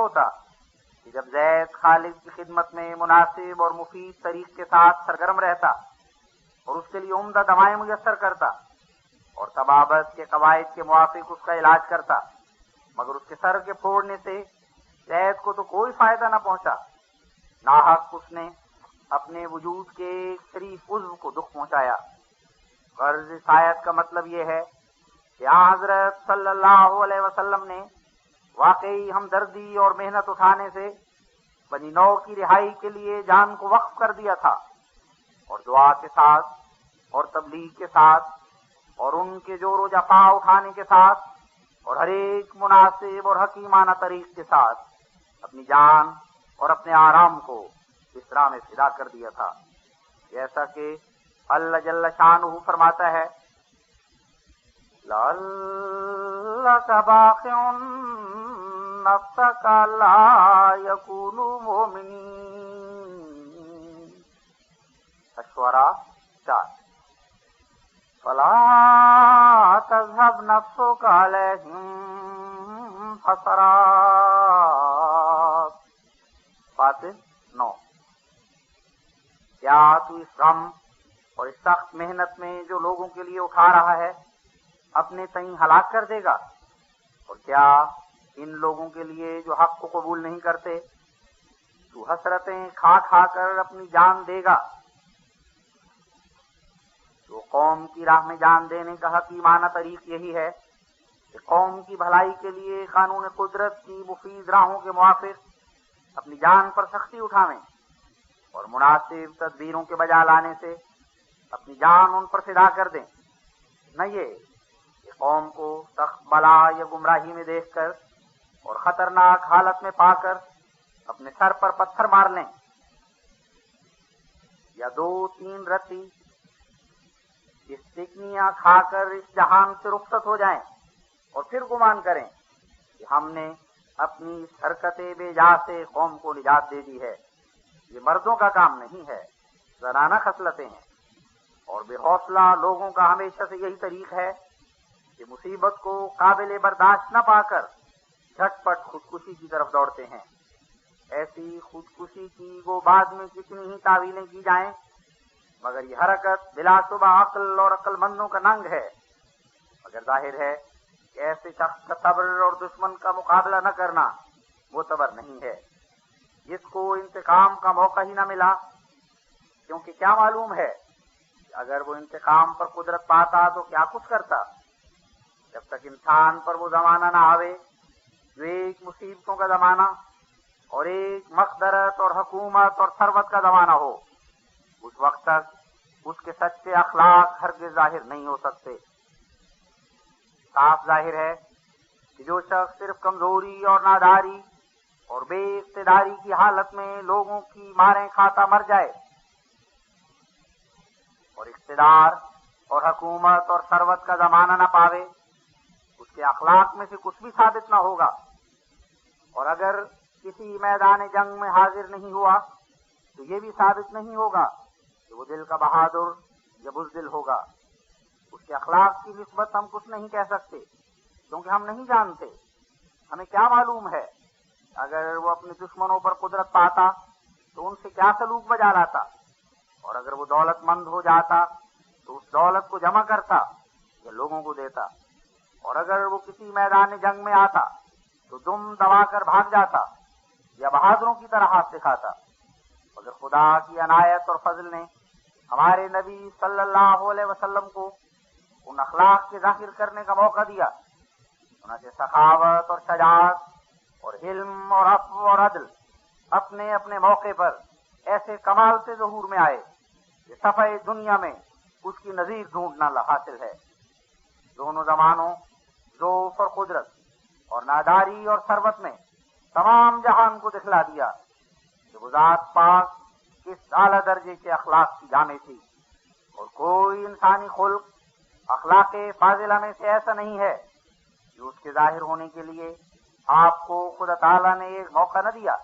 ہوتا کہ جب زید خالق کی خدمت میں مناسب اور مفید طریق کے ساتھ سرگرم رہتا اور اس کے لیے عمدہ دوائیں میسر کرتا اور طبابت کے قواعد کے موافق اس کا علاج کرتا، مگر اس کے سر کے پھوڑنے سے زید کو تو کوئی فائدہ نہ پہنچا، ناحق اس نے اپنے وجود کے ایک شریف عضو کو دکھ پہنچایا۔ غرض اس آیت کا مطلب یہ ہے کہ حضرت صلی اللہ علیہ وسلم نے واقعی ہمدردی اور محنت اٹھانے سے بنی نوع کی رہائی کے لیے جان کو وقف کر دیا تھا، اور دعا کے ساتھ اور تبلیغ کے ساتھ اور ان کے جور و جفا اٹھانے کے ساتھ اور ہر ایک مناسب اور حکیمانہ طریق کے ساتھ اپنی جان اور اپنے آرام کو اس راہ میں فدا کر دیا تھا، جیسا کہ اللہ جل شانہ فرماتا ہے لعلک باخع نفسک لا یکونوا مؤمنین، الشعراء 4۔ فلا تذهب نفسك عليهم حسرات، فاتح 9۔ کیا تو اس غم اور اس سخت محنت میں جو لوگوں کے لیے اٹھا رہا ہے اپنے تئیں ہلاک کر دے گا؟ اور کیا ان لوگوں کے لیے جو حق کو قبول نہیں کرتے تو حسرتیں کھا کھا کر اپنی جان دے گا؟ تو قوم کی راہ میں جان دینے کا حکیمانہ طریق یہی ہے کہ قوم کی بھلائی کے لیے قانون قدرت کی مفید راہوں کے موافق اپنی جان پر سختی اٹھاویں اور مناسب تدبیروں کے بجا لانے سے اپنی جان ان پر فدا کر دیں، نہ یہ کہ قوم کو سخت بلا یا گمراہی میں دیکھ کر اور خطرناک حالت میں پا کر اپنے سر پر پتھر مار لیں، یا 2-3 رتی استکنیاں کھا کر اس جہان سے رخصت ہو جائیں اور پھر گمان کریں کہ ہم نے اپنی اس حرکت بے جا سے قوم کو نجات دے دی ہے۔ یہ مردوں کا کام نہیں ہے، زنانہ خصلتیں ہیں، اور بے حوصلہ لوگوں کا ہمیشہ سے یہی طریق ہے کہ مصیبت کو قابل برداشت نہ پا کر جھٹ پٹ خودکشی کی طرف دوڑتے ہیں۔ ایسی خودکشی کی وہ بعد میں کتنی ہی تعویلیں کی جائیں، مگر یہ حرکت بلا شبہ عقل اور عقل مندوں کا ننگ ہے، مگر ظاہر ہے کہ ایسے شخص کا صبر اور دشمن کا مقابلہ نہ کرنا معتبر نہیں ہے، جس کو انتقام کا موقع ہی نہ ملا، کیونکہ کیا معلوم ہے کہ اگر وہ انتقام پر قدرت پاتا تو کیا کچھ کرتا۔ جب تک انسان پر وہ زمانہ نہ آوے جو ایک مصیبتوں کا زمانہ اور ایک مقدرت اور حکومت اور ثروت کا زمانہ ہو، اس وقت تک اس کے سچے اخلاق ہرگز ظاہر نہیں ہو سکتے۔ صاف ظاہر ہے کہ جو شخص صرف کمزوری اور ناداری اور بے اقتداری کی حالت میں لوگوں کی ماریں کھاتا مر جائے اور اقتدار اور حکومت اور ثروت کا زمانہ نہ پاوے، اس کے اخلاق میں سے کچھ بھی ثابت نہ ہوگا، اور اگر کسی میدان جنگ میں حاضر نہیں ہوا تو یہ بھی ثابت نہیں ہوگا کہ وہ دل کا بہادر یا بزدل ہوگا۔ اس کے اخلاق کی نسبت ہم کچھ نہیں کہہ سکتے، کیونکہ ہم نہیں جانتے۔ ہمیں کیا معلوم ہے اگر وہ اپنے دشمنوں پر قدرت پاتا تو ان سے کیا سلوک بجا لاتا، اور اگر وہ دولت مند ہو جاتا تو اس دولت کو جمع کرتا یا لوگوں کو دیتا، اور اگر وہ کسی میدان جنگ میں آتا تو دم دبا کر بھاگ جاتا یا بہادروں کی طرح ہاتھ دکھاتا۔ مگر خدا کی عنایت اور فضل نے ہمارے نبی صلی اللہ علیہ وسلم کو ان اخلاق کے ظاہر کرنے کا موقع دیا، چنانچہ سخاوت اور شجاعت اور حلم اور عفو اور عدل اپنے اپنے موقع پر ایسے کمال سے ظہور میں آئے کہ صفحہ دنیا میں اس کی نظیر ڈھونڈنا حاصل ہے۔ دونوں زمانوں، ذوف اور قدرت اور ناداری اور ثروت میں تمام جہان کو دکھلا دیا کہ وہ ذات پاک کس اعلیٰ درجے کے اخلاق کی جامع تھی، اور کوئی انسانی خلق اخلاق فاضلہ میں سے ایسا نہیں ہے جو اس کے ظاہر ہونے کے لیے آپ کو خدا تعالیٰ نے ایک موقع نہ دیا۔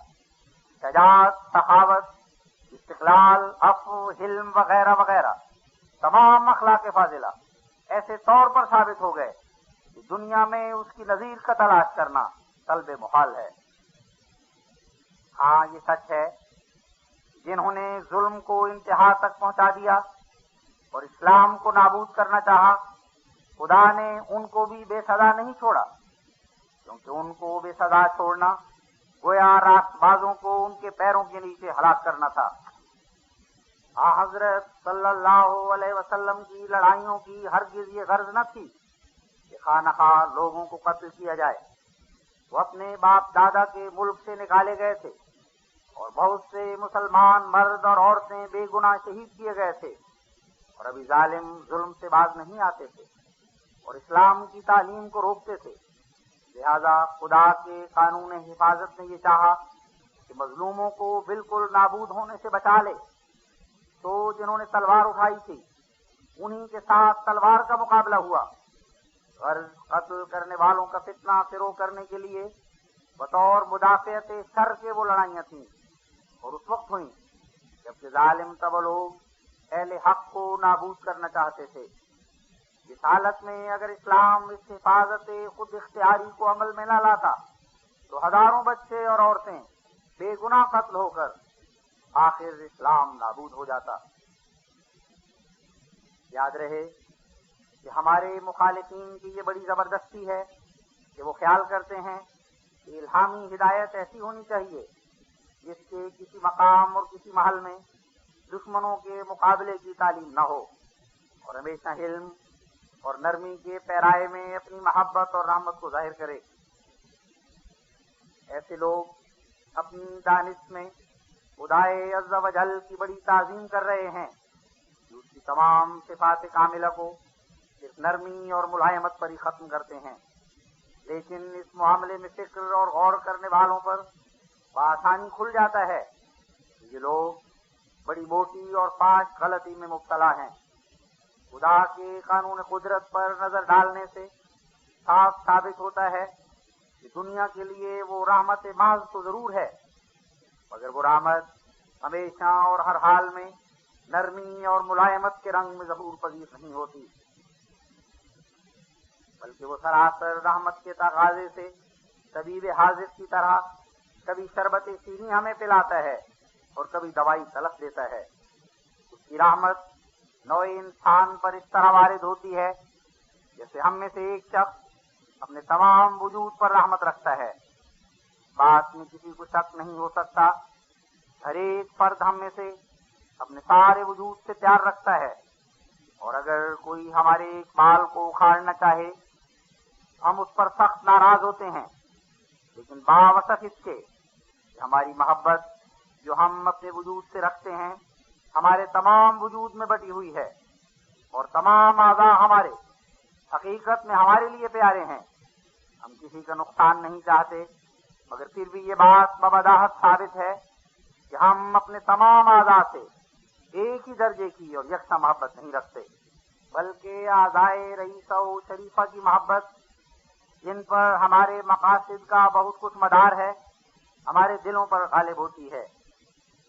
شجاعت، سخاوت، استقلال، عفو، حلم وغیرہ وغیرہ تمام اخلاق فاضلہ ایسے طور پر ثابت ہو گئے کہ دنیا میں اس کی نظیر کا تلاش کرنا طلب محال ہے۔ ہاں یہ سچ ہے، جنہوں نے ظلم کو انتہا تک پہنچا دیا اور اسلام کو نابود کرنا چاہا، خدا نے ان کو بھی بے سزا نہیں چھوڑا، کیونکہ ان کو بے سزا چھوڑنا گویا راست بازوں کو ان کے پیروں کے نیچے ہلاک کرنا تھا۔ حضرت صلی اللہ علیہ وسلم کی لڑائیوں کی ہرگز یہ غرض نہ تھی کہ خواہ نخواہ لوگوں کو قتل کیا جائے۔ وہ اپنے باپ دادا کے ملک سے نکالے گئے تھے اور بہت سے مسلمان مرد اور عورتیں بے گناہ شہید کیے گئے تھے، اور ابھی ظالم ظلم سے باز نہیں آتے تھے اور اسلام کی تعلیم کو روکتے تھے۔ لہذا خدا کے قانون حفاظت نے یہ چاہا کہ مظلوموں کو بالکل نابود ہونے سے بچا لے، تو جنہوں نے تلوار اٹھائی تھی انہی کے ساتھ تلوار کا مقابلہ ہوا۔ غرض قتل کرنے والوں کا فتنہ فروغ کرنے کے لیے بطور مدافعت شر کے وہ لڑائیاں تھیں، اور اس وقت ہوئیں جبکہ ظالم تب لوگ اہل حق کو نابود کرنا چاہتے تھے۔ اس حالت میں اگر اسلام اس حفاظت خود اختیاری کو عمل میں نہ لاتا تو ہزاروں بچے اور عورتیں بے گناہ قتل ہو کر آخر اسلام نابود ہو جاتا۔ یاد رہے کہ ہمارے مخالفین کی یہ بڑی زبردستی ہے کہ وہ خیال کرتے ہیں کہ الہامی ہدایت ایسی ہونی چاہیے جس کے کسی مقام اور کسی محل میں دشمنوں کے مقابلے کی تعلیم نہ ہو، اور ہمیشہ علم اور نرمی کے پیرائے میں اپنی محبت اور رحمت کو ظاہر کرے۔ ایسے لوگ اپنی دانش میں خدائے عز و جل کی بڑی تعظیم کر رہے ہیں جو اس کی تمام صفات کاملہ کو صرف نرمی اور ملائمت پر ہی ختم کرتے ہیں، لیکن اس معاملے میں فکر اور غور کرنے والوں پر بآسانی کھل جاتا ہے کہ یہ لوگ بڑی موٹی اور فاش غلطی میں مبتلا ہیں۔ خدا کے قانون قدرت پر نظر ڈالنے سے صاف ثابت ہوتا ہے کہ دنیا کے لیے وہ رحمت محض تو ضرور ہے، مگر وہ رحمت ہمیشہ اور ہر حال میں نرمی اور ملائمت کے رنگ میں ظہور پذیر نہیں ہوتی، بلکہ وہ سراسر رحمت کے تقاضے سے طبیب حاضر کی طرح کبھی شربت سینی ہمیں پلاتا ہے اور کبھی دوائی تلف دیتا ہے۔ اس کی رحمت نوع انسان پر اس طرح وارد ہوتی ہے جیسے ہم میں سے ایک شخص اپنے تمام وجود پر رحمت رکھتا ہے۔ بات میں کسی کو شک نہیں ہو سکتا، ہر ایک فرد ہم میں سے اپنے سارے وجود سے پیار رکھتا ہے، اور اگر کوئی ہمارے ایک بال کو اکھاڑنا چاہے ہم اس پر سخت ناراض ہوتے ہیں، لیکن باوصف اس کے کہ ہماری محبت جو ہم اپنے وجود سے رکھتے ہیں ہمارے تمام وجود میں بٹی ہوئی ہے، اور تمام اعضاء ہمارے حقیقت میں ہمارے لیے پیارے ہیں۔ ہم کسی کا نقصان نہیں چاہتے، مگر پھر بھی یہ بات بوضاحت ثابت ہے کہ ہم اپنے تمام اعضاء سے ایک ہی درجے کی اور یکساں محبت نہیں رکھتے، بلکہ اعضائے رئیسہ و شریفہ کی محبت جن پر ہمارے مقاصد کا بہت کچھ مدار ہے ہمارے دلوں پر غالب ہوتی ہے۔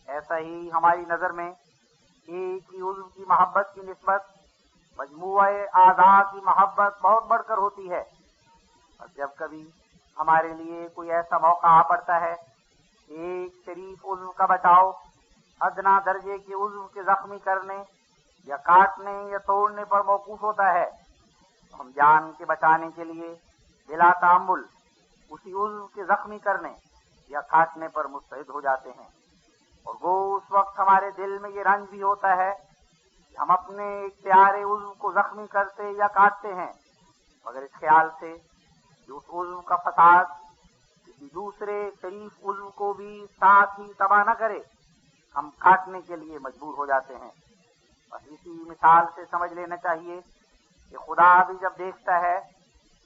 ایسا ہی ہماری نظر میں ایک ہی عضو کی محبت کی نسبت مجموعہ اعضاء کی محبت بہت بڑھ کر ہوتی ہے، اور جب کبھی ہمارے لیے کوئی ایسا موقع آ پڑتا ہے کہ ایک شریف عضو کا بچاؤ ادنا درجے کے عضو کے زخمی کرنے یا کاٹنے یا توڑنے پر موقوف ہوتا ہے، تو ہم جان کے بچانے کے لیے بلا تامل اسی عضو کے زخمی کرنے یا کاٹنے پر مستعد ہو جاتے ہیں، اور وہ اس وقت ہمارے دل میں یہ رنج بھی ہوتا ہے کہ ہم اپنے ایک پیارے عضو کو زخمی کرتے یا کاٹتے ہیں، مگر اس خیال سے کہ اس عضو کا فساد کسی دوسرے شریف عضو کو بھی ساتھ ہی تباہ نہ کرے ہم کاٹنے کے لیے مجبور ہو جاتے ہیں۔ بس اسی مثال سے سمجھ لینا چاہیے کہ خدا بھی جب دیکھتا ہے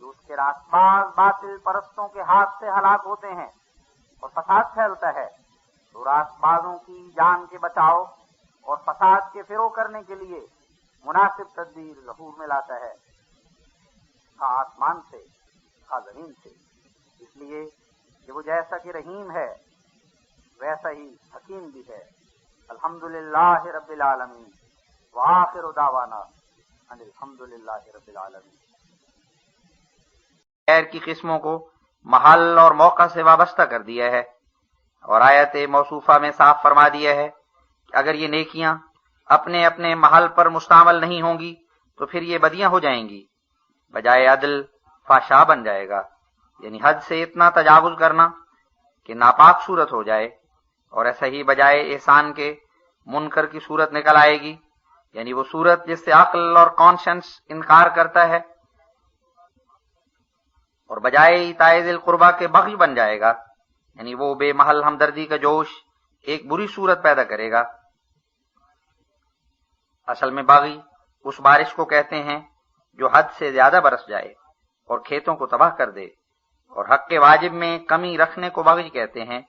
کہ اس کے راست باز باطل پرستوں کے ہاتھ سے ہلاک ہوتے ہیں اور فساد پھیلتا ہے، تو راست بازوں کی جان کے بچاؤ اور فساد کے فروغ کرنے کے لیے مناسب تدبیر ظہور میں لاتا ہے، خواہ آسمان سے خواہ زمین سے، اس لیے کہ وہ جیسا کہ رحیم ہے ویسا ہی حکیم بھی ہے۔ الحمدللہ رب العالمین وآخر دعوانا ان الحمدللہ رب العالمین۔ خیر کی قسموں کو محل اور موقع سے وابستہ کر دیا ہے۔ اور آیت موصوفہ میں صاف فرما دیا ہے کہ اگر یہ نیکیاں اپنے اپنے محل پر مستعمل نہیں ہوں گی تو پھر یہ بدیاں ہو جائیں گی، بجائے عدل فحشا بن جائے گا، یعنی حد سے اتنا تجاوز کرنا کہ ناپاک صورت ہو جائے، اور ایسا ہی بجائے احسان کے منکر کی صورت نکل آئے گی، یعنی وہ صورت جس سے عقل اور کانشنس انکار کرتا ہے، اور بجائے اطاع ذی القربہ کے بغی بن جائے گا، یعنی وہ بے محل ہمدردی کا جوش ایک بری صورت پیدا کرے گا۔ اصل میں باغی اس بارش کو کہتے ہیں جو حد سے زیادہ برس جائے اور کھیتوں کو تباہ کر دے، اور حق کے واجب میں کمی رکھنے کو باغی کہتے ہیں،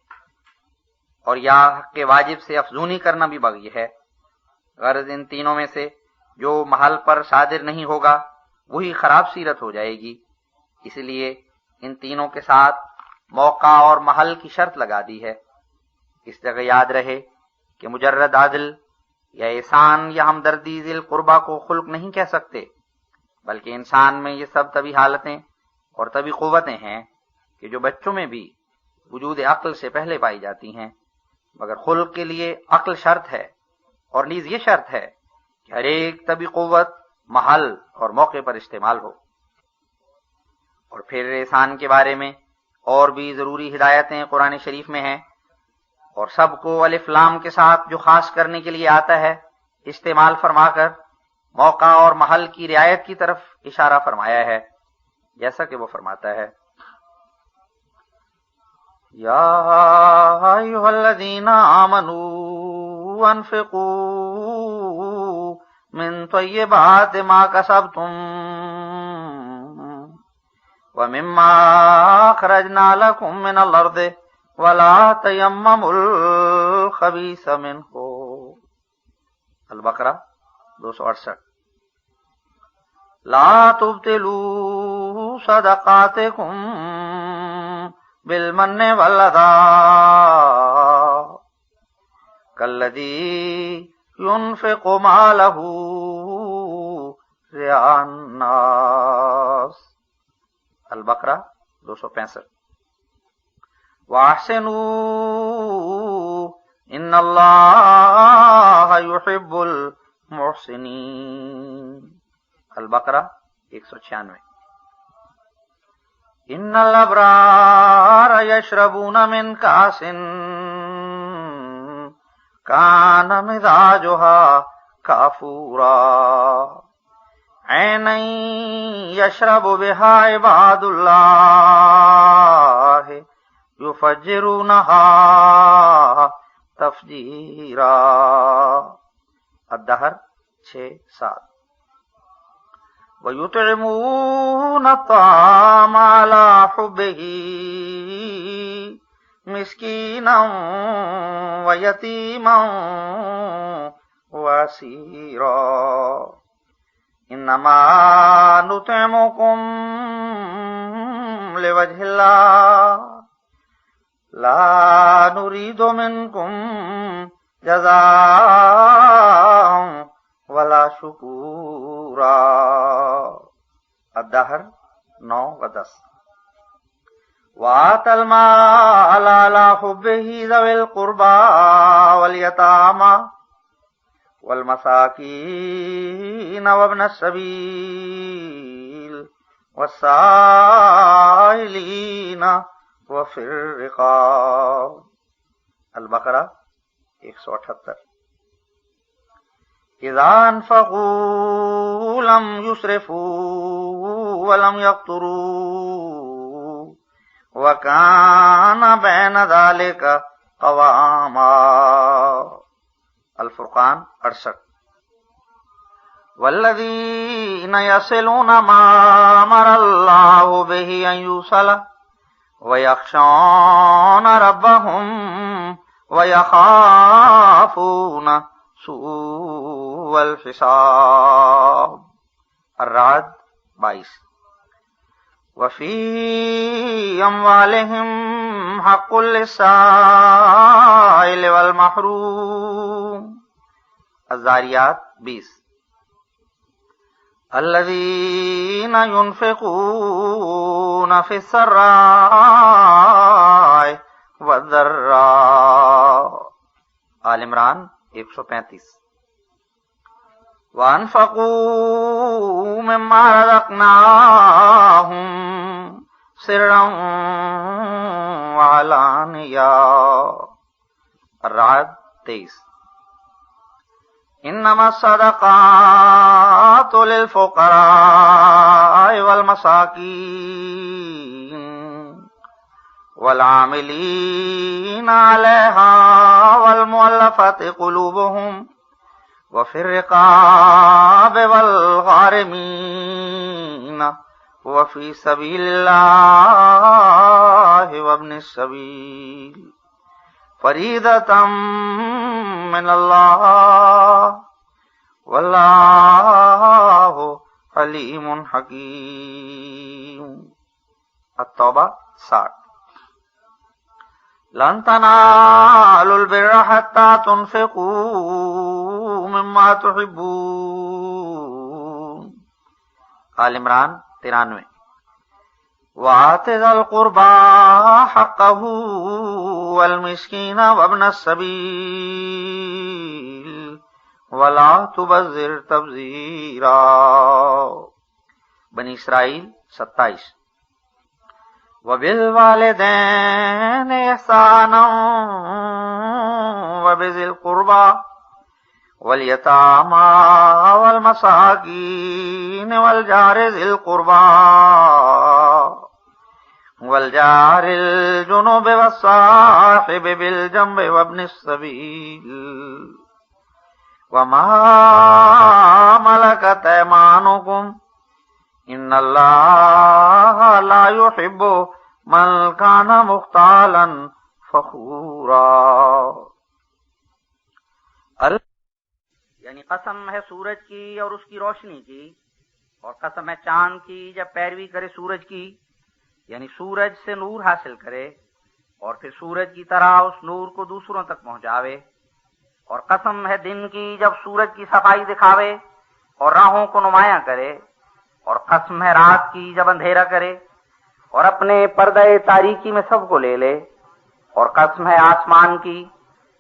اور یا حق کے واجب سے افزونی کرنا بھی باغی ہے۔ غرض ان تینوں میں سے جو محل پر صادر نہیں ہوگا وہی خراب سیرت ہو جائے گی، اس لیے ان تینوں کے ساتھ موقع اور محل کی شرط لگا دی ہے۔ اس جگہ یاد رہے کہ مجرد عدل یا احسان یا ہمدردی ذی القربہ کو خلق نہیں کہہ سکتے، بلکہ انسان میں یہ سب طبی حالتیں اور طبی قوتیں ہیں کہ جو بچوں میں بھی وجود عقل سے پہلے پائی جاتی ہیں، مگر خلق کے لیے عقل شرط ہے، اور نیز یہ شرط ہے کہ ہر ایک طبی قوت محل اور موقع پر استعمال ہو۔ اور پھر احسان کے بارے میں اور بھی ضروری ہدایتیں قرآن شریف میں ہیں، اور سب کو الف لام کے ساتھ جو خاص کرنے کے لیے آتا ہے استعمال فرما کر موقع اور محل کی رعایت کی طرف اشارہ فرمایا ہے، جیسا کہ وہ فرماتا ہے یا ایھا الذین آمنوا انفقوا من طیبات ما کسبتم ومما اخرجنا لكم من الارض ولا تیمموا الخبیث منہ۔ البقرہ 268۔ لا تبطلوا صدقاتکم بالمن والأذى كالذي ينفق ماله رئاء الناس۔ البقرہ 265۔ وَأَحْسِنُوا إِنَّ اللَّهَ يُحِبُّ الْمُحْسِنِينَ۔ البقرہ 196۔ ان الابرار یشربون من کاس کان مزاجها کافورا عینا یشرب بها عباد اللہ یفجرونها تفجیرا۔ الدہر 6-7۔ وَيُطْعِمُونَ الطَّعَامَ عَلَى حُبِّهِ مِسْكِينًا وَيَتِيمًا وَأَسِيرًا إِنَّمَا نُطْعِمُكُمْ لِوَجْهِ اللَّهِ لَا نُرِيدُ مِنكُمْ جَزَاءً وَلَا شُكُورًا۔ الدہر 9-10۔ وَآتَى الْمَالَ عَلَى حُبِّهِ ذَوِي الْقُرْبَى وَالْيَتَامَى وَالْمَسَاكِينَ وَابْنَ السَّبِيلِ وَالسَّائِلِينَ وَفِي الرِّقَابِ۔ البقرہ 178۔ اذا انفقوا لم يسرفوا ولم يقتروا وكان بين ذلك قواما۔ الفرقان 68۔ والذين يصلون ما امر الله به ان يوصل ويخشون ربهم ويخافون سوء الحساب۔ الرعد 22۔ وفي أموالهم حق للسائل والمحروم۔ الذاریات 20۔ الذين ينفقون في السراء والضراء. آل عمران 135. وَأَنفَقُوا مِمَّا رَزَقْنَاهُمْ سِرًّا وَعَلَانِيَةً. الرعد 23. انما الصدقات للفقراء والمساکین والعاملین علیہا والمؤلفۃ قلوبہم وفی الرقاب والغارمین وفی سبیل اللہ وابن السبیل فریضۃ من اللہ واللہ علیم حکیم. التوبہ 60. لن تنالوا البر حتى تنفقوا مما تحبون. آل عمران 93. وآت ذا القربى حقه والمسكين وابن السبيل ولا تبذر تبذیرا. بنی اسرائیل 27. وبالوالدین احسانا وبذی القربى والیتامی والمساکین والجار ذی القربى والجار الجنب والصاحب بالجنب وابن السبیل وما ملكت ايمانكم ان اللہ لا يحب من كان مختالا فخورا. یعنی قسم ہے سورج کی اور اس کی روشنی کی، اور قسم ہے چاند کی جب پیروی کرے سورج کی، یعنی سورج سے نور حاصل کرے اور پھر سورج کی طرح اس نور کو دوسروں تک پہنچاوے. اور قسم ہے دن کی جب سورج کی صفائی دکھاوے اور راہوں کو نمایاں کرے. اور قسم ہے رات کی جب اندھیرا کرے اور اپنے پردے تاریکی میں سب کو لے لے. اور قسم ہے آسمان کی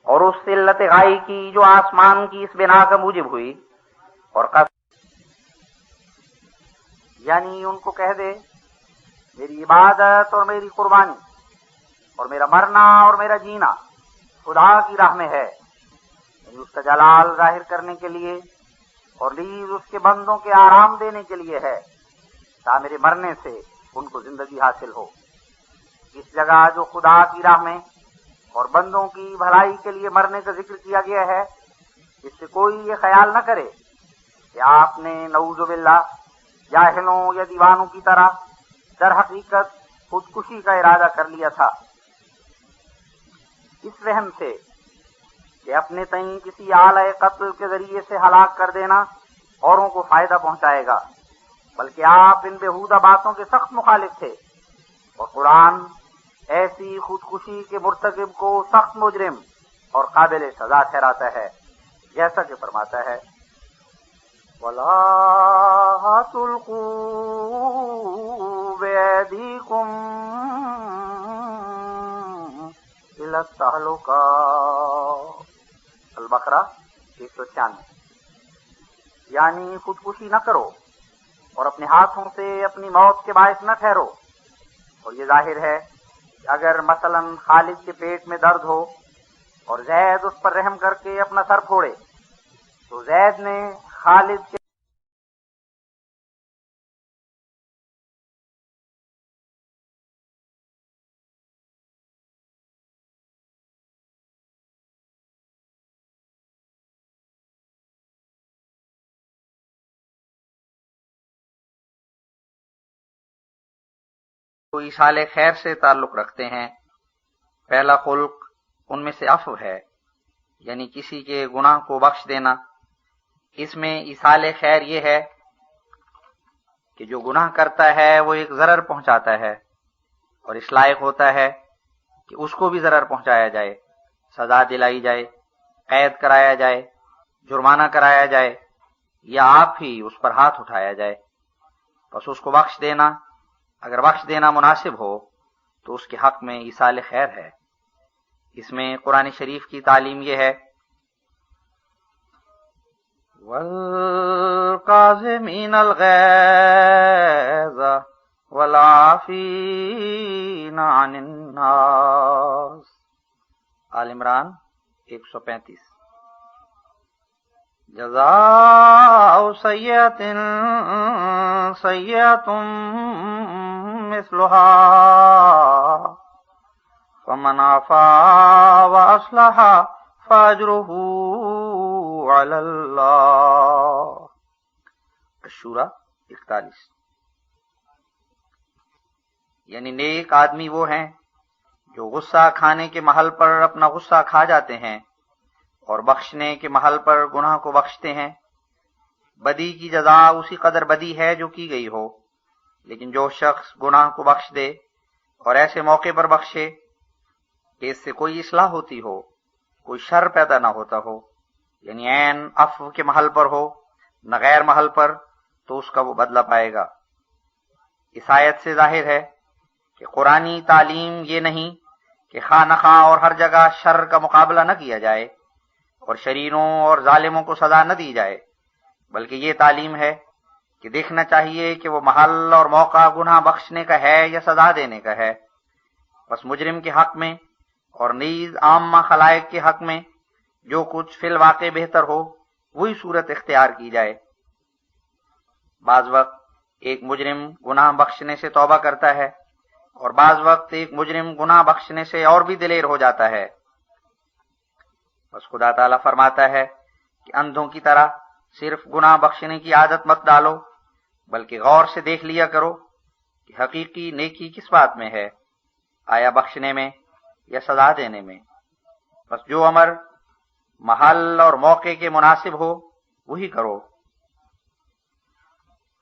اور اس علت غائی کی جو آسمان کی اس بنا کا موجب ہوئی. اور قسم یعنی ان کو کہہ دے میری عبادت اور میری قربانی اور میرا مرنا اور میرا جینا خدا کی راہ میں ہے، اس کا جلال ظاہر کرنے کے لیے اور نیز اس کے بندوں کے آرام دینے کے لیے ہے، تا میرے مرنے سے ان کو زندگی حاصل ہو. اس جگہ جو خدا کی راہ میں اور بندوں کی بھلائی کے لیے مرنے کا ذکر کیا گیا ہے، اس سے کوئی یہ خیال نہ کرے کہ آپ نے نعوذ باللہ جاہلوں یا دیوانوں کی طرح در حقیقت خودکشی کا ارادہ کر لیا تھا، اس وہم سے کہ اپنے تئیں کسی آلہ قتل کے ذریعے سے ہلاک کر دینا اوروں کو فائدہ پہنچائے گا، بلکہ آپ ان بےہودہ باتوں کے سخت مخالف تھے. اور قرآن ایسی خودکشی کے مرتکب کو سخت مجرم اور قابل سزا ٹھہراتا ہے، جیسا کہ فرماتا ہے وَلَا تُلْقُوا بِأَيْدِيكُمْ إِلَى التَّهْلُكَةِ. البقرہ 196. یعنی خودکشی نہ کرو اور اپنے ہاتھوں سے اپنی موت کے باعث نہ ٹھہرو. اور یہ ظاہر ہے کہ اگر مثلا خالد کے پیٹ میں درد ہو اور زید اس پر رحم کر کے اپنا سر پھوڑے تو زید نے خالد کے تو ایصال خیر سے تعلق رکھتے ہیں. پہلا خلق ان میں سے عفو ہے، یعنی کسی کے گناہ کو بخش دینا. اس میں ایصال خیر یہ ہے کہ جو گناہ کرتا ہے وہ ایک ضرر پہنچاتا ہے اور اس لائق ہوتا ہے کہ اس کو بھی ضرر پہنچایا جائے، سزا دلائی جائے، قید کرایا جائے، جرمانہ کرایا جائے، یا آپ ہی اس پر ہاتھ اٹھایا جائے. بس اس کو بخش دینا، اگر بخش دینا مناسب ہو تو اس کے حق میں ایصال خیر ہے. اس میں قرآن شریف کی تعلیم یہ ہے وَالْقَاظِمِينَ الْغَيْظَ وَالْعَافِينَ عَنِ النَّاسِ، آل عمران 135۔ جزاء سیئۃ سیئۃ مثلھا فمن عفا واصلح فاجرہ علی اللہ، الشورى 41۔ یعنی نیک آدمی وہ ہیں جو غصہ کھانے کے محل پر اپنا غصہ کھا جاتے ہیں اور بخشنے کے محل پر گناہ کو بخشتے ہیں۔ بدی کی جزا اسی قدر بدی ہے جو کی گئی ہو، لیکن جو شخص گناہ کو بخش دے اور ایسے موقع پر بخشے کہ اس سے کوئی اصلاح ہوتی ہو، کوئی شر پیدا نہ ہوتا ہو، یعنی عین عفو کے محل پر ہو نہ غیر محل پر، تو اس کا وہ بدلہ پائے گا۔ اس آیت سے ظاہر ہے کہ قرآنی تعلیم یہ نہیں کہ خواہ نخواہ اور ہر جگہ شر کا مقابلہ نہ کیا جائے اور شریروں اور ظالموں کو سزا نہ دی جائے، بلکہ یہ تعلیم ہے کہ دیکھنا چاہیے کہ وہ محل اور موقع گناہ بخشنے کا ہے یا سزا دینے کا ہے۔ بس مجرم کے حق میں اور نیز عامہ خلائق کے حق میں جو کچھ فی الواقع بہتر ہو وہی صورت اختیار کی جائے۔ بعض وقت ایک مجرم گناہ بخشنے سے توبہ کرتا ہے اور بعض وقت ایک مجرم گناہ بخشنے سے اور بھی دلیر ہو جاتا ہے۔ بس خدا تعالیٰ فرماتا ہے کہ اندھوں کی طرح صرف گناہ بخشنے کی عادت مت ڈالو، بلکہ غور سے دیکھ لیا کرو کہ حقیقی نیکی کس بات میں ہے، آیا بخشنے میں یا سزا دینے میں۔ بس جو امر محل اور موقع کے مناسب ہو وہی کرو۔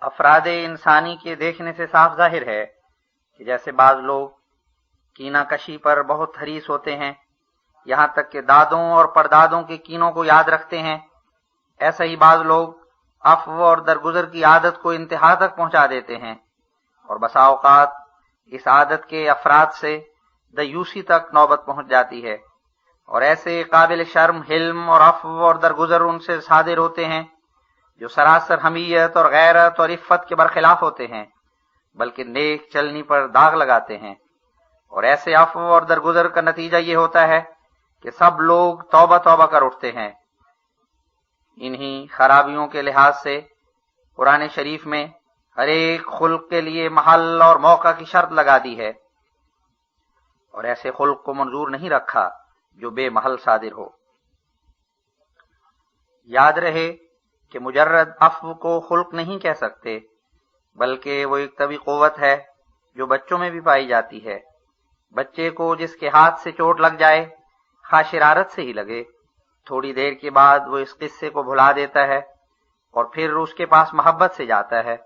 افراد انسانی کے دیکھنے سے صاف ظاہر ہے کہ جیسے بعض لوگ کینہ کشی پر بہت حریص ہوتے ہیں، یہاں تک کہ دادوں اور پردادوں کے کینوں کو یاد رکھتے ہیں، ایسا ہی بعض لوگ عفو اور درگزر کی عادت کو انتہا تک پہنچا دیتے ہیں، اور بسا اوقات اس عادت کے افراد سے دیوسی تک نوبت پہنچ جاتی ہے، اور ایسے قابل شرم حلم اور عفو اور درگزر ان سے صادر ہوتے ہیں جو سراسر حمیت اور غیرت اور عفت کے برخلاف ہوتے ہیں، بلکہ نیک چلنی پر داغ لگاتے ہیں۔ اور ایسے عفو اور درگزر کا نتیجہ یہ ہوتا ہے کہ سب لوگ توبہ توبہ کر اٹھتے ہیں۔ انہی خرابیوں کے لحاظ سے قرآن شریف میں ہر ایک خلق کے لیے محل اور موقع کی شرط لگا دی ہے، اور ایسے خلق کو منظور نہیں رکھا جو بے محل صادر ہو۔ یاد رہے کہ مجرد عفو کو خلق نہیں کہہ سکتے، بلکہ وہ ایک طبعی قوت ہے جو بچوں میں بھی پائی جاتی ہے۔ بچے کو جس کے ہاتھ سے چوٹ لگ جائے، خواہ شرارت سے ہی لگے، تھوڑی دیر کے بعد وہ اس قصے کو بھلا دیتا ہے اور پھر اس کے پاس محبت سے جاتا ہے،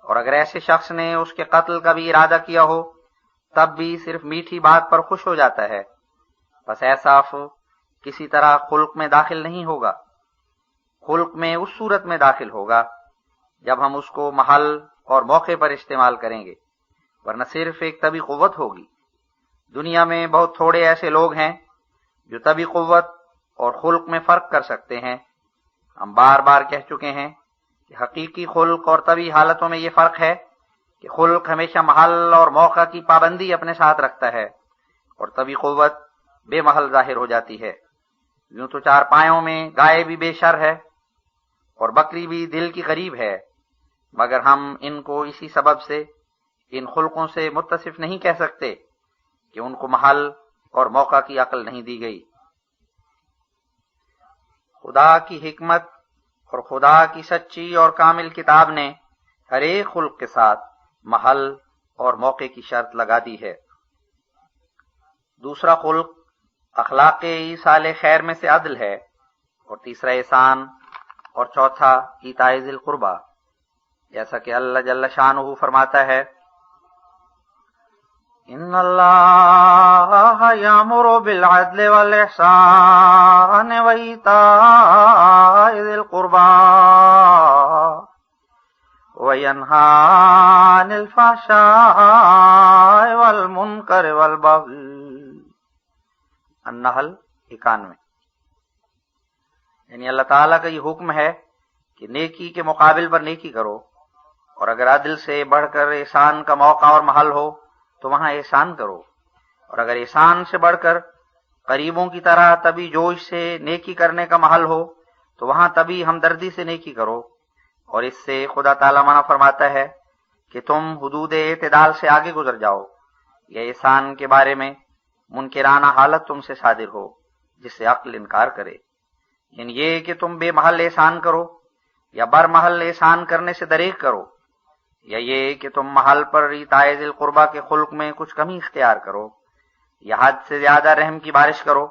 اور اگر ایسے شخص نے اس کے قتل کا بھی ارادہ کیا ہو تب بھی صرف میٹھی بات پر خوش ہو جاتا ہے۔ بس ایسا عفو کسی طرح خلق میں داخل نہیں ہوگا، خلق میں اس صورت میں داخل ہوگا جب ہم اس کو محل اور موقع پر استعمال کریں گے، ورنہ صرف ایک طبعی قوت ہوگی۔ دنیا میں بہت تھوڑے ایسے لوگ ہیں جو طبعی قوت اور خلق میں فرق کر سکتے ہیں۔ ہم بار بار کہہ چکے ہیں کہ حقیقی خلق اور طبعی حالتوں میں یہ فرق ہے کہ خلق ہمیشہ محل اور موقع کی پابندی اپنے ساتھ رکھتا ہے، اور طبعی قوت بے محل ظاہر ہو جاتی ہے۔ یوں تو چار پایوں میں گائے بھی بے شر ہے اور بکری بھی دل کی غریب ہے، مگر ہم ان کو اسی سبب سے ان خلقوں سے متصف نہیں کہہ سکتے کہ ان کو محل اور موقع کی عقل نہیں دی گئی۔ خدا کی حکمت اور خدا کی سچی اور کامل کتاب نے ہر ایک خلق کے ساتھ محل اور موقع کی شرط لگا دی ہے۔ دوسرا خلق اخلاق ایصال خیر میں سے عدل ہے، اور تیسرا احسان، اور چوتھا ایتاء ذی القربی، جیسا کہ اللہ جل شانہ فرماتا ہے ان اللہ یامر بالعدل والاحسان وایتاء ذی القربی وینہی عن الفحشاء والمنکر والبغی النحل 91. یعنی اللہ تعالیٰ کا یہ حکم ہے کہ نیکی کے مقابل پر نیکی کرو، اور اگر عدل سے بڑھ کر احسان کا موقع اور محل ہو تو وہاں احسان کرو، اور اگر احسان سے بڑھ کر قریبوں کی طرح تبھی جوش سے نیکی کرنے کا محل ہو تو وہاں تبھی ہمدردی سے نیکی کرو. اور اس سے خدا تعالیٰ منع فرماتا ہے کہ تم حدود اعتدال سے آگے گزر جاؤ یا احسان کے بارے میں منکرانہ حالت تم سے صادر ہو جس سے عقل انکار کرے. یعنی یہ کہ تم بے محل احسان کرو یا بر محل احسان کرنے سے دریغ کرو، یا یہ کہ تم محل پر ایتائے ذی القربہ کے خلق میں کچھ کمی اختیار کرو یا حد سے زیادہ رحم کی بارش کرو.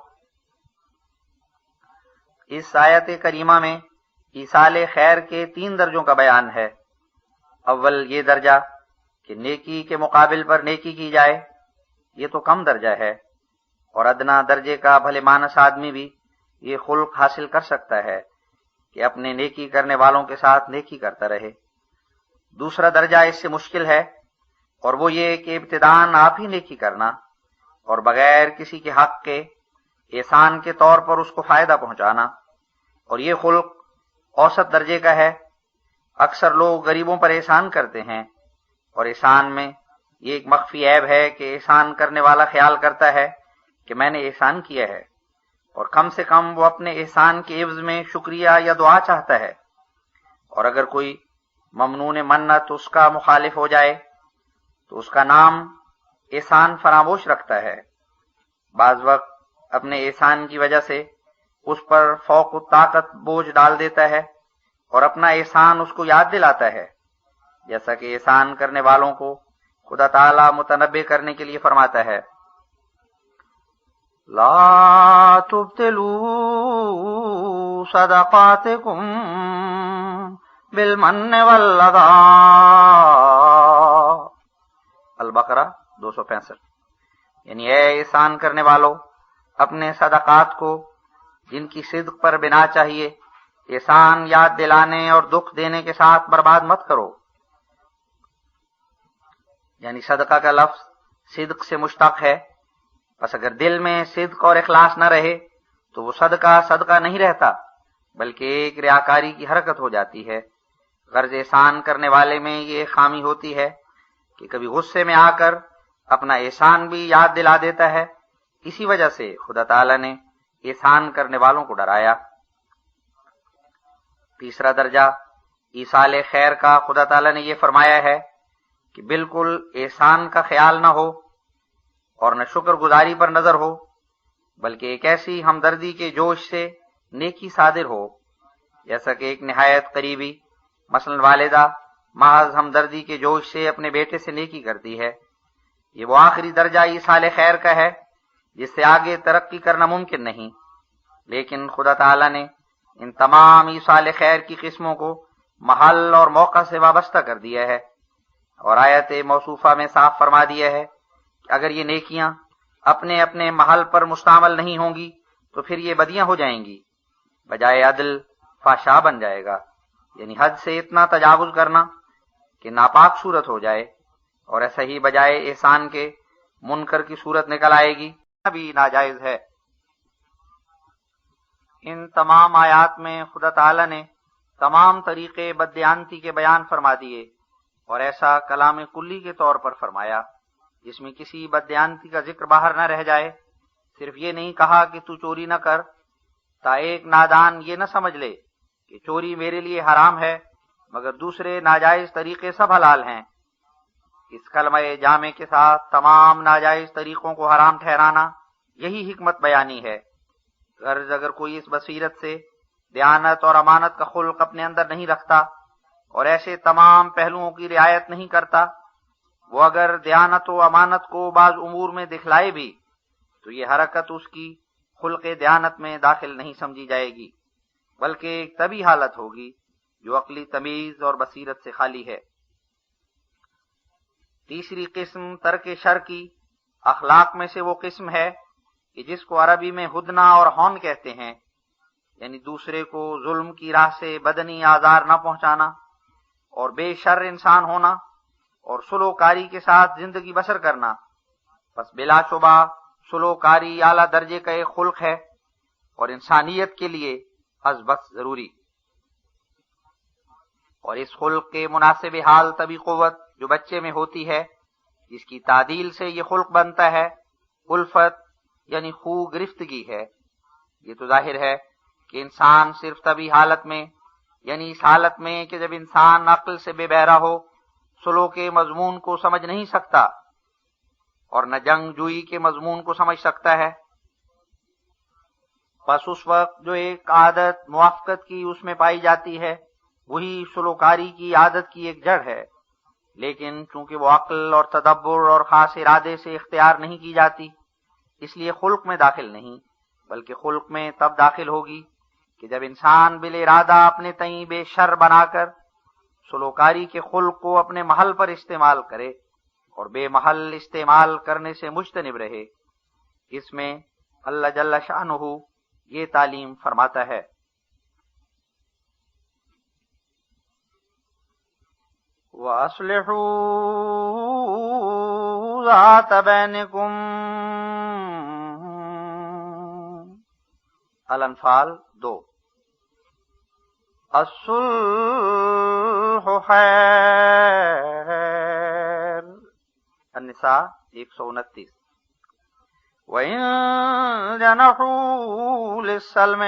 اس آیت کریمہ میں ایصال خیر کے 3 درجوں کا بیان ہے. اول یہ درجہ کہ نیکی کے مقابل پر نیکی کی جائے، یہ تو کم درجہ ہے، اور ادنا درجے کا بھلے مانس آدمی بھی یہ خلق حاصل کر سکتا ہے کہ اپنے نیکی کرنے والوں کے ساتھ نیکی کرتا رہے. دوسرا درجہ اس سے مشکل ہے، اور وہ یہ کہ ابتداً آپ ہی نیکی کرنا اور بغیر کسی کے حق کے احسان کے طور پر اس کو فائدہ پہنچانا. اور یہ خلق اوسط درجے کا ہے. اکثر لوگ غریبوں پر احسان کرتے ہیں، اور احسان میں یہ ایک مخفی عیب ہے کہ احسان کرنے والا خیال کرتا ہے کہ میں نے احسان کیا ہے، اور کم سے کم وہ اپنے احسان کے عوض میں شکریہ یا دعا چاہتا ہے. اور اگر کوئی ممنون منت اس کا مخالف ہو جائے تو اس کا نام احسان فراموش رکھتا ہے. بعض وقت اپنے احسان کی وجہ سے اس پر فوق الطاقت بوجھ ڈال دیتا ہے اور اپنا احسان اس کو یاد دلاتا ہے، جیسا کہ احسان کرنے والوں کو خدا تعالیٰ متنبہ کرنے کے لیے فرماتا ہے لا تبطلوا صدقاتکم بالمن والعطا. البقرہ 265. یعنی اے احسان کرنے والو، اپنے صدقات کو جن کی صدق پر بنا چاہیے احسان یاد دلانے اور دکھ دینے کے ساتھ برباد مت کرو. یعنی صدقہ کا لفظ صدق سے مشتق ہے، پس اگر دل میں صدق اور اخلاص نہ رہے تو وہ صدقہ نہیں رہتا، بلکہ ایک ریاکاری کی حرکت ہو جاتی ہے. غرض احسان کرنے والے میں یہ خامی ہوتی ہے کہ کبھی غصے میں آ کر اپنا احسان بھی یاد دلا دیتا ہے. اسی وجہ سے خدا تعالیٰ نے احسان کرنے والوں کو ڈرایا. تیسرا درجہ ایصال خیر کا خدا تعالیٰ نے یہ فرمایا ہے کہ بالکل احسان کا خیال نہ ہو اور نہ شکر گزاری پر نظر ہو، بلکہ ایک ایسی ہمدردی کے جوش سے نیکی صادر ہو جیسا کہ ایک نہایت قریبی مثلا والدہ محض ہمدردی کے جوش سے اپنے بیٹے سے نیکی کرتی ہے. یہ وہ آخری درجہ ایصال خیر کا ہے جس سے آگے ترقی کرنا ممکن نہیں. لیکن خدا تعالیٰ نے ان تمام ایصال خیر کی قسموں کو محل اور موقع سے وابستہ کر دیا ہے، اور آیت موصوفہ میں صاف فرما دیا ہے کہ اگر یہ نیکیاں اپنے اپنے محل پر مستعمل نہیں ہوں گی تو پھر یہ بدیاں ہو جائیں گی، بجائے عدل فحشا بن جائے گا. یعنی حد سے اتنا تجاوز کرنا کہ ناپاک صورت ہو جائے، اور ایسا ہی بجائے احسان کے منکر کی صورت نکل آئے گی، بھی ناجائز ہے. ان تمام آیات میں خدا تعالیٰ نے تمام طریقے بددیانتی کے بیان فرما دیے، اور ایسا کلام کلی کے طور پر فرمایا جس میں کسی بددیانتی کا ذکر باہر نہ رہ جائے. صرف یہ نہیں کہا کہ تو چوری نہ کر، تا ایک نادان یہ نہ سمجھ لے کہ چوری میرے لیے حرام ہے مگر دوسرے ناجائز طریقے سب حلال ہیں. اس کلمہ جامع کے ساتھ تمام ناجائز طریقوں کو حرام ٹھہرانا یہی حکمت بیانی ہے. غرض اگر کوئی اس بصیرت سے دیانت اور امانت کا خلق اپنے اندر نہیں رکھتا اور ایسے تمام پہلوؤں کی رعایت نہیں کرتا، وہ اگر دیانت و امانت کو بعض امور میں دکھلائے بھی تو یہ حرکت اس کی خلق دیانت میں داخل نہیں سمجھی جائے گی، بلکہ ایک طبی حالت ہوگی جو عقلی تمیز اور بصیرت سے خالی ہے. تیسری قسم ترک شر کی اخلاق میں سے وہ قسم ہے کہ جس کو عربی میں ہدنہ اور ہون کہتے ہیں، یعنی دوسرے کو ظلم کی راہ سے بدنی آزار نہ پہنچانا اور بے شر انسان ہونا اور سلوکاری کے ساتھ زندگی بسر کرنا. پس بلا شبہ سلوکاری اعلیٰ درجے کا ایک خلق ہے اور انسانیت کے لیے از بس ضروری، اور اس خلق کے مناسب حال طبی قوت جو بچے میں ہوتی ہے، جس کی تعدیل سے یہ خلق بنتا ہے، الفت یعنی خو گرفتگی ہے۔ یہ تو ظاہر ہے کہ انسان صرف طبی حالت میں، یعنی اس حالت میں کہ جب انسان عقل سے بے بہرا ہو، سلوک کے مضمون کو سمجھ نہیں سکتا اور نہ جنگ جوئی کے مضمون کو سمجھ سکتا ہے، بس اس وقت جو ایک عادت موافقت کی اس میں پائی جاتی ہے وہی سلوکاری کی عادت کی ایک جڑ ہے، لیکن چونکہ وہ عقل اور تدبر اور خاص ارادے سے اختیار نہیں کی جاتی، اس لیے خلق میں داخل نہیں، بلکہ خلق میں تب داخل ہوگی کہ جب انسان بال ارادہ اپنے تئیں بے شر بنا کر سلوکاری کے خلق کو اپنے محل پر استعمال کرے اور بے محل استعمال کرنے سے مجتنب رہے۔ اس میں اللہ جل شانہ یہ تعلیم فرماتا ہے، وَأَصْلِحُوا ذَاتَ بَيْنِكُمْ، الانفال 2۔ الصلح خیر، النساء 129۔ وَإِن جَنَحُوا لِلسَّلْمِ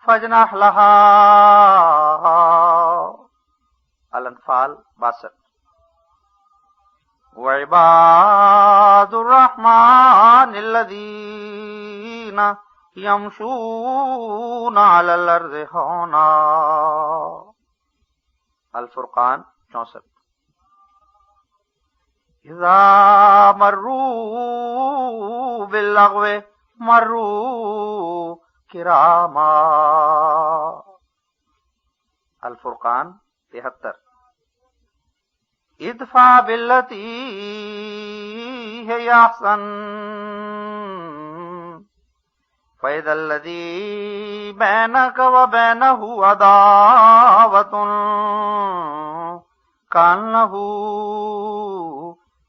فَاجْنَحْ لَهَا، الانفال 62۔ وَعِبَادُ الرَّحْمَنِ الَّذِينَ يَمْشُونَ عَلَى الْأَرْضِ هَوْنًا، الفرقان 64۔ اِذَا مَرُّوا بِاللَّغْوِ مَرُّوا كِرَامًا، الفرقان 73۔ ادفع بالتی ہے احسن فَإِذَا الَّذِي بَيْنَكَ وَبَيْنَهُ عَدَاوَةٌ كَأَنَّهُ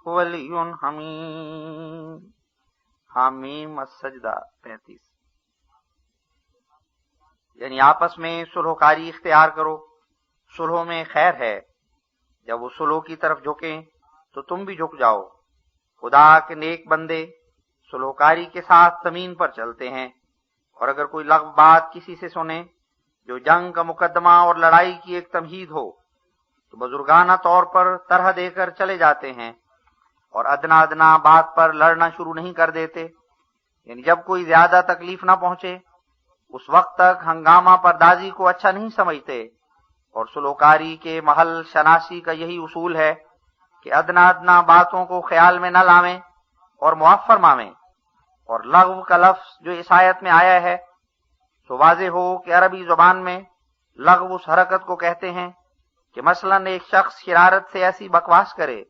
وَلِيٌّ حَمِيمٌ، حامیم السجدہ 35۔ یعنی آپس میں صلحکاری اختیار کرو، صلح میں خیر ہے، جب وہ صلح کی طرف جھکیں تو تم بھی جھک جاؤ۔ خدا کے نیک بندے صلحکاری کے ساتھ زمین پر چلتے ہیں، اور اگر کوئی لغو بات کسی سے سنے جو جنگ کا مقدمہ اور لڑائی کی ایک تمہید ہو تو بزرگانہ طور پر طرح دے کر چلے جاتے ہیں اور ادنا ادنا بات پر لڑنا شروع نہیں کر دیتے، یعنی جب کوئی زیادہ تکلیف نہ پہنچے اس وقت تک ہنگامہ پردازی کو اچھا نہیں سمجھتے، اور سلوکاری کے محل شناسی کا یہی اصول ہے کہ ادنا ادنا باتوں کو خیال میں نہ لاویں اور معاف فرماویں۔ اور لغو کا لفظ جو اس آیت میں آیا ہے تو واضح ہو کہ عربی زبان میں لغو اس حرکت کو کہتے ہیں کہ مثلا ایک شخص شرارت سے ایسی بکواس کرے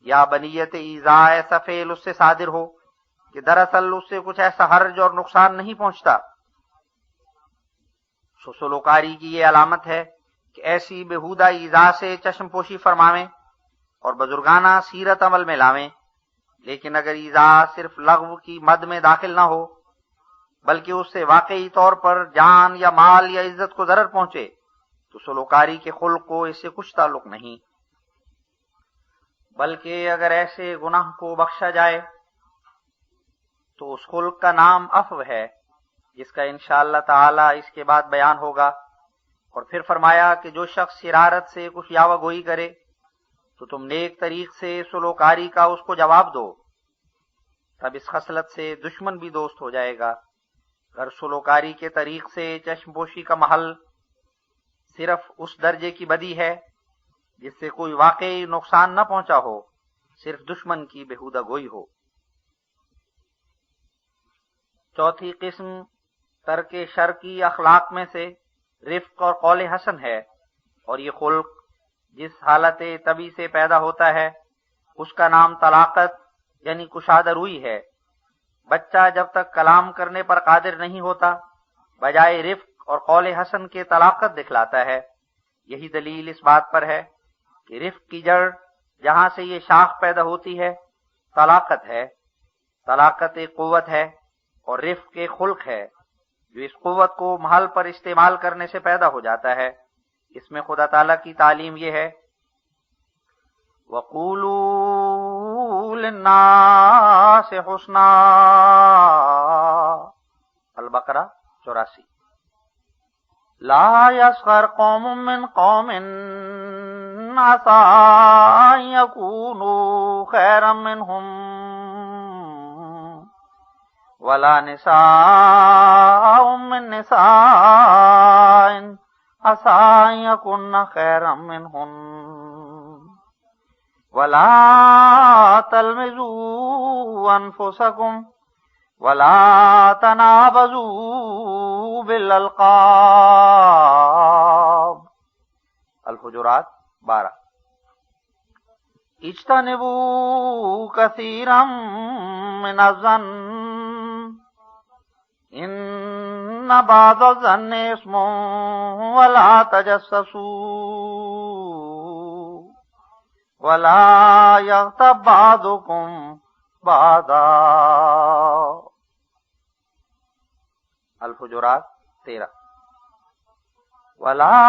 یا بنیت ایذاء ایسا فعل اس سے صادر ہو کہ دراصل اس سے کچھ ایسا حرج اور نقصان نہیں پہنچتا، سلوکاری کی یہ علامت ہے کہ ایسی بےہودہ ایذا سے چشم پوشی فرماویں اور بزرگانہ سیرت عمل میں لاویں۔ لیکن اگر ایذا صرف لغو کی مد میں داخل نہ ہو بلکہ اس سے واقعی طور پر جان یا مال یا عزت کو ضرر پہنچے تو سلوکاری کے خلق کو اس سے کچھ تعلق نہیں، بلکہ اگر ایسے گناہ کو بخشا جائے تو اس خلق کا نام عفو ہے، جس کا انشاءاللہ تعالی اس کے بعد بیان ہوگا۔ اور پھر فرمایا کہ جو شخص شرارت سے کچھ یاوہ گوئی کرے تو تم نیک طریق سے سلوکاری کا اس کو جواب دو، تب اس خصلت سے دشمن بھی دوست ہو جائے گا۔ اگر سلوکاری کے طریق سے چشم پوشی کا محل صرف اس درجے کی بدی ہے جس سے کوئی واقعی نقصان نہ پہنچا ہو، صرف دشمن کی بےہودہ گوئی ہو۔ چوتھی قسم ترک شر کی اخلاق میں سے رفق اور قول حسن ہے، اور یہ خلق جس حالت طبی سے پیدا ہوتا ہے اس کا نام طلاقت یعنی کشادہ روئی ہے۔ بچہ جب تک کلام کرنے پر قادر نہیں ہوتا بجائے رفق اور قول حسن کے طلاقت دکھلاتا ہے۔ یہی دلیل اس بات پر ہے کہ رفق کی جڑ جہاں سے یہ شاخ پیدا ہوتی ہے طلاقت ہے، طلاقت ایک قوت ہے اور رفق ایک خلق ہے جو اس قوت کو محل پر استعمال کرنے سے پیدا ہو جاتا ہے۔ اس میں خدا تعالیٰ کی تعلیم یہ ہے وَقُولُوا لِلنَّاسِ حُسْنًا، البقرہ 84۔ لا يسخر قوم من قوم عسى أن يكونوا خيرا منهم ولا نساء من نساء عسى أن يكن خيرا منهن ولا تلمزوا أنفسكم ولا تنابزوا بالألقاب، الحجرات 12۔ اجتنبوا كثيرا من الظن إن بعض الظن اسم ولا تجسسوا ولا يغتب بعضكم بعضا، الحجرات 13۔ ولا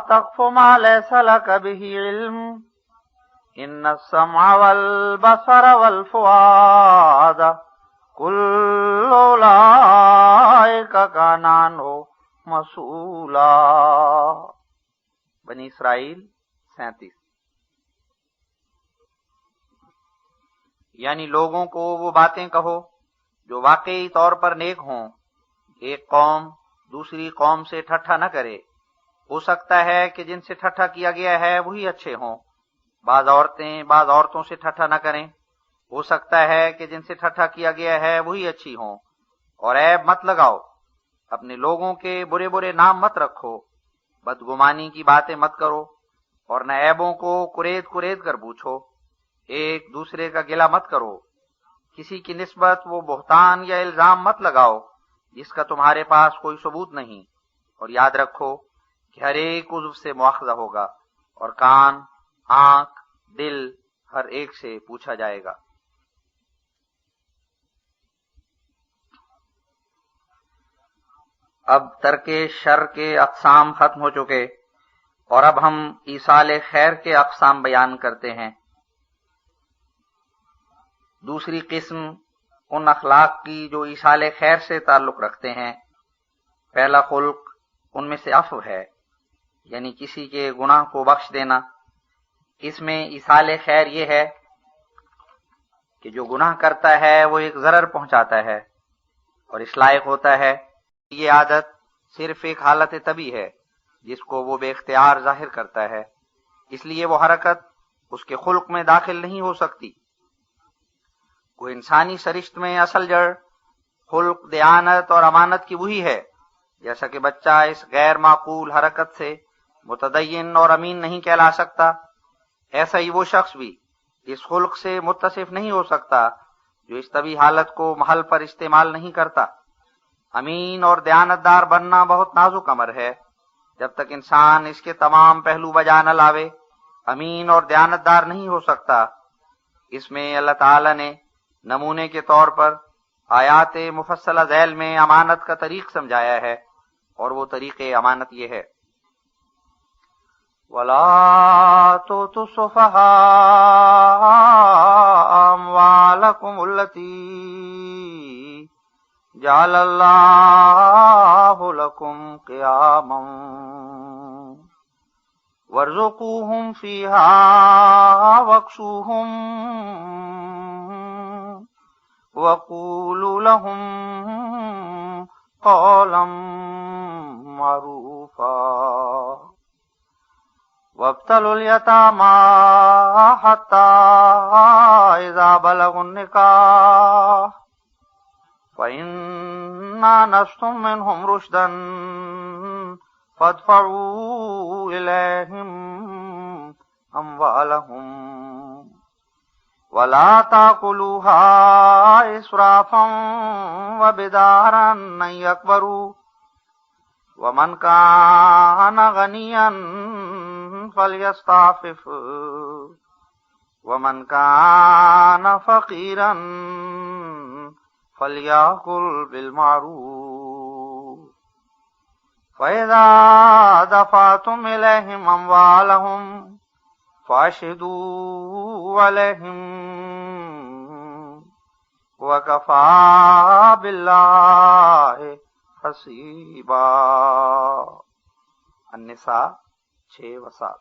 تقف ما ليس لك به علم إن السمع والبصر والفؤاد كل أولئك كان عنه مسؤولا، بنی اسرائیل 37۔ یعنی لوگوں کو وہ باتیں کہو جو واقعی طور پر نیک ہوں۔ ایک قوم دوسری قوم سے ٹھٹھا نہ کرے، ہو سکتا ہے کہ جن سے ٹھٹھا کیا گیا ہے وہی اچھے ہوں۔ بعض عورتیں بعض عورتوں سے ٹھٹھا نہ کریں، ہو سکتا ہے کہ جن سے ٹھٹھا کیا گیا ہے وہی اچھی ہوں۔ اور عیب مت لگاؤ، اپنے لوگوں کے برے برے نام مت رکھو، بدگمانی کی باتیں مت کرو، اور نہ عیبوں کو کرید کرید کر پوچھو۔ ایک دوسرے کا گلہ مت کرو، کسی کی نسبت وہ بہتان یا الزام مت لگاؤ جس کا تمہارے پاس کوئی ثبوت نہیں، اور یاد رکھو کہ ہر ایک عضو سے مواخذہ ہوگا، اور کان، آنکھ، دل ہر ایک سے پوچھا جائے گا۔ اب ترک شر کے اقسام ختم ہو چکے، اور اب ہم ایصال خیر کے اقسام بیان کرتے ہیں۔ دوسری قسم ان اخلاق کی جو ایصال خیر سے تعلق رکھتے ہیں۔ پہلا خلق ان میں سے عفو ہے، یعنی کسی کے گناہ کو بخش دینا۔ اس میں ایصال خیر یہ ہے کہ جو گناہ کرتا ہے وہ ایک ضرر پہنچاتا ہے اور اس لائق ہوتا ہے۔ یہ عادت صرف ایک حالت طبی ہے جس کو وہ بے اختیار ظاہر کرتا ہے، اس لیے وہ حرکت اس کے خلق میں داخل نہیں ہو سکتی۔ وہ انسانی سرشت میں اصل جڑ خلق، دیانت اور امانت کی وہی ہے۔ جیسا کہ بچہ اس غیر معقول حرکت سے متدین اور امین نہیں کہلا سکتا، ایسا ہی وہ شخص بھی اس خلق سے متصف نہیں ہو سکتا جو اس طبی حالت کو محل پر استعمال نہیں کرتا۔ امین اور دیانتدار بننا بہت نازک امر ہے۔ جب تک انسان اس کے تمام پہلو بجا نہ لاوے، امین اور دیانتدار نہیں ہو سکتا۔ اس میں اللہ تعالی نے نمونے کے طور پر آیات مفصلہ ذیل میں امانت کا طریق سمجھایا ہے، اور وہ طریق امانت یہ ہے وَلَا تُؤْتُوا السُّفَهَاءَ أَمْوَالَكُمُ الَّتِي جَعَلَ اللَّهُ لَكُمْ قِيَامًا وَارْزُقُوهُمْ فِيهَا وَاكْسُوهُمْ وَقُولُوا لَهُمْ قَوْلًا مَّعْرُوفًا وَابْتَلُوا الْيَتَامَىٰ حَتَّىٰ إِذَا بَلَغُوا النِّكَاحَ فَإِنْ آنَسْتُم مِّنْهُمْ رُشْدًا فَادْفَعُوا إِلَيْهِمْ أَمْوَالَهُمْ وَلَا تَأْكُلُوهَا إِسْرَافًا وَبِدَارًا أَن يَكْبَرُوا وَمَنْ كَانَ غَنِيًّا فَلْيَسْتَعْفِفْ وَمَنْ كَانَ فَقِيرًا فَلْيَأْكُلْ بِالْمَعْرُوفِ فَإِذَا دَفَعْتُمْ إِلَيْهِمْ أَمْوَالَهُمْ فَأَشْهِدُوا عَلَيْهِمْ وَكَفَى بِاللَّهِ حَسِيبًا۔ النساء 6 و 7۔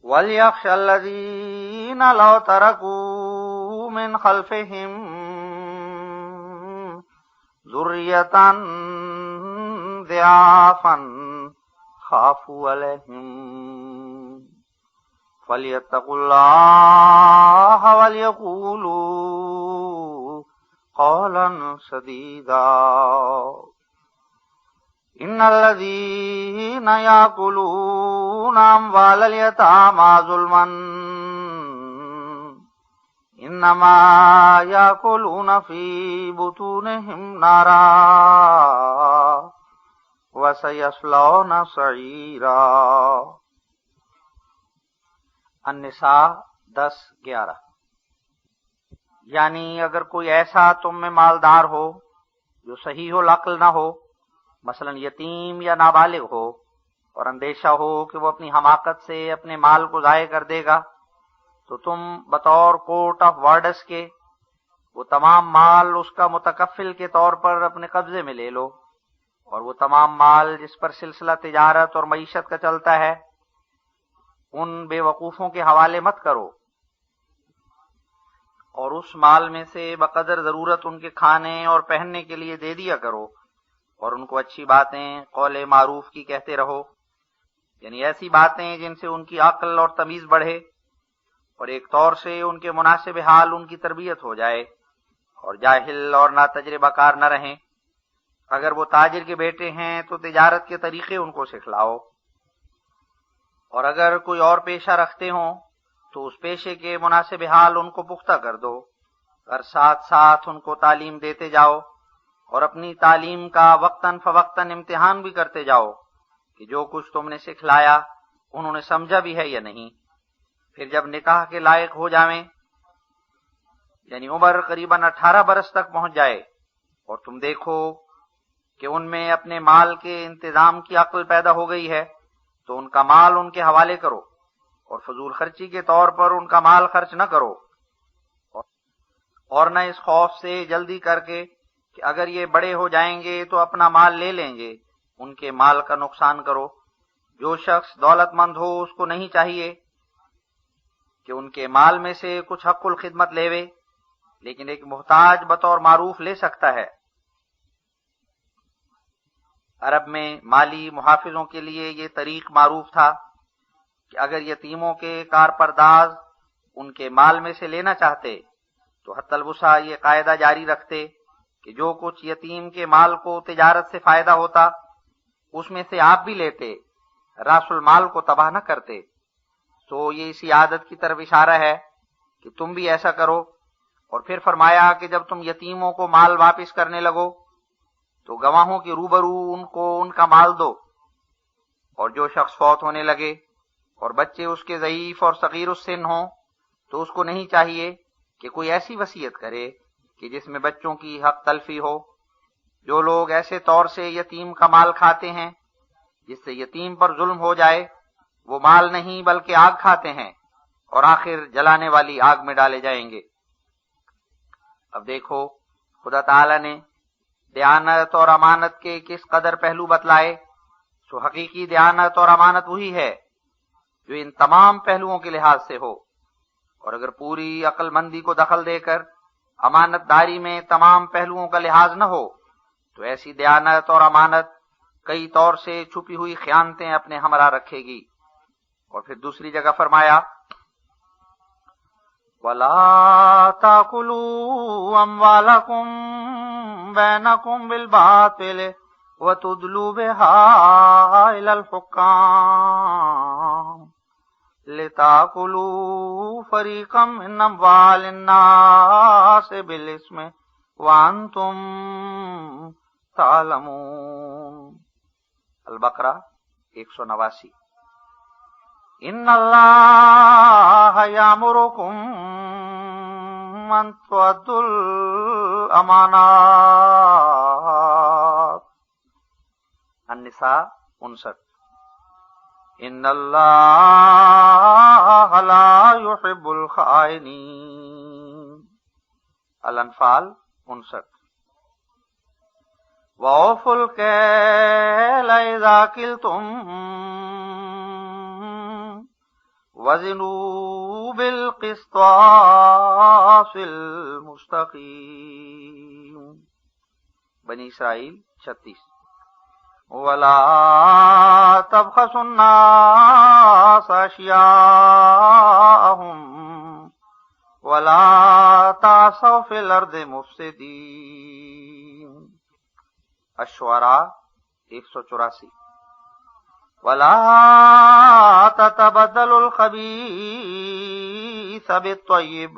وَلْيَخْشَ الَّذِينَ لَوْ تَرَكُوا مِنْ خَلْفِهِمْ ذُرِّيَّةً ضِعَافًا خَافُوا عَلَيْهِمْ فَلْيَتَّقُوا اللَّهَ وَلْيَقُولُوا قَوْلًا سَدِيدًا۔ إِنَّ الَّذِينَ يَأْكُلُونَ أَمْوَالَ الْيَتَامَى ظُلْمًا إِنَّمَا يَأْكُلُونَ فِي بُطُونِهِمْ نَارًا وَسَيَصْلَوْنَ سَعِيرًا۔ النساء 10-11۔ یعنی اگر کوئی ایسا تم میں مالدار ہو جو صحیح العقل نہ ہو، مثلا یتیم یا نابالغ ہو، اور اندیشہ ہو کہ وہ اپنی حماقت سے اپنے مال کو ضائع کر دے گا، تو تم بطور کورٹ آف وارڈس کے وہ تمام مال اس کا متکفل کے طور پر اپنے قبضے میں لے لو، اور وہ تمام مال جس پر سلسلہ تجارت اور معیشت کا چلتا ہے ان بے وقوفوں کے حوالے مت کرو، اور اس مال میں سے بقدر ضرورت ان کے کھانے اور پہننے کے لیے دے دیا کرو، اور ان کو اچھی باتیں قول معروف کی کہتے رہو، یعنی ایسی باتیں جن سے ان کی عقل اور تمیز بڑھے، اور ایک طور سے ان کے مناسب حال ان کی تربیت ہو جائے، اور جاہل اور ناتجربہ کار نہ رہیں۔ اگر وہ تاجر کے بیٹے ہیں تو تجارت کے طریقے ان کو سکھلاؤ، اور اگر کوئی اور پیشہ رکھتے ہوں تو اس پیشے کے مناسب حال ان کو پختہ کر دو، اور ساتھ ساتھ ان کو تعلیم دیتے جاؤ، اور اپنی تعلیم کا وقتاً فوقتاً امتحان بھی کرتے جاؤ کہ جو کچھ تم نے سکھلایا انہوں نے سمجھا بھی ہے یا نہیں۔ پھر جب نکاح کے لائق ہو جاویں، یعنی عمر قریباً 18 برس تک پہنچ جائے، اور تم دیکھو کہ ان میں اپنے مال کے انتظام کی عقل پیدا ہو گئی ہے، تو ان کا مال ان کے حوالے کرو، اور فضول خرچی کے طور پر ان کا مال خرچ نہ کرو، اور نہ اس خوف سے جلدی کر کے کہ اگر یہ بڑے ہو جائیں گے تو اپنا مال لے لیں گے، ان کے مال کا نقصان کرو۔ جو شخص دولت مند ہو اس کو نہیں چاہیے کہ ان کے مال میں سے کچھ حق الخدمت لیوے، لیکن ایک محتاج بطور معروف لے سکتا ہے۔ عرب میں مالی محافظوں کے لیے یہ طریق معروف تھا کہ اگر یتیموں کے کارپرداز ان کے مال میں سے لینا چاہتے تو حتی الوسع یہ قاعدہ جاری رکھتے کہ جو کچھ یتیم کے مال کو تجارت سے فائدہ ہوتا اس میں سے آپ بھی لیتے، راس المال کو تباہ نہ کرتے۔ تو یہ اسی عادت کی طرف اشارہ ہے کہ تم بھی ایسا کرو۔ اور پھر فرمایا کہ جب تم یتیموں کو مال واپس کرنے لگو تو گواہوں کے روبرو ان کو ان کا مال دو، اور جو شخص فوت ہونے لگے اور بچے اس کے ضعیف اور صغیر السن ہوں تو اس کو نہیں چاہیے کہ کوئی ایسی وصیت کرے کہ جس میں بچوں کی حق تلفی ہو۔ جو لوگ ایسے طور سے یتیم کا مال کھاتے ہیں جس سے یتیم پر ظلم ہو جائے، وہ مال نہیں بلکہ آگ کھاتے ہیں، اور آخر جلانے والی آگ میں ڈالے جائیں گے۔ اب دیکھو خدا تعالی نے دیانت اور امانت کے کس قدر پہلو بتلائے۔ سو حقیقی دیانت اور امانت وہی ہے جو ان تمام پہلوؤں کے لحاظ سے ہو، اور اگر پوری عقل مندی کو دخل دے کر امانت داری میں تمام پہلوؤں کا لحاظ نہ ہو تو ایسی دیانت اور امانت کئی طور سے چھپی ہوئی خیانتیں اپنے ہمراہ رکھے گی۔ اور پھر دوسری جگہ فرمایا وَلَا تَأْكُلُوا أَمْوَالَكُمْ بَيْنَكُمْ بِالْبَاطِلِ وَتُدْلُوا بِهَا إِلَى الْحُكَّامِ لِتَأْكُلُوا فَرِيقًا مِّنْ أَمْوَالِ النَّاسِ بِالْإِثْمِ وَأَنْتُمْ تَعْلَمُونَ۔ البقرہ 189۔ ان اللہ یامرکم أن تؤدوا الأمانات. النساء 59. ان اللہ لا يحب الخائنین. الانفال 59. وَأَوْفُوا الْكَيْلَ إِذَا كِلْتُمْ وَزِنُوا بِالْقِسْطَاسِ الْمُسْتَقِيمِ. بنی اسرائیل 36. وَلَا تَبْخَسُوا النَّاسَ أَشْيَاءَهُمْ وَلَا تَعْثَوْا فِي الْأَرْضِ مُفْسِدِينَ. الشعراء 184. وَلَا تَتَبَدَّلُوا الْخَبِيثَ بِالطَّيِّبِ.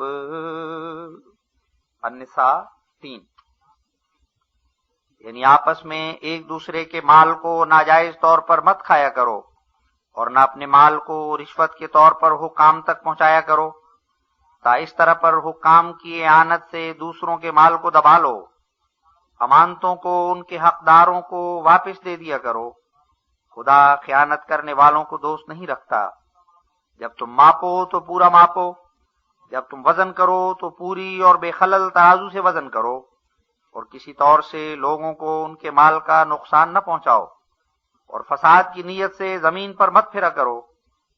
النساء 3. یعنی آپس میں ایک دوسرے کے مال کو ناجائز طور پر مت کھایا کرو اور نہ اپنے مال کو رشوت کے طور پر حکام تک پہنچایا کرو، تا اس طرح پر حکام کی اعانت سے دوسروں کے مال کو دبا لو. امانتوں کو ان کے حقداروں کو واپس دے دیا کرو. خدا خیانت کرنے والوں کو دوست نہیں رکھتا. جب تم ماپو تو پورا ماپو، جب تم وزن کرو تو پوری اور بے خلل ترازو سے وزن کرو، اور کسی طور سے لوگوں کو ان کے مال کا نقصان نہ پہنچاؤ. اور فساد کی نیت سے زمین پر مت پھرا کرو،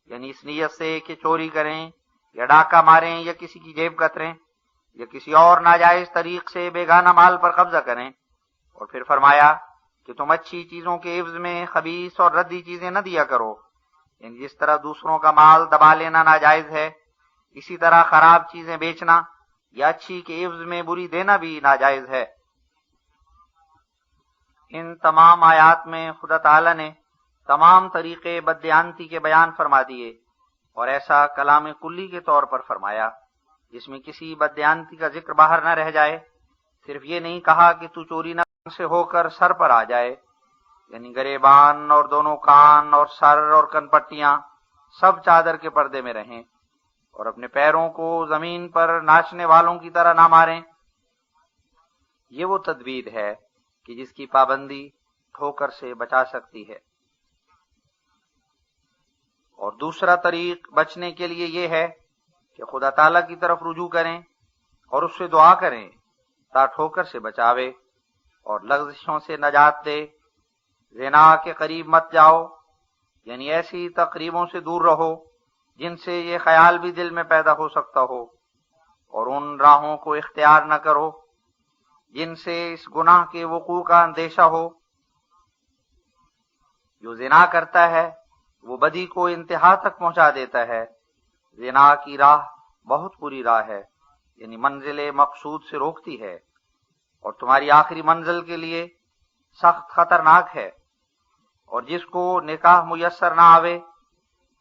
یعنی اس نیت سے کہ چوری کریں یا ڈاکہ ماریں یا کسی کی جیب کتریں یا کسی اور ناجائز طریق سے بیگانہ مال پر قبضہ کریں. اور پھر فرمایا کہ تم اچھی چیزوں کے عوض میں خبیث اور ردی چیزیں نہ دیا کرو. یعنی جس طرح دوسروں کا مال دبا لینا ناجائز ہے، اسی طرح خراب چیزیں بیچنا یا اچھی کے عوض میں بری دینا بھی ناجائز ہے. ان تمام آیات میں خدا تعالی نے تمام طریقے بددیانتی کے بیان فرما دیے، اور ایسا کلام کلی کے طور پر فرمایا جس میں کسی بددیانتی کا ذکر باہر نہ رہ جائے. صرف یہ نہیں کہا کہ تو چوری نہ سے ہو کر سر پر آ جائے، یعنی گریبان اور دونوں کان اور سر اور کن پٹیاں سب چادر کے پردے میں رہیں، اور اپنے پیروں کو زمین پر ناچنے والوں کی طرح نہ ماریں. یہ وہ تدبیر ہے کہ جس کی پابندی ٹھوکر سے بچا سکتی ہے. اور دوسرا طریق بچنے کے لیے یہ ہے کہ خدا تعالیٰ کی طرف رجوع کریں اور اس سے دعا کریں تا ٹھوکر سے بچاوے اور لغزشوں سے نجات دے. زنا کے قریب مت جاؤ، یعنی ایسی تقریبوں سے دور رہو جن سے یہ خیال بھی دل میں پیدا ہو سکتا ہو، اور ان راہوں کو اختیار نہ کرو جن سے اس گناہ کے وقوع کا اندیشہ ہو. جو زنا کرتا ہے وہ بدی کو انتہا تک پہنچا دیتا ہے. زنا کی راہ بہت بری راہ ہے، یعنی منزل مقصود سے روکتی ہے، اور تمہاری آخری منزل کے لیے سخت خطرناک ہے. اور جس کو نکاح میسر نہ آوے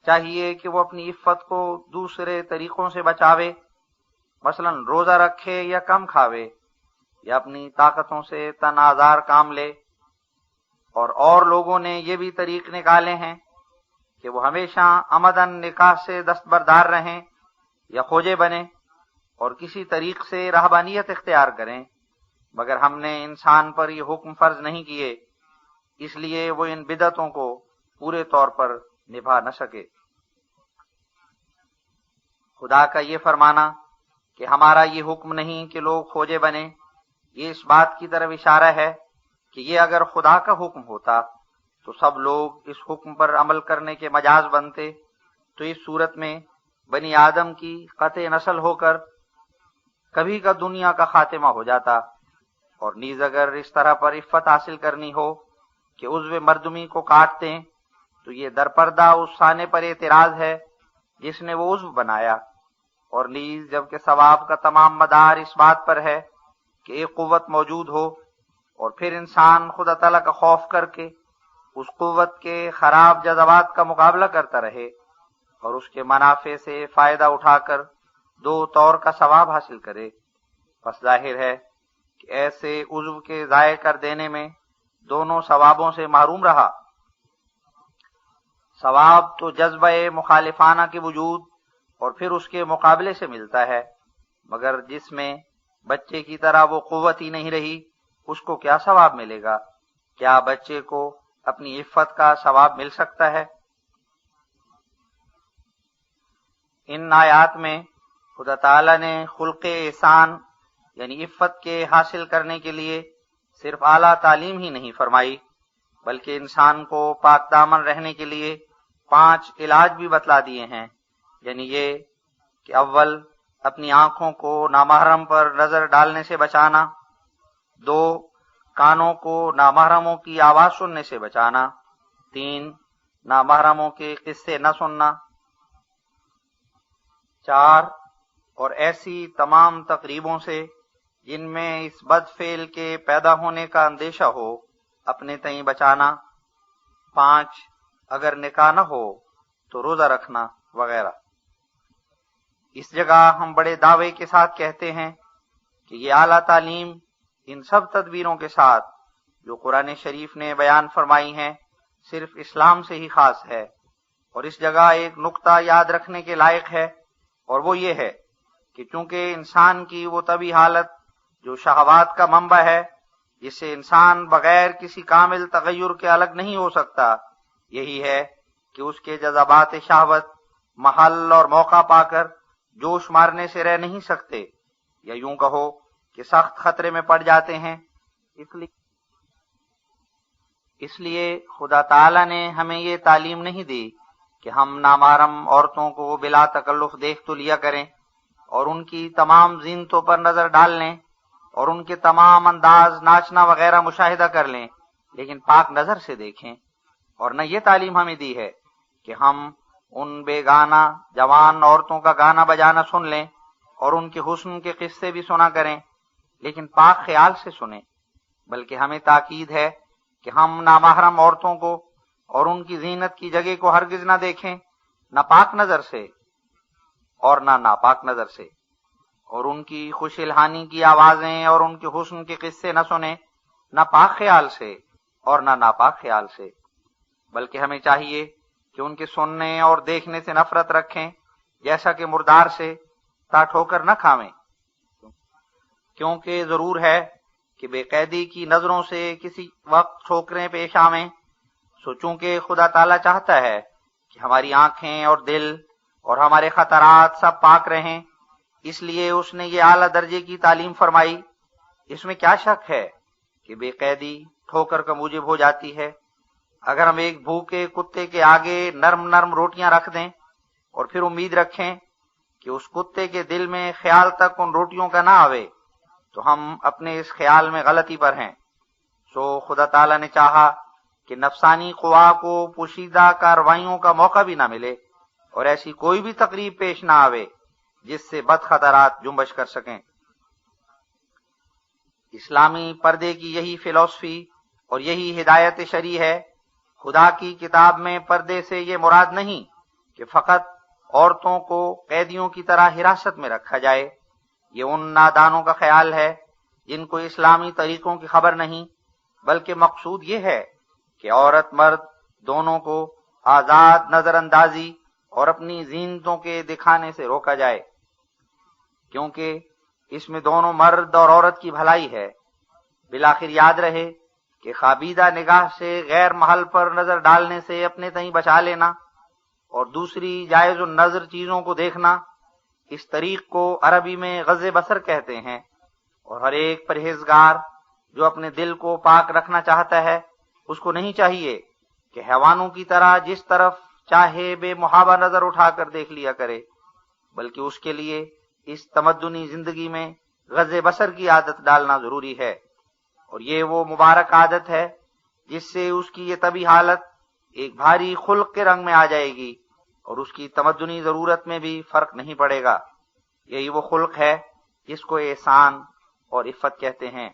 چاہیے کہ وہ اپنی عفت کو دوسرے طریقوں سے بچاوے، مثلا روزہ رکھے یا کم کھاوے یا اپنی طاقتوں سے تن آزار کام لے. اور لوگوں نے یہ بھی طریق نکالے ہیں کہ وہ ہمیشہ عمدن نکاح سے دستبردار رہیں یا خوجے بنیں اور کسی طریق سے رہبانیت اختیار کریں، مگر ہم نے انسان پر یہ حکم فرض نہیں کیے، اس لیے وہ ان بدعتوں کو پورے طور پر نبھا نہ سکے. خدا کا یہ فرمانا کہ ہمارا یہ حکم نہیں کہ لوگ خوجے بنیں، یہ اس بات کی طرف اشارہ ہے کہ یہ اگر خدا کا حکم ہوتا تو سب لوگ اس حکم پر عمل کرنے کے مجاز بنتے، تو اس صورت میں بنی آدم کی قطع نسل ہو کر کبھی کا دنیا کا خاتمہ ہو جاتا. اور نیز اگر اس طرح پر عفت حاصل کرنی ہو کہ عضو مردمی کو کاٹ دیں تو یہ درپردہ اس سانے پر اعتراض ہے جس نے وہ عضو بنایا. اور نیز جبکہ ثواب کا تمام مدار اس بات پر ہے کہ ایک قوت موجود ہو اور پھر انسان خدا تعالیٰ کا خوف کر کے اس قوت کے خراب جذبات کا مقابلہ کرتا رہے اور اس کے منافع سے فائدہ اٹھا کر دو طور کا ثواب حاصل کرے. بس ظاہر ہے کہ ایسے عضو کے ضائع کر دینے میں دونوں ثوابوں سے محروم رہا. ثواب تو جذبہ مخالفانہ کے وجود اور پھر اس کے مقابلے سے ملتا ہے، مگر جس میں بچے کی طرح وہ قوت ہی نہیں رہی اس کو کیا ثواب ملے گا؟ کیا بچے کو اپنی عفت کا ثواب مل سکتا ہے؟ ان آیات میں خدا تعالی نے خلق احسان یعنی عفت کے حاصل کرنے کے لیے صرف اعلیٰ تعلیم ہی نہیں فرمائی بلکہ انسان کو پاک دامن رہنے کے لیے 5 علاج بھی بتلا دیے ہیں، یعنی یہ کہ اول اپنی آنکھوں کو نامحرم پر نظر ڈالنے سے بچانا، 2 کانوں کو نامحرموں کی آواز سننے سے بچانا، 3 نامحرموں کے قصے نہ سننا، 4 اور ایسی تمام تقریبوں سے جن میں اس بد فعل کے پیدا ہونے کا اندیشہ ہو اپنے تئیں بچانا، 5 اگر نکاح نہ ہو تو روزہ رکھنا وغیرہ۔ اس جگہ ہم بڑے دعوے کے ساتھ کہتے ہیں کہ یہ اعلیٰ تعلیم ان سب تدبیروں کے ساتھ جو قرآن شریف نے بیان فرمائی ہیں صرف اسلام سے ہی خاص ہے، اور اس جگہ ایک نقطہ یاد رکھنے کے لائق ہے، اور وہ یہ ہے کہ چونکہ انسان کی وہ طبعی حالت جو شہوات کا منبع ہے، جس سے انسان بغیر کسی کامل تغیر کے الگ نہیں ہو سکتا، یہی ہے کہ اس کے جذبات شہوت محل اور موقع پا کر جوش مارنے سے رہ نہیں سکتے، یا یوں کہو کہ سخت خطرے میں پڑ جاتے ہیں۔ اس لیے خدا تعالی نے ہمیں یہ تعلیم نہیں دی کہ ہم نامحرم عورتوں کو بلا تکلف دیکھ تو لیا کریں اور ان کی تمام زینتوں پر نظر ڈال لیں اور ان کے تمام انداز ناچنا وغیرہ مشاہدہ کر لیں، لیکن پاک نظر سے دیکھیں۔ اور نہ یہ تعلیم ہمیں دی ہے کہ ہم ان بے گانا جوان عورتوں کا گانا بجانا سن لیں اور ان کے حسن کے قصے بھی سنا کریں، لیکن پاک خیال سے سنیں، بلکہ ہمیں تاکید ہے کہ ہم نامحرم عورتوں کو اور ان کی زینت کی جگہ کو ہرگز نہ دیکھیں، نہ پاک نظر سے اور نہ ناپاک نظر سے، اور ان کی خوش الہانی کی آوازیں اور ان کے حسن کے قصے نہ سنیں، نہ پاک خیال سے اور نہ ناپاک خیال سے، بلکہ ہمیں چاہیے کہ ان کے سننے اور دیکھنے سے نفرت رکھیں جیسا کہ مردار سے، تا ٹھوکر نہ کھاویں، کیونکہ ضرور ہے کہ بے قیدی کی نظروں سے کسی وقت ٹھوکریں پیش آویں، سو چونکہ خدا تعالیٰ چاہتا ہے کہ ہماری آنکھیں اور دل اور ہمارے خطرات سب پاک رہیں، اس لیے اس نے یہ اعلیٰ درجے کی تعلیم فرمائی۔ اس میں کیا شک ہے کہ بے قیدی ٹھوکر کا موجب ہو جاتی ہے؟ اگر ہم ایک بھوکے کتے کے آگے نرم نرم روٹیاں رکھ دیں اور پھر امید رکھیں کہ اس کتے کے دل میں خیال تک ان روٹیوں کا نہ آوے، تو ہم اپنے اس خیال میں غلطی پر ہیں۔ سو خدا تعالیٰ نے چاہا کہ نفسانی قوا کو پوشیدہ کارروائیوں کا موقع بھی نہ ملے اور ایسی کوئی بھی تقریب پیش نہ آوے جس سے بد خطرات جنبش کر سکیں۔ اسلامی پردے کی یہی فلسفی اور یہی ہدایت شرعی ہے۔ خدا کی کتاب میں پردے سے یہ مراد نہیں کہ فقط عورتوں کو قیدیوں کی طرح حراست میں رکھا جائے، یہ ان نادانوں کا خیال ہے جن کو اسلامی طریقوں کی خبر نہیں، بلکہ مقصود یہ ہے کہ عورت مرد دونوں کو آزاد نظر اندازی اور اپنی زینتوں کے دکھانے سے روکا جائے، کیونکہ اس میں دونوں مرد اور عورت کی بھلائی ہے۔ بالآخر یاد رہے کہ خوابیدہ نگاہ سے غیر محل پر نظر ڈالنے سے اپنے تئیں بچا لینا اور دوسری جائز النظر چیزوں کو دیکھنا، اس طریق کو عربی میں غض بصر کہتے ہیں، اور ہر ایک پرہیزگار جو اپنے دل کو پاک رکھنا چاہتا ہے اس کو نہیں چاہیے کہ حیوانوں کی طرح جس طرف چاہے بے محابہ نظر اٹھا کر دیکھ لیا کرے، بلکہ اس کے لیے اس تمدنی زندگی میں غض بصر کی عادت ڈالنا ضروری ہے، اور یہ وہ مبارک عادت ہے جس سے اس کی یہ طبعی حالت ایک بھاری خلق کے رنگ میں آ جائے گی اور اس کی تمدنی ضرورت میں بھی فرق نہیں پڑے گا۔ یہی وہ خلق ہے جس کو احسان اور عفت کہتے ہیں۔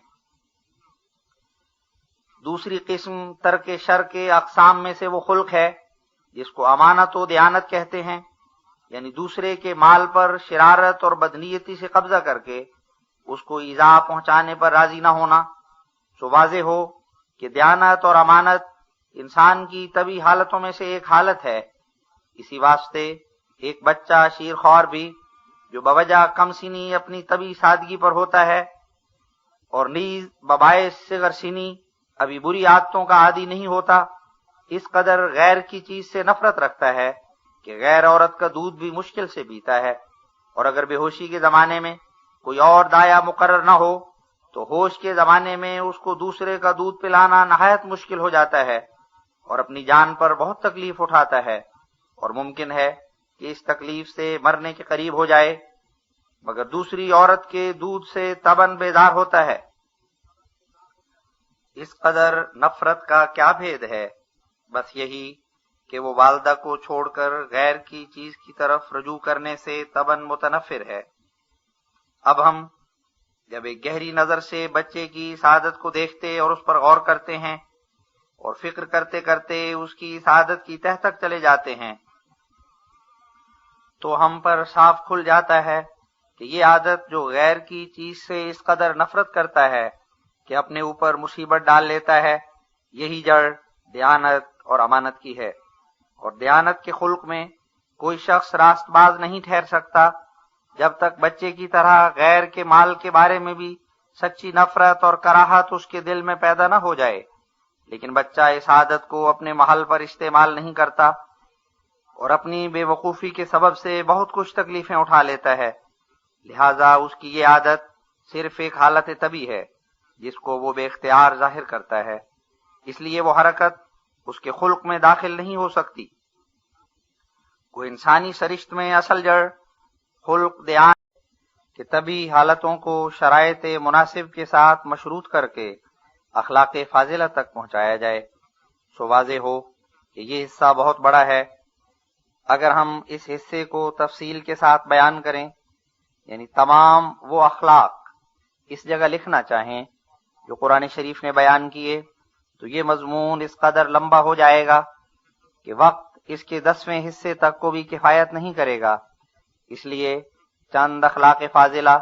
دوسری قسم ترک شر کے اقسام میں سے وہ خلق ہے جس کو امانت و دیانت کہتے ہیں، یعنی دوسرے کے مال پر شرارت اور بدنیتی سے قبضہ کر کے اس کو ایذا پہنچانے پر راضی نہ ہونا۔ سو واضح ہو کہ دیانت اور امانت انسان کی طبعی حالتوں میں سے ایک حالت ہے۔ اسی واسطے ایک بچہ شیرخوار بھی جو بوجہ کم سنی اپنی طبی سادگی پر ہوتا ہے اور نیز بباعث صغر سنی ابھی بری عادتوں کا عادی نہیں ہوتا، اس قدر غیر کی چیز سے نفرت رکھتا ہے کہ غیر عورت کا دودھ بھی مشکل سے پیتا ہے، اور اگر بے ہوشی کے زمانے میں کوئی اور دایا مقرر نہ ہو تو ہوش کے زمانے میں اس کو دوسرے کا دودھ پلانا نہایت مشکل ہو جاتا ہے اور اپنی جان پر بہت تکلیف اٹھاتا ہے، اور ممکن ہے کہ اس تکلیف سے مرنے کے قریب ہو جائے، مگر دوسری عورت کے دودھ سے طبعاً بیزار ہوتا ہے۔ اس قدر نفرت کا کیا بھید ہے؟ بس یہی کہ وہ والدہ کو چھوڑ کر غیر کی چیز کی طرف رجوع کرنے سے طبعاً متنفر ہے۔ اب ہم جب ایک گہری نظر سے بچے کی سعادت کو دیکھتے اور اس پر غور کرتے ہیں اور فکر کرتے کرتے اس کی سعادت کی تہ تک چلے جاتے ہیں تو ہم پر صاف کھل جاتا ہے کہ یہ عادت جو غیر کی چیز سے اس قدر نفرت کرتا ہے کہ اپنے اوپر مصیبت ڈال لیتا ہے، یہی جڑ دیانت اور امانت کی ہے، اور دیانت کے خلق میں کوئی شخص راست باز نہیں ٹھہر سکتا جب تک بچے کی طرح غیر کے مال کے بارے میں بھی سچی نفرت اور کراہت اس کے دل میں پیدا نہ ہو جائے، لیکن بچہ اس عادت کو اپنے محل پر استعمال نہیں کرتا اور اپنی بے وقوفی کے سبب سے بہت کچھ تکلیفیں اٹھا لیتا ہے، لہذا اس کی یہ عادت صرف ایک حالت طبی ہے جس کو وہ بے اختیار ظاہر کرتا ہے، اس لیے وہ حرکت اس کے خلق میں داخل نہیں ہو سکتی۔ کوئی انسانی سرشت میں اصل جڑ خلق دیان کہ طبی حالتوں کو شرائط مناسب کے ساتھ مشروط کر کے اخلاق فاضلہ تک پہنچایا جائے، سو واضح ہو کہ یہ حصہ بہت بڑا ہے۔ اگر ہم اس حصے کو تفصیل کے ساتھ بیان کریں، یعنی تمام وہ اخلاق اس جگہ لکھنا چاہیں جو قرآن شریف نے بیان کیے، تو یہ مضمون اس قدر لمبا ہو جائے گا کہ وقت اس کے 10ویں حصے تک کو بھی کفایت نہیں کرے گا، اس لیے چند اخلاق فاضلہ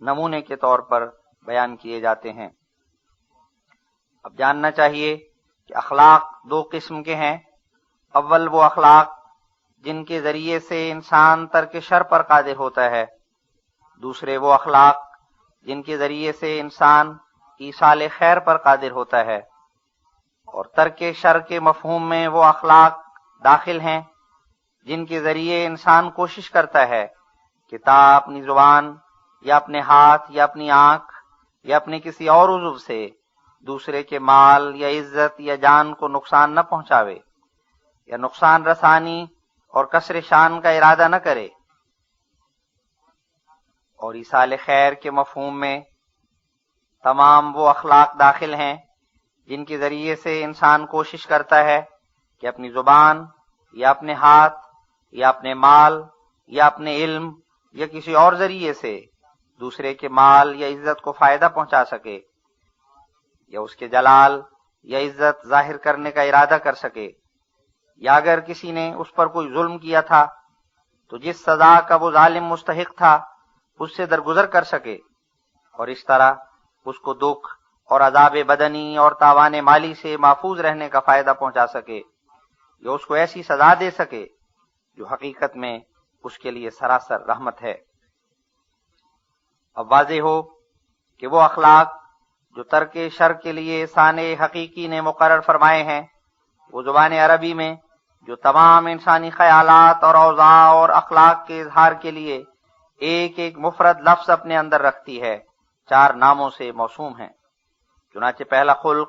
نمونے کے طور پر بیان کیے جاتے ہیں۔ اب جاننا چاہیے کہ اخلاق 2 قسم کے ہیں۔ اول وہ اخلاق جن کے ذریعے سے انسان ترک شر پر قادر ہوتا ہے، دوسرے وہ اخلاق جن کے ذریعے سے انسان ایصال خیر پر قادر ہوتا ہے، اور ترک شر کے مفہوم میں وہ اخلاق داخل ہیں جن کے ذریعے انسان کوشش کرتا ہے کہ تا اپنی زبان یا اپنے ہاتھ یا اپنی آنکھ یا اپنے کسی اور عضو سے دوسرے کے مال یا عزت یا جان کو نقصان نہ پہنچاوے یا نقصان رسانی اور کسر شان کا ارادہ نہ کرے۔ اور ایصال خیر کے مفہوم میں تمام وہ اخلاق داخل ہیں جن کے ذریعے سے انسان کوشش کرتا ہے کہ اپنی زبان یا اپنے ہاتھ یا اپنے مال یا اپنے علم یا کسی اور ذریعے سے دوسرے کے مال یا عزت کو فائدہ پہنچا سکے یا اس کے جلال یا عزت ظاہر کرنے کا ارادہ کر سکے، یا اگر کسی نے اس پر کوئی ظلم کیا تھا تو جس سزا کا وہ ظالم مستحق تھا اس سے درگزر کر سکے، اور اس طرح اس کو دکھ اور عذاب بدنی اور تاوان مالی سے محفوظ رہنے کا فائدہ پہنچا سکے، یا اس کو ایسی سزا دے سکے جو حقیقت میں اس کے لیے سراسر رحمت ہے۔ اب واضح ہو کہ وہ اخلاق جو ترک شر کے لیے سانع حقیقی نے مقرر فرمائے ہیں، وہ زبان عربی میں جو تمام انسانی خیالات اور اوضاع اور اخلاق کے اظہار کے لیے ایک ایک مفرد لفظ اپنے اندر رکھتی ہے، 4 ناموں سے موسوم ہیں۔ چنانچہ پہلا خلق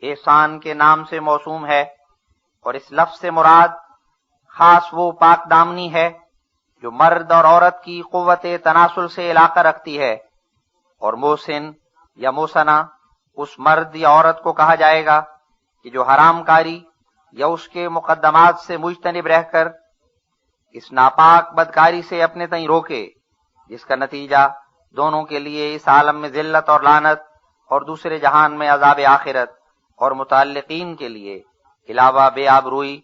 احسان کے نام سے موسوم ہے، اور اس لفظ سے مراد خاص وہ پاک دامنی ہے جو مرد اور عورت کی قوت تناسل سے علاقہ رکھتی ہے، اور محسن یا موسنا اس مرد یا عورت کو کہا جائے گا کہ جو حرام کاری یا اس کے مقدمات سے مجتنب رہ کر اس ناپاک بدکاری سے اپنے تئیں روکے، جس کا نتیجہ دونوں کے لیے اس عالم میں ذلت اور لعنت اور دوسرے جہان میں عذاب آخرت اور متعلقین کے لیے علاوہ بے آبروئی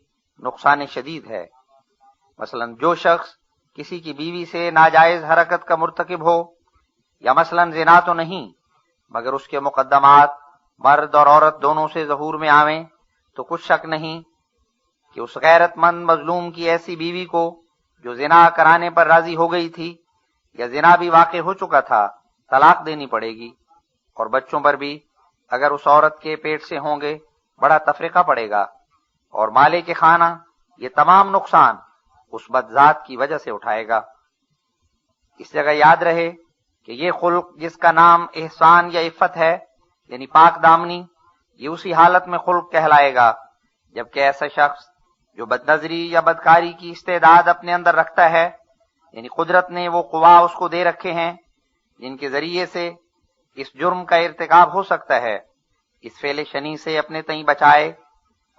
نقصان شدید ہے۔ مثلا جو شخص کسی کی بیوی سے ناجائز حرکت کا مرتکب ہو، یا مثلا زنا تو نہیں مگر اس کے مقدمات مرد اور عورت دونوں سے ظہور میں آویں، تو کچھ شک نہیں کہ اس غیرت مند مظلوم کی ایسی بیوی کو جو زنا کرانے پر راضی ہو گئی تھی یا زنا بھی واقع ہو چکا تھا طلاق دینی پڑے گی، اور بچوں پر بھی اگر اس عورت کے پیٹ سے ہوں گے بڑا تفریقہ پڑے گا، اور مالک خانہ یہ تمام نقصان اس بدذات کی وجہ سے اٹھائے گا۔ اس جگہ یاد رہے کہ یہ خلق جس کا نام احسان یا عفت ہے، یعنی پاک دامنی، یہ اسی حالت میں خلق کہلائے گا جبکہ ایسا شخص جو بد نظری یا بدکاری کی استعداد اپنے اندر رکھتا ہے، یعنی قدرت نے وہ قوا اس کو دے رکھے ہیں جن کے ذریعے سے اس جرم کا ارتکاب ہو سکتا ہے، اس فعل شنی سے اپنے تئیں بچائے،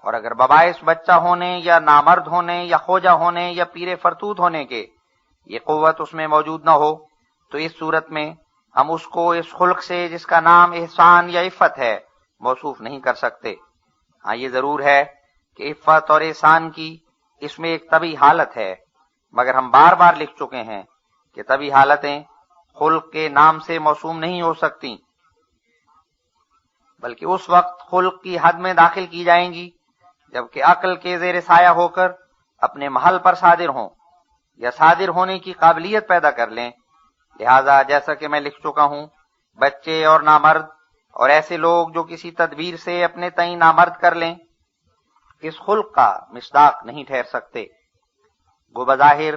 اور اگر بباعث بچہ ہونے یا نامرد ہونے یا خوجہ ہونے یا پیر فرتوت ہونے کے یہ قوت اس میں موجود نہ ہو، تو اس صورت میں ہم اس کو اس خلق سے جس کا نام احسان یا عفت ہے موصوف نہیں کر سکتے۔ ہاں یہ ضرور ہے کہ عفت اور احسان کی اس میں ایک طبعی حالت ہے، مگر ہم بار بار لکھ چکے ہیں کہ طبعی حالتیں خلق کے نام سے موسوم نہیں ہو سکتی، بلکہ اس وقت خلق کی حد میں داخل کی جائیں گی جبکہ عقل کے زیر سایہ ہو کر اپنے محل پر صادر ہوں یا صادر ہونے کی قابلیت پیدا کر لیں۔ لہذا جیسا کہ میں لکھ چکا ہوں، بچے اور نامرد اور ایسے لوگ جو کسی تدبیر سے اپنے تئیں نامرد کر لیں اس خلق کا مصداق نہیں ٹھہر سکتے، گو بظاہر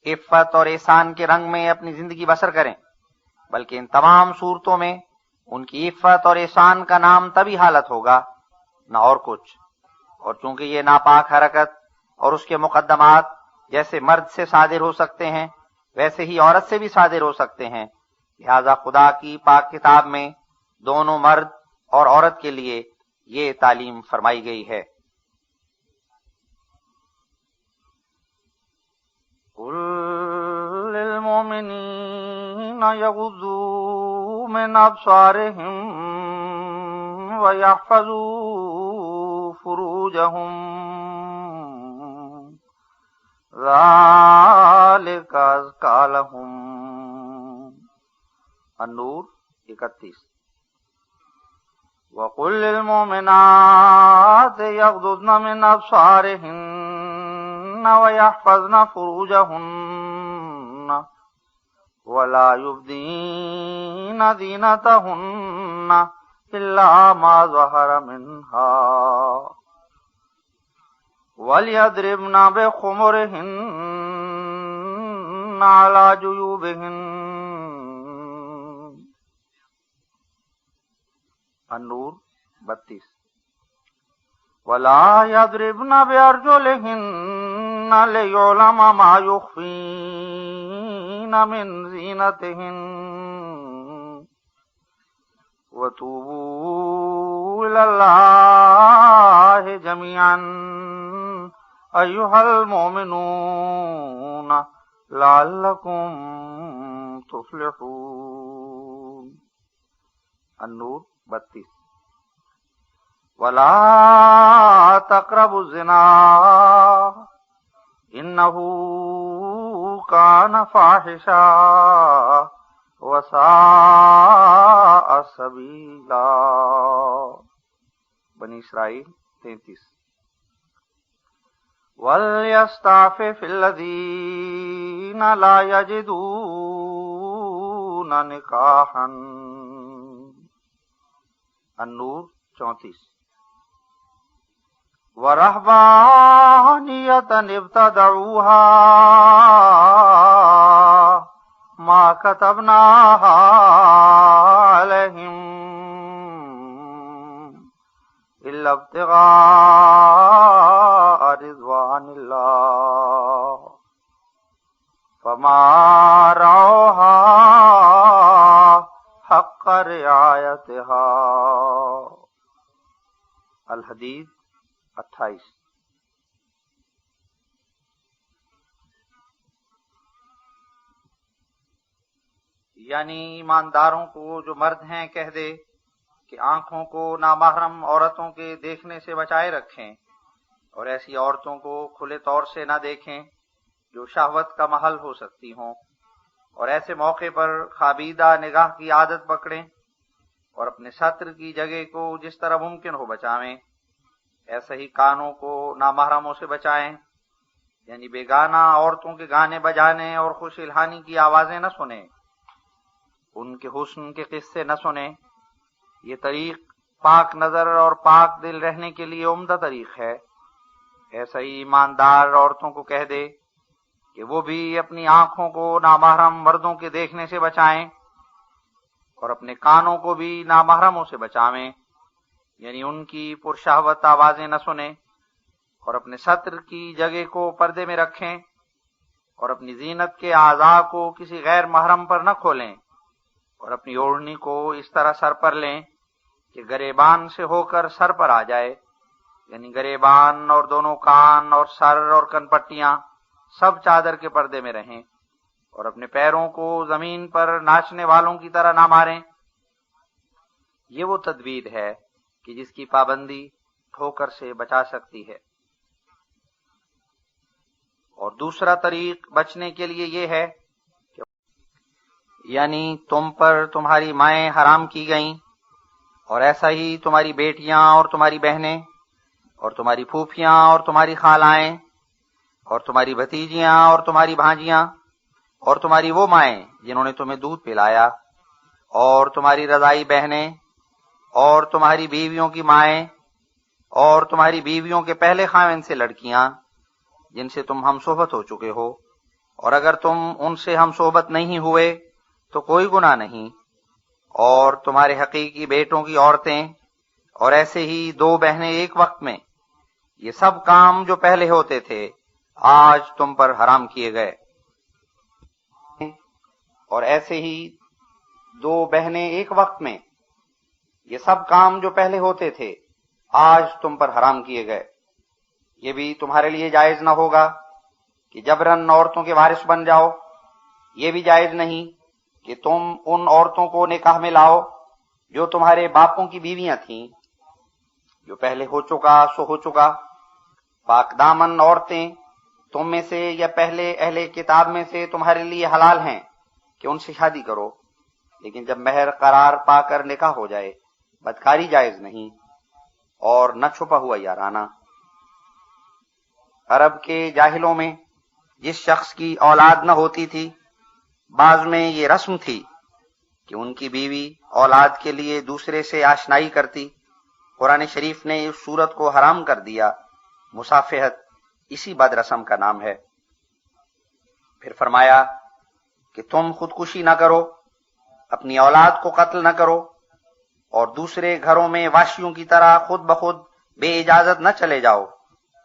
عفت اور احسان کے رنگ میں اپنی زندگی بسر کریں، بلکہ ان تمام صورتوں میں ان کی عفت اور احسان کا نام تبھی حالت ہوگا، نہ اور کچھ۔ اور چونکہ یہ ناپاک حرکت اور اس کے مقدمات جیسے مرد سے صادر ہو سکتے ہیں ویسے ہی عورت سے بھی صادر ہو سکتے ہیں، لہذا خدا کی پاک کتاب میں دونوں مرد اور عورت کے لیے یہ تعلیم فرمائی گئی ہے۔ قل للمؤمنین یغضوا من ابصارهم ویحفظوا فروجهم ذالک ازکی لہم۔ النور 31۔ وقل للمؤمنات یغضضن من ابصارهن ویحفظن فروجهن ولا یبدین زینتهن الا ما ظهر منها وَلْيَضْرِبْنَ بِخُمُرِهِنَّ عَلَى جُيُوبِهِنَّ۔ النور 32۔ وَلَا يَضْرِبْنَ بِأَرْجُلِهِنَّ لِيُعْلَمَ مَا يُخْفِينَ مِنْ زِينَتِهِنَّ وَتُوبُوا إِلَى اللَّهِ جَمِيعًا أَيُّهَا الْمُؤْمِنُونَ لَعَلَّكُمْ تُفْلِحُونَ۔ النور 32۔ وَلَا تَقْرَبُوا الزِّنَا إِنَّهُ كَانَ فَاحِشًا وَسَاءَ سَبِيلًا۔ بنی اسرائیل 33۔ وَلْيَسْتَعْفِفِ الَّذِينَ لَا يَجِدُونَ نِكَاحًا۔ النور 34۔ وَرَهْبَانِيَّةً ابْتَدَعُوهَا مَا كَتَبْنَاهَا عَلَيْهِمْ إِلَّا ابْتِغَاءَ رِضْوَانِ اللَّهِ فَمَا رَعَوْهَا حَقَّ رِعَایَتِهَا۔ الحدید 28۔ یعنی ایمانداروں کو جو مرد ہیں کہہ دے کہ آنکھوں کو نامحرم عورتوں کے دیکھنے سے بچائے رکھیں، اور ایسی عورتوں کو کھلے طور سے نہ دیکھیں جو شہوت کا محل ہو سکتی ہوں، اور ایسے موقع پر خوابیدہ نگاہ کی عادت پکڑیں اور اپنے ستر کی جگہ کو جس طرح ممکن ہو بچائیں، ایسے ہی کانوں کو نامحرموں سے بچائیں، یعنی بیگانہ عورتوں کے گانے بجانے اور خوش الہانی کی آوازیں نہ سنیں، ان کے حسن کے قصے نہ سنیں۔ یہ طریق پاک نظر اور پاک دل رہنے کے لیے عمدہ طریق ہے۔ ایسا ہی ایماندار عورتوں کو کہہ دے کہ وہ بھی اپنی آنکھوں کو نامحرم مردوں کے دیکھنے سے بچائیں اور اپنے کانوں کو بھی نامحرموں سے بچائیں، یعنی ان کی پرشہوت آوازیں نہ سنیں، اور اپنے ستر کی جگہ کو پردے میں رکھیں، اور اپنی زینت کے اعضاء کو کسی غیر محرم پر نہ کھولیں، اور اپنی اوڑھنی کو اس طرح سر پر لیں کہ گریبان سے ہو کر سر پر آ جائے، یعنی گریبان اور دونوں کان اور سر اور کن پٹیاں سب چادر کے پردے میں رہیں، اور اپنے پیروں کو زمین پر ناچنے والوں کی طرح نہ ماریں۔ یہ وہ تدبیر ہے کہ جس کی پابندی ٹھوکر سے بچا سکتی ہے۔ اور دوسرا طریق بچنے کے لیے یہ ہے کہ یعنی تم پر تمہاری مائیں حرام کی گئیں، اور ایسا ہی تمہاری بیٹیاں اور تمہاری بہنیں اور تمہاری پھوپھیاں اور تمہاری خالائیں اور تمہاری بھتیجیاں اور تمہاری بھانجیاں اور تمہاری وہ مائیں جنہوں نے تمہیں دودھ پلایا اور تمہاری رضائی بہنیں اور تمہاری بیویوں کی مائیں اور تمہاری بیویوں کے پہلے خاوند سے لڑکیاں جن سے تم ہم صحبت ہو چکے ہو، اور اگر تم ان سے ہم صحبت نہیں ہوئے تو کوئی گناہ نہیں، اور تمہارے حقیقی بیٹوں کی عورتیں، اور ایسے ہی دو بہنیں ایک وقت میں، یہ سب کام جو پہلے ہوتے تھے آج تم پر حرام کیے گئے۔ اور ایسے ہی دو بہنیں ایک وقت میں، یہ سب کام جو پہلے ہوتے تھے آج تم پر حرام کیے گئے۔ یہ بھی تمہارے لیے جائز نہ ہوگا کہ جبراً عورتوں کے وارث بن جاؤ، یہ بھی جائز نہیں کہ تم ان عورتوں کو نکاح میں لاؤ جو تمہارے باپوں کی بیویاں تھیں، جو پہلے ہو چکا سو ہو چکا۔ پاک دامن عورتیں تم میں سے یا پہلے اہل کتاب میں سے تمہارے لیے حلال ہیں کہ ان سے شادی کرو، لیکن جب مہر قرار پا کر نکاح ہو جائے بدکاری جائز نہیں، اور نہ چھپا ہوا یارانہ۔ عرب کے جاہلوں میں جس شخص کی اولاد نہ ہوتی تھی، بعض میں یہ رسم تھی کہ ان کی بیوی اولاد کے لیے دوسرے سے آشنائی کرتی۔ قرآن شریف نے اس صورت کو حرام کر دیا۔ مصافحت اسی بد رسم کا نام ہے۔ پھر فرمایا کہ تم خودکشی نہ کرو، اپنی اولاد کو قتل نہ کرو، اور دوسرے گھروں میں واشیوں کی طرح خود بخود بے اجازت نہ چلے جاؤ،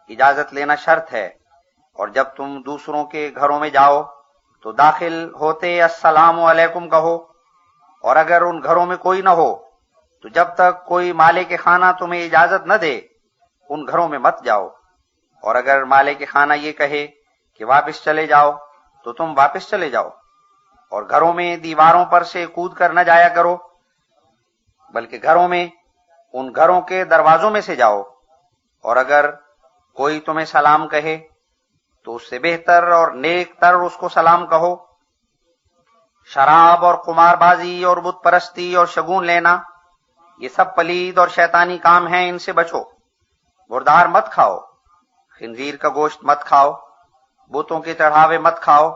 اجازت لینا شرط ہے۔ اور جب تم دوسروں کے گھروں میں جاؤ تو داخل ہوتے السلام علیکم کہو، اور اگر ان گھروں میں کوئی نہ ہو تو جب تک کوئی مالک خانہ تمہیں اجازت نہ دے ان گھروں میں مت جاؤ، اور اگر مالک خانہ یہ کہے کہ واپس چلے جاؤ تو تم واپس چلے جاؤ، اور گھروں میں دیواروں پر سے کود کر نہ جایا کرو، بلکہ گھروں میں ان گھروں کے دروازوں میں سے جاؤ، اور اگر کوئی تمہیں سلام کہے تو اس سے بہتر اور نیک تر اس کو سلام کہو۔ شراب اور قمار بازی اور بت پرستی اور شگون لینا یہ سب پلید اور شیطانی کام ہیں، ان سے بچو۔ مردار مت کھاؤ، خنزیر کا گوشت مت کھاؤ، بتوں کے چڑھاوے مت کھاؤ،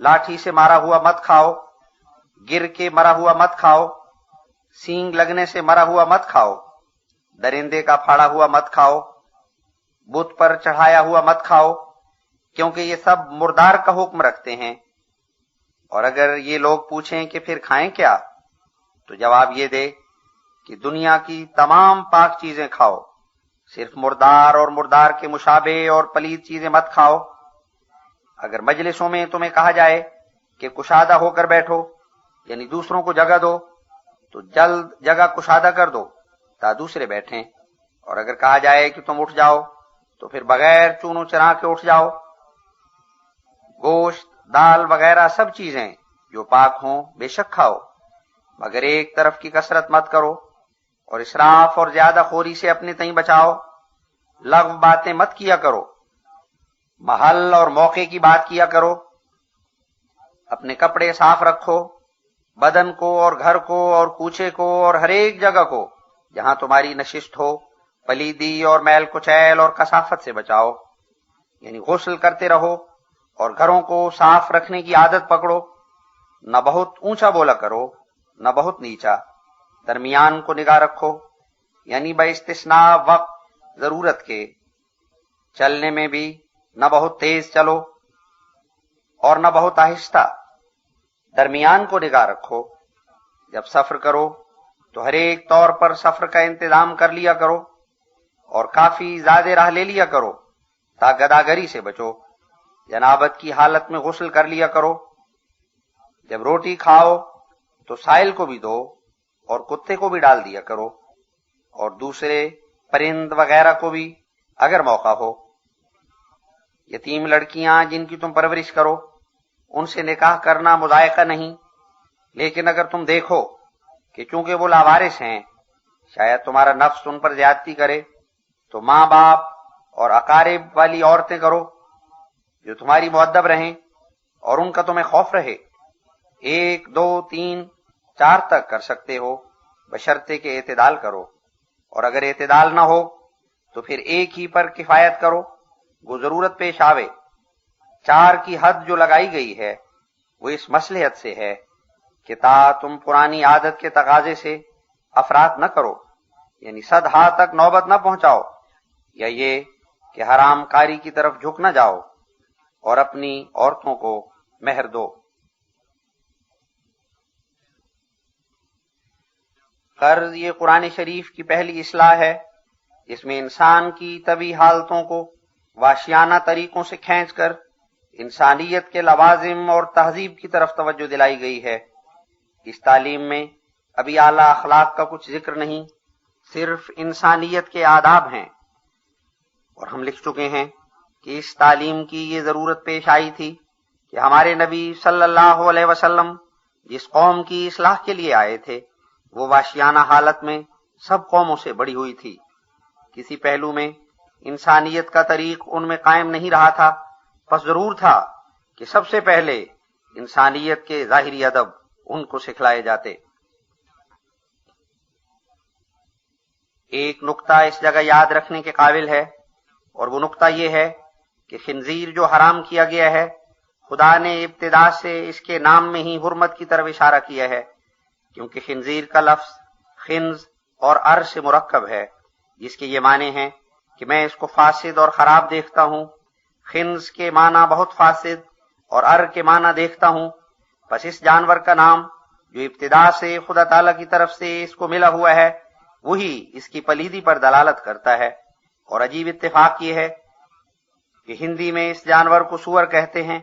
لاٹھی سے مارا ہوا مت کھاؤ، گر کے مرا ہوا مت کھاؤ، سینگ لگنے سے مرا ہوا مت کھاؤ، درندے کا پھاڑا ہوا مت کھاؤ، بت پر چڑھایا ہوا مت کھاؤ، کیونکہ یہ سب مردار کا حکم رکھتے ہیں۔ اور اگر یہ لوگ پوچھیں کہ پھر کھائیں کیا، تو جواب یہ دے کہ دنیا کی تمام پاک چیزیں کھاؤ، صرف مردار اور مردار کے مشابہ اور پلید چیزیں مت کھاؤ۔ اگر مجلسوں میں تمہیں کہا جائے کہ کشادہ ہو کر بیٹھو، یعنی دوسروں کو جگہ دو، تو جلد جگہ کشادہ کر دو تا دوسرے بیٹھیں، اور اگر کہا جائے کہ تم اٹھ جاؤ تو پھر بغیر چونو چرا کے اٹھ جاؤ۔ گوشت، دال وغیرہ سب چیزیں جو پاک ہوں بے شک کھاؤ، مگر ایک طرف کی کثرت مت کرو، اور اسراف اور زیادہ خوری سے اپنے تئیں بچاؤ۔ لغو باتیں مت کیا کرو، محل اور موقع کی بات کیا کرو۔ اپنے کپڑے صاف رکھو، بدن کو اور گھر کو اور کوچے کو اور ہر ایک جگہ کو جہاں تمہاری نشست ہو پلیدی اور میل کچیل اور کثافت سے بچاؤ۔ یعنی غسل کرتے رہو اور گھروں کو صاف رکھنے کی عادت پکڑو، نہ بہت اونچا بولا کرو نہ بہت نیچا، درمیان کو نگاہ رکھو، یعنی باستثناء وقت ضرورت کے، چلنے میں بھی نہ بہت تیز چلو اور نہ بہت آہستہ، درمیان کو نگاہ رکھو۔ جب سفر کرو تو ہر ایک طور پر سفر کا انتظام کر لیا کرو اور کافی زیادہ راہ لے لیا کرو تا گداگری سے بچو۔ جنابت کی حالت میں غسل کر لیا کرو۔ جب روٹی کھاؤ تو سائل کو بھی دو اور کتے کو بھی ڈال دیا کرو، اور دوسرے پرند وغیرہ کو بھی اگر موقع ہو۔ یتیم لڑکیاں جن کی تم پرورش کرو ان سے نکاح کرنا مضائقہ نہیں، لیکن اگر تم دیکھو کہ چونکہ وہ لاوارث ہیں شاید تمہارا نفس ان پر زیادتی کرے تو ماں باپ اور اقارب والی عورتیں کرو جو تمہاری مؤدب رہیں اور ان کا تمہیں خوف رہے۔ 1 2 3 4 تک کر سکتے ہو بشرطے کہ اعتدال کرو، اور اگر اعتدال نہ ہو تو پھر ایک ہی پر کفایت کرو، وہ ضرورت پیش آوے۔ 4 کی حد جو لگائی گئی ہے وہ اس مصلحت سے ہے کہ تا تم پرانی عادت کے تقاضے سے افراط نہ کرو، یعنی 100 ہا تک نوبت نہ پہنچاؤ، یا یہ کہ حرام کاری کی طرف جھک نہ جاؤ اور اپنی عورتوں کو مہر دو۔ قرض یہ قرآن شریف کی پہلی اصلاح ہے جس میں انسان کی طبعی حالتوں کو وحشیانہ طریقوں سے کھینچ کر انسانیت کے لوازم اور تہذیب کی طرف توجہ دلائی گئی ہے۔ اس تعلیم میں ابھی اعلیٰ اخلاق کا کچھ ذکر نہیں، صرف انسانیت کے آداب ہیں، اور ہم لکھ چکے ہیں کہ اس تعلیم کی یہ ضرورت پیش آئی تھی کہ ہمارے نبی صلی اللہ علیہ وسلم جس قوم کی اصلاح کے لیے آئے تھے وہ وحشیانہ حالت میں سب قوموں سے بڑی ہوئی تھی۔ کسی پہلو میں انسانیت کا طریق ان میں قائم نہیں رہا تھا، پس ضرور تھا کہ سب سے پہلے انسانیت کے ظاہری ادب ان کو سکھلائے جاتے۔ ایک نقطہ اس جگہ یاد رکھنے کے قابل ہے، اور وہ نقطہ یہ ہے کہ خنزیر جو حرام کیا گیا ہے خدا نے ابتدا سے اس کے نام میں ہی حرمت کی طرف اشارہ کیا ہے، کیونکہ خنزیر کا لفظ خنز اور ار سے مرکب ہے، جس کے یہ معنی ہیں کہ میں اس کو فاسد اور خراب دیکھتا ہوں۔ خنز کے معنی بہت فاسد اور ار کے معنی دیکھتا ہوں، پس اس جانور کا نام جو ابتدا سے خدا تعالی کی طرف سے اس کو ملا ہوا ہے وہی اس کی پلیدی پر دلالت کرتا ہے۔ اور عجیب اتفاق یہ ہے کہ ہندی میں اس جانور کو سور کہتے ہیں،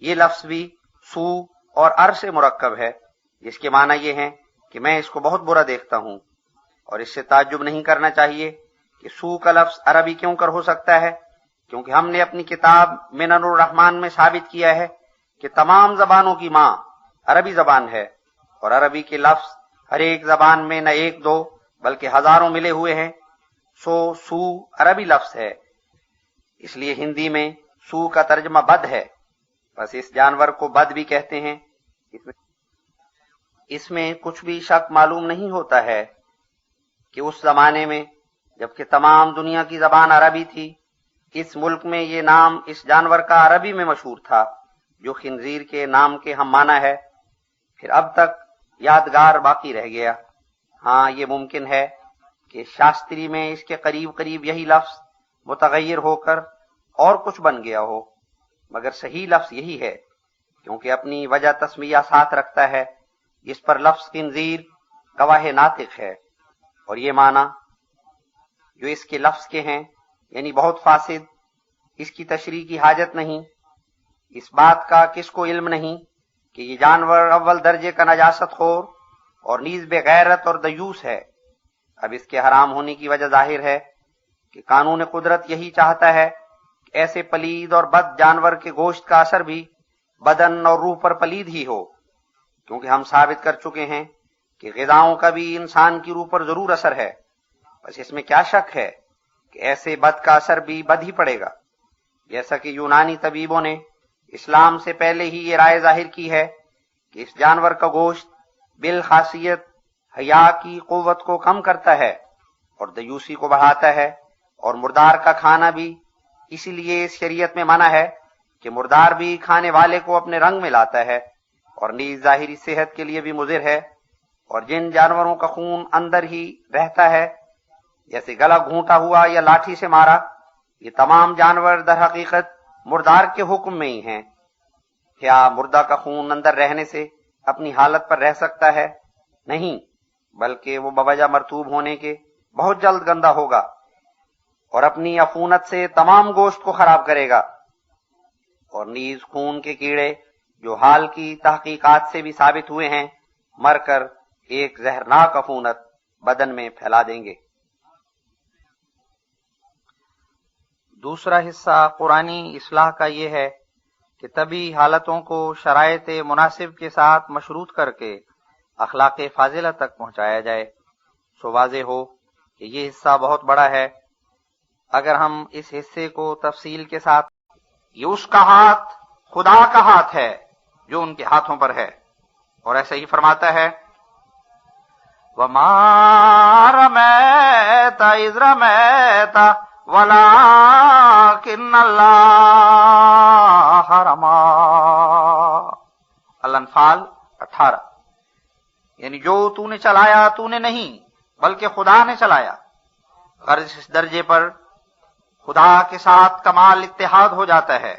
یہ لفظ بھی سو اور ار سے مرکب ہے، جس کے معنی یہ ہیں کہ میں اس کو بہت برا دیکھتا ہوں۔ اور اس سے تعجب نہیں کرنا چاہیے کہ سو کا لفظ عربی کیوں کر ہو سکتا ہے، کیونکہ ہم نے اپنی کتاب منن الرحمان میں ثابت کیا ہے کہ تمام زبانوں کی ماں عربی زبان ہے، اور عربی کے لفظ ہر ایک زبان میں نہ 1 2 بلکہ ہزاروں ملے ہوئے ہیں۔ سو عربی لفظ ہے، اس لیے ہندی میں سو کا ترجمہ بد ہے، بس اس جانور کو بد بھی کہتے ہیں۔ اس میں کچھ بھی شک معلوم نہیں ہوتا ہے کہ اس زمانے میں جبکہ تمام دنیا کی زبان عربی تھی، اس ملک میں یہ نام اس جانور کا عربی میں مشہور تھا جو خنزیر کے نام کے ہم معنی ہے، پھر اب تک یادگار باقی رہ گیا۔ ہاں یہ ممکن ہے کہ شاستری میں اس کے قریب قریب یہی لفظ متغیر ہو کر اور کچھ بن گیا ہو، مگر صحیح لفظ یہی ہے، کیونکہ اپنی وجہ تسمیہ ساتھ رکھتا ہے جس پر لفظ خنزیر گواہ ناطق ہے، اور یہ معنی جو اس کے لفظ کے ہیں یعنی بہت فاسد، اس کی تشریح کی حاجت نہیں۔ اس بات کا کس کو علم نہیں کہ یہ جانور اول درجے کا نجاست خور اور نیز بے غیرت اور دیوس ہے۔ اب اس کے حرام ہونے کی وجہ ظاہر ہے کہ قانون قدرت یہی چاہتا ہے کہ ایسے پلید اور بد جانور کے گوشت کا اثر بھی بدن اور روح پر پلید ہی ہو، کیونکہ ہم ثابت کر چکے ہیں کہ غذاؤں کا بھی انسان کی روح پر ضرور اثر ہے، بس اس میں کیا شک ہے کہ ایسے بد کا اثر بھی بد ہی پڑے گا۔ جیسا کہ یونانی طبیبوں نے اسلام سے پہلے ہی یہ رائے ظاہر کی ہے کہ اس جانور کا گوشت بالخاصیت حیا کی قوت کو کم کرتا ہے اور دیوسی کو بڑھاتا ہے، اور مردار کا کھانا بھی اسی لیے اس شریعت میں منع ہے کہ مردار بھی کھانے والے کو اپنے رنگ میں لاتا ہے، اور نیز ظاہری صحت کے لیے بھی مضر ہے۔ اور جن جانوروں کا خون اندر ہی رہتا ہے، جیسے گلا گھونٹا ہوا یا لاٹھی سے مارا، یہ تمام جانور در حقیقت مردار کے حکم میں ہی ہیں۔ کیا مردہ کا خون اندر رہنے سے اپنی حالت پر رہ سکتا ہے؟ نہیں، بلکہ وہ بوجہ مرطوب ہونے کے بہت جلد گندا ہوگا اور اپنی عفونت سے تمام گوشت کو خراب کرے گا۔ اور نیز خون کے کیڑے جو حال کی تحقیقات سے بھی ثابت ہوئے ہیں، مر کر ایک زہرناک عفونت بدن میں پھیلا دیں گے۔ دوسرا حصہ قرآنی اصلاح کا یہ ہے کہ طبی حالتوں کو شرائط مناسب کے ساتھ مشروط کر کے اخلاق فاضلہ تک پہنچایا جائے۔ سو واضح ہو کہ یہ حصہ بہت بڑا ہے۔ اگر ہم اس حصے کو تفصیل کے ساتھ، یہ اس کا ہاتھ خدا کا ہاتھ ہے جو ان کے ہاتھوں پر ہے، اور ایسا ہی فرماتا ہے وَمَا رَمَيْتَ إِذْ رَمَيْتَ وَلَكِنَّ اللَّهَ رَمَىٰ۔ الانفال 18۔ یعنی جو تو نے چلایا تو نے نہیں بلکہ خدا نے چلایا۔ غرض اس درجے پر خدا کے ساتھ کمال اتحاد ہو جاتا ہے،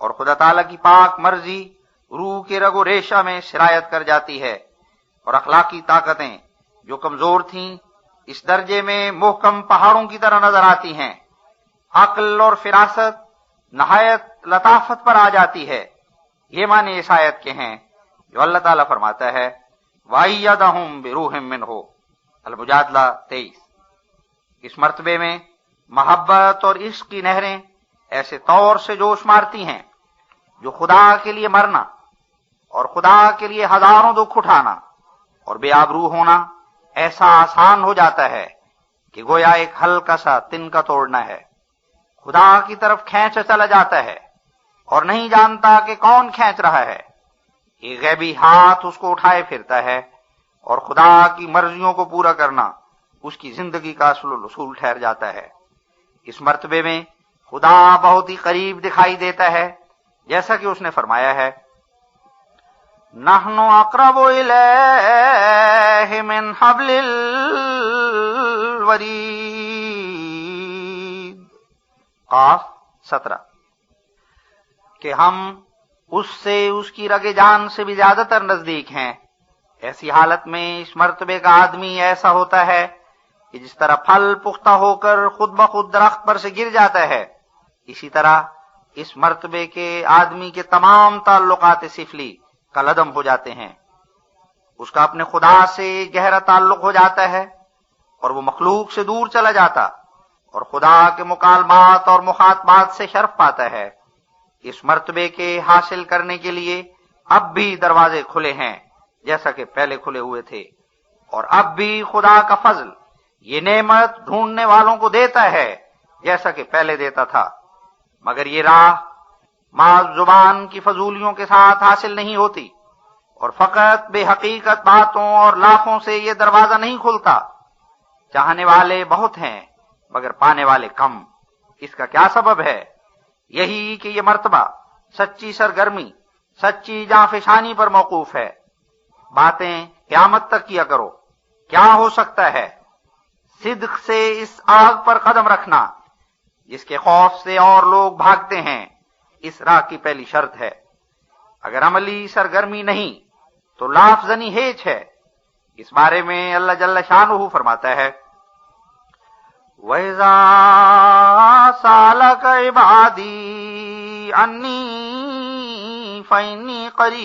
اور خدا تعالیٰ کی پاک مرضی روح کے رگ و ریشہ میں سرایت کر جاتی ہے، اور اخلاقی طاقتیں جو کمزور تھیں اس درجے میں محکم پہاڑوں کی طرح نظر آتی ہیں۔ عقل اور فراست نہایت لطافت پر آ جاتی ہے۔ یہ معنی اس آیت کے ہیں جو اللہ تعالیٰ فرماتا ہے وَأَيَّدَهُمْ بِرُوحٍ مِّنْهُ، المجادلہ 23۔ اس مرتبے میں محبت اور عشق کی نہریں ایسے طور سے جوش مارتی ہیں جو خدا کے لیے مرنا اور خدا کے لیے ہزاروں دکھ اٹھانا اور بے آبرو ہونا ایسا آسان ہو جاتا ہے کہ گویا ایک ہلکا سا تنکا توڑنا ہے۔ خدا کی طرف کھینچ چلا جاتا ہے اور نہیں جانتا کہ کون کھینچ رہا ہے۔ ایک غیبی ہاتھ اس کو اٹھائے پھرتا ہے، اور خدا کی مرضیوں کو پورا کرنا اس کی زندگی کا اصل اصول ٹھہر جاتا ہے۔ اس مرتبے میں خدا بہت ہی قریب دکھائی دیتا ہے، جیسا کہ اس نے فرمایا ہے نحن اقرب الیہ من حبل الورید، قاف 17، کہ ہم اس سے اس کی رگ جان سے بھی زیادہ تر نزدیک ہیں۔ ایسی حالت میں اس مرتبے کا آدمی ایسا ہوتا ہے کہ جس طرح پھل پختہ ہو کر خود بخود درخت پر سے گر جاتا ہے، اسی طرح اس مرتبے کے آدمی کے تمام تعلقات سفلی کل عدم ہو جاتے ہیں۔ اس کا اپنے خدا سے گہرا تعلق ہو جاتا ہے اور وہ مخلوق سے دور چلا جاتا اور خدا کے مکالمات اور مخاطبات سے شرف پاتا ہے۔ اس مرتبے کے حاصل کرنے کے لیے اب بھی دروازے کھلے ہیں جیسا کہ پہلے کھلے ہوئے تھے، اور اب بھی خدا کا فضل یہ نعمت ڈھونڈنے والوں کو دیتا ہے جیسا کہ پہلے دیتا تھا، مگر یہ راہ محض زبان کی فضولیوں کے ساتھ حاصل نہیں ہوتی، اور فقط بے حقیقت باتوں اور لاکھوں سے یہ دروازہ نہیں کھلتا۔ چاہنے والے بہت ہیں مگر پانے والے کم۔ اس کا کیا سبب ہے؟ یہی کہ یہ مرتبہ سچی سرگرمی، سچی جانفشانی پر موقوف ہے۔ باتیں قیامت تک کیا کرو، کیا ہو سکتا ہے؟ صدق سے اس آگ پر قدم رکھنا جس کے خوف سے اور لوگ بھاگتے ہیں، اس راہ کی پہلی شرط ہے۔ اگر عملی سرگرمی نہیں تو لاف زنی ہیچ ہے۔ اس بارے میں اللہ جل شانہ فرماتا ہے وَإِذَا سَأَلَكَ عِبَادِي عَنِّي فَإِنِّي قَرِيبٌ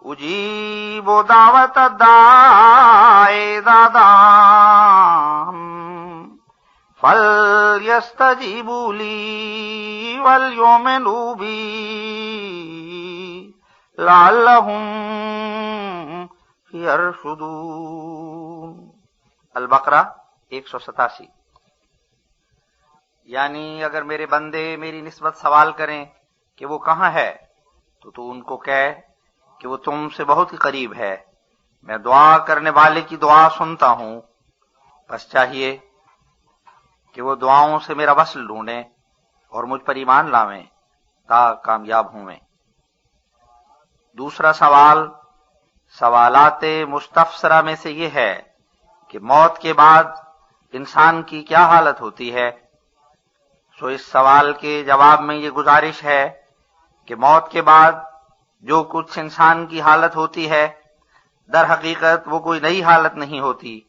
أُجِيبُ دَعْوَةَ الدَّاعِ إِذَا دَعَانِ فَلْيَسْتَجِيبُوا لِي وَلْيُؤْمِنُوا بِي لَعَلَّهُمْ يَرْشُدُونَ۔ البقرہ 187۔ یعنی اگر میرے بندے میری نسبت سوال کریں کہ وہ کہاں ہے تو ان کو کہہ کہ وہ تم سے بہت ہی قریب ہے، میں دعا کرنے والے کی دعا سنتا ہوں۔ بس چاہیے کہ وہ دعاؤں سے میرا وصل ڈھونڈیں اور مجھ پر ایمان لاویں تا کامیاب ہوں میں۔ دوسرا سوال سوالات مستفسرہ میں سے یہ ہے کہ موت کے بعد انسان کی کیا حالت ہوتی ہے؟ سو اس سوال کے جواب میں یہ گزارش ہے کہ موت کے بعد جو کچھ انسان کی حالت ہوتی ہے در حقیقت وہ کوئی نئی حالت نہیں ہوتی،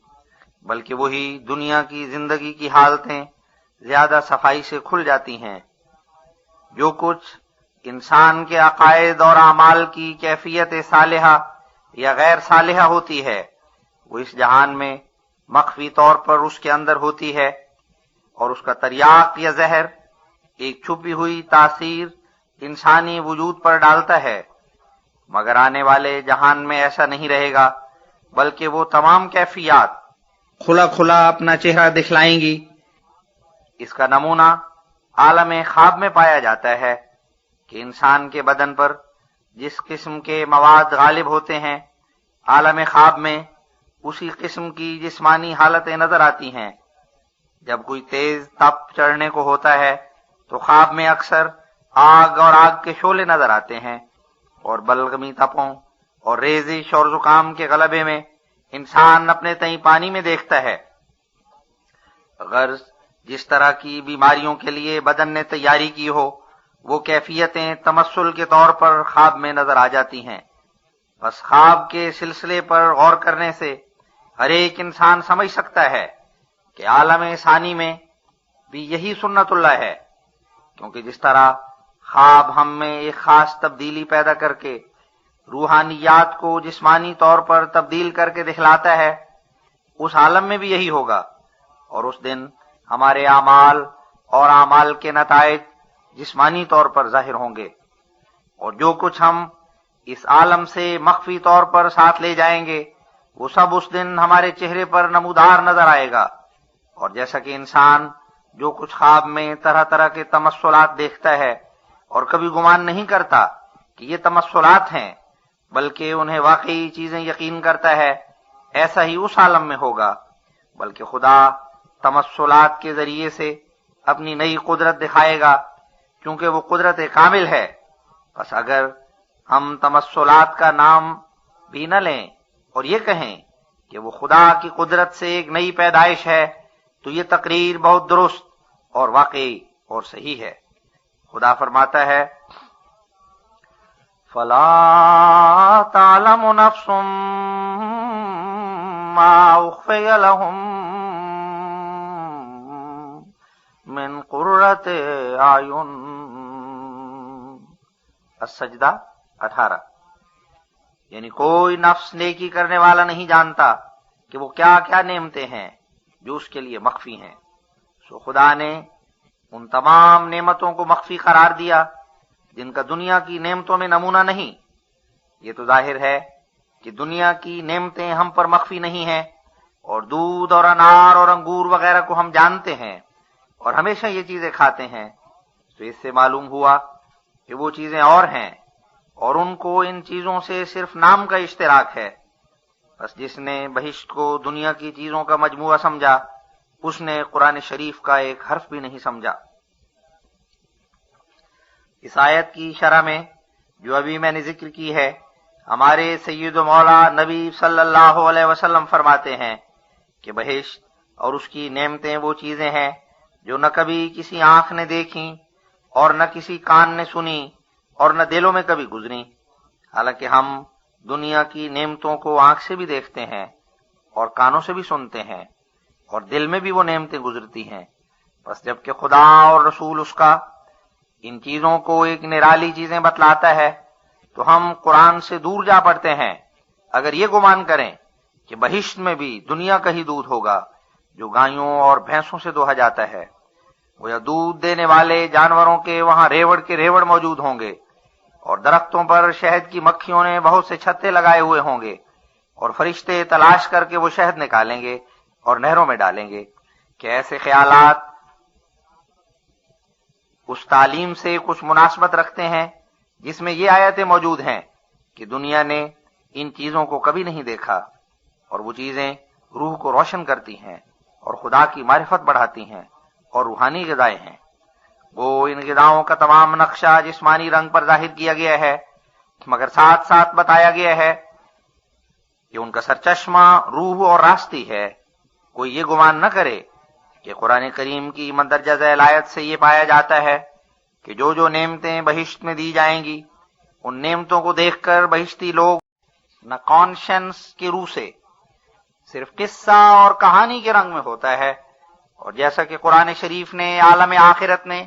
بلکہ وہی دنیا کی زندگی کی حالتیں زیادہ صفائی سے کھل جاتی ہیں۔ جو کچھ انسان کے عقائد اور اعمال کی کیفیت صالحہ یا غیر صالحہ ہوتی ہے وہ اس جہان میں مخفی طور پر اس کے اندر ہوتی ہے، اور اس کا تریاق یا زہر ایک چھپی ہوئی تاثیر انسانی وجود پر ڈالتا ہے، مگر آنے والے جہان میں ایسا نہیں رہے گا، بلکہ وہ تمام کیفیات کھلا کھلا اپنا چہرہ دکھلائیں گی۔ اس کا نمونہ عالم خواب میں پایا جاتا ہے کہ انسان کے بدن پر جس قسم کے مواد غالب ہوتے ہیں، عالم خواب میں اسی قسم کی جسمانی حالتیں نظر آتی ہیں۔ جب کوئی تیز تپ چڑھنے کو ہوتا ہے تو خواب میں اکثر آگ اور آگ کے شعلے نظر آتے ہیں، اور بلغمی تپوں اور ریزش اور زکام کے غلبے میں انسان اپنے تئیں پانی میں دیکھتا ہے۔ غرض جس طرح کی بیماریوں کے لیے بدن نے تیاری کی ہو وہ کیفیتیں تمثل کے طور پر خواب میں نظر آ جاتی ہیں۔ بس خواب کے سلسلے پر غور کرنے سے ہر ایک انسان سمجھ سکتا ہے کہ عالم ثانی میں بھی یہی سنت اللہ ہے، کیونکہ جس طرح خواب ہم میں ایک خاص تبدیلی پیدا کر کے روحانیات کو جسمانی طور پر تبدیل کر کے دکھلاتا ہے، اس عالم میں بھی یہی ہوگا، اور اس دن ہمارے اعمال اور اعمال کے نتائج جسمانی طور پر ظاہر ہوں گے، اور جو کچھ ہم اس عالم سے مخفی طور پر ساتھ لے جائیں گے وہ سب اس دن ہمارے چہرے پر نمودار نظر آئے گا۔ اور جیسا کہ انسان جو کچھ خواب میں طرح طرح کے تمثلات دیکھتا ہے اور کبھی گمان نہیں کرتا کہ یہ تمثلات ہیں، بلکہ انہیں واقعی چیزیں یقین کرتا ہے، ایسا ہی اس عالم میں ہوگا، بلکہ خدا تمثلات کے ذریعے سے اپنی نئی قدرت دکھائے گا، کیونکہ وہ قدرت کامل ہے۔ بس اگر ہم تمثلات کا نام بھی نہ لیں اور یہ کہیں کہ وہ خدا کی قدرت سے ایک نئی پیدائش ہے، تو یہ تقریر بہت درست اور واقعی اور صحیح ہے۔ خدا فرماتا ہے فَلَا تَعْلَمُ نَفْسٌ مَّا أُخْفِيَ لَهُم مِّن قُرَّةِ أَعْيُنٍ۔ السجدہ 18۔ یعنی کوئی نفس نیکی کرنے والا نہیں جانتا کہ وہ کیا کیا نعمتیں ہیں جو اس کے لیے مخفی ہیں۔ سو خدا نے ان تمام نعمتوں کو مخفی قرار دیا جن کا دنیا کی نعمتوں میں نمونہ نہیں۔ یہ تو ظاہر ہے کہ دنیا کی نعمتیں ہم پر مخفی نہیں ہیں، اور دودھ اور انار اور انگور وغیرہ کو ہم جانتے ہیں اور ہمیشہ یہ چیزیں کھاتے ہیں، تو اس سے معلوم ہوا کہ وہ چیزیں اور ہیں، اور ان کو ان چیزوں سے صرف نام کا اشتراک ہے۔ بس جس نے بہشت کو دنیا کی چیزوں کا مجموعہ سمجھا اس نے قرآن شریف کا ایک حرف بھی نہیں سمجھا۔ اس آیت کی شرح میں جو ابھی میں نے ذکر کی ہے، ہمارے سید و مولا نبی صلی اللہ علیہ وسلم فرماتے ہیں کہ بہشت اور اس کی نعمتیں وہ چیزیں ہیں جو نہ کبھی کسی آنکھ نے دیکھیں اور نہ کسی کان نے سنی اور نہ دلوں میں کبھی گزری۔ حالانکہ ہم دنیا کی نعمتوں کو آنکھ سے بھی دیکھتے ہیں اور کانوں سے بھی سنتے ہیں، اور دل میں بھی وہ نعمتیں گزرتی ہیں۔ بس جب کہ خدا اور رسول اس کا ان چیزوں کو ایک نرالی چیزیں بتلاتا ہے تو ہم قرآن سے دور جا پڑتے ہیں اگر یہ گمان کریں کہ بہشت میں بھی دنیا کا ہی دودھ ہوگا جو گایوں اور بھینسوں سے دوہا جاتا ہے، وہ یا دودھ دینے والے جانوروں کے وہاں ریوڑ کے ریوڑ موجود ہوں گے، اور درختوں پر شہد کی مکھیوں نے بہت سے چھتے لگائے ہوئے ہوں گے، اور فرشتے تلاش کر کے وہ شہد نکالیں گے اور نہروں میں ڈالیں گے۔ کہ ایسے خیالات اس تعلیم سے کچھ مناسبت رکھتے ہیں جس میں یہ آیتیں موجود ہیں کہ دنیا نے ان چیزوں کو کبھی نہیں دیکھا، اور وہ چیزیں روح کو روشن کرتی ہیں اور خدا کی معرفت بڑھاتی ہیں اور روحانی غذائیں ہیں۔ وہ ان غذاؤں کا تمام نقشہ جسمانی رنگ پر ظاہر کیا گیا ہے، مگر ساتھ ساتھ بتایا گیا ہے کہ ان کا سرچشمہ روح اور راستی ہے۔ کوئی یہ گمان نہ کرے کہ قرآن کریم کی مندرجہ ذیل آیت سے یہ پایا جاتا ہے کہ جو نعمتیں بہشت میں دی جائیں گی، ان نعمتوں کو دیکھ کر بہشتی لوگ نہ کانشنس کی روح سے، صرف قصہ اور کہانی کے رنگ میں ہوتا ہے۔ اور جیسا کہ قرآن شریف نے عالم آخرت میں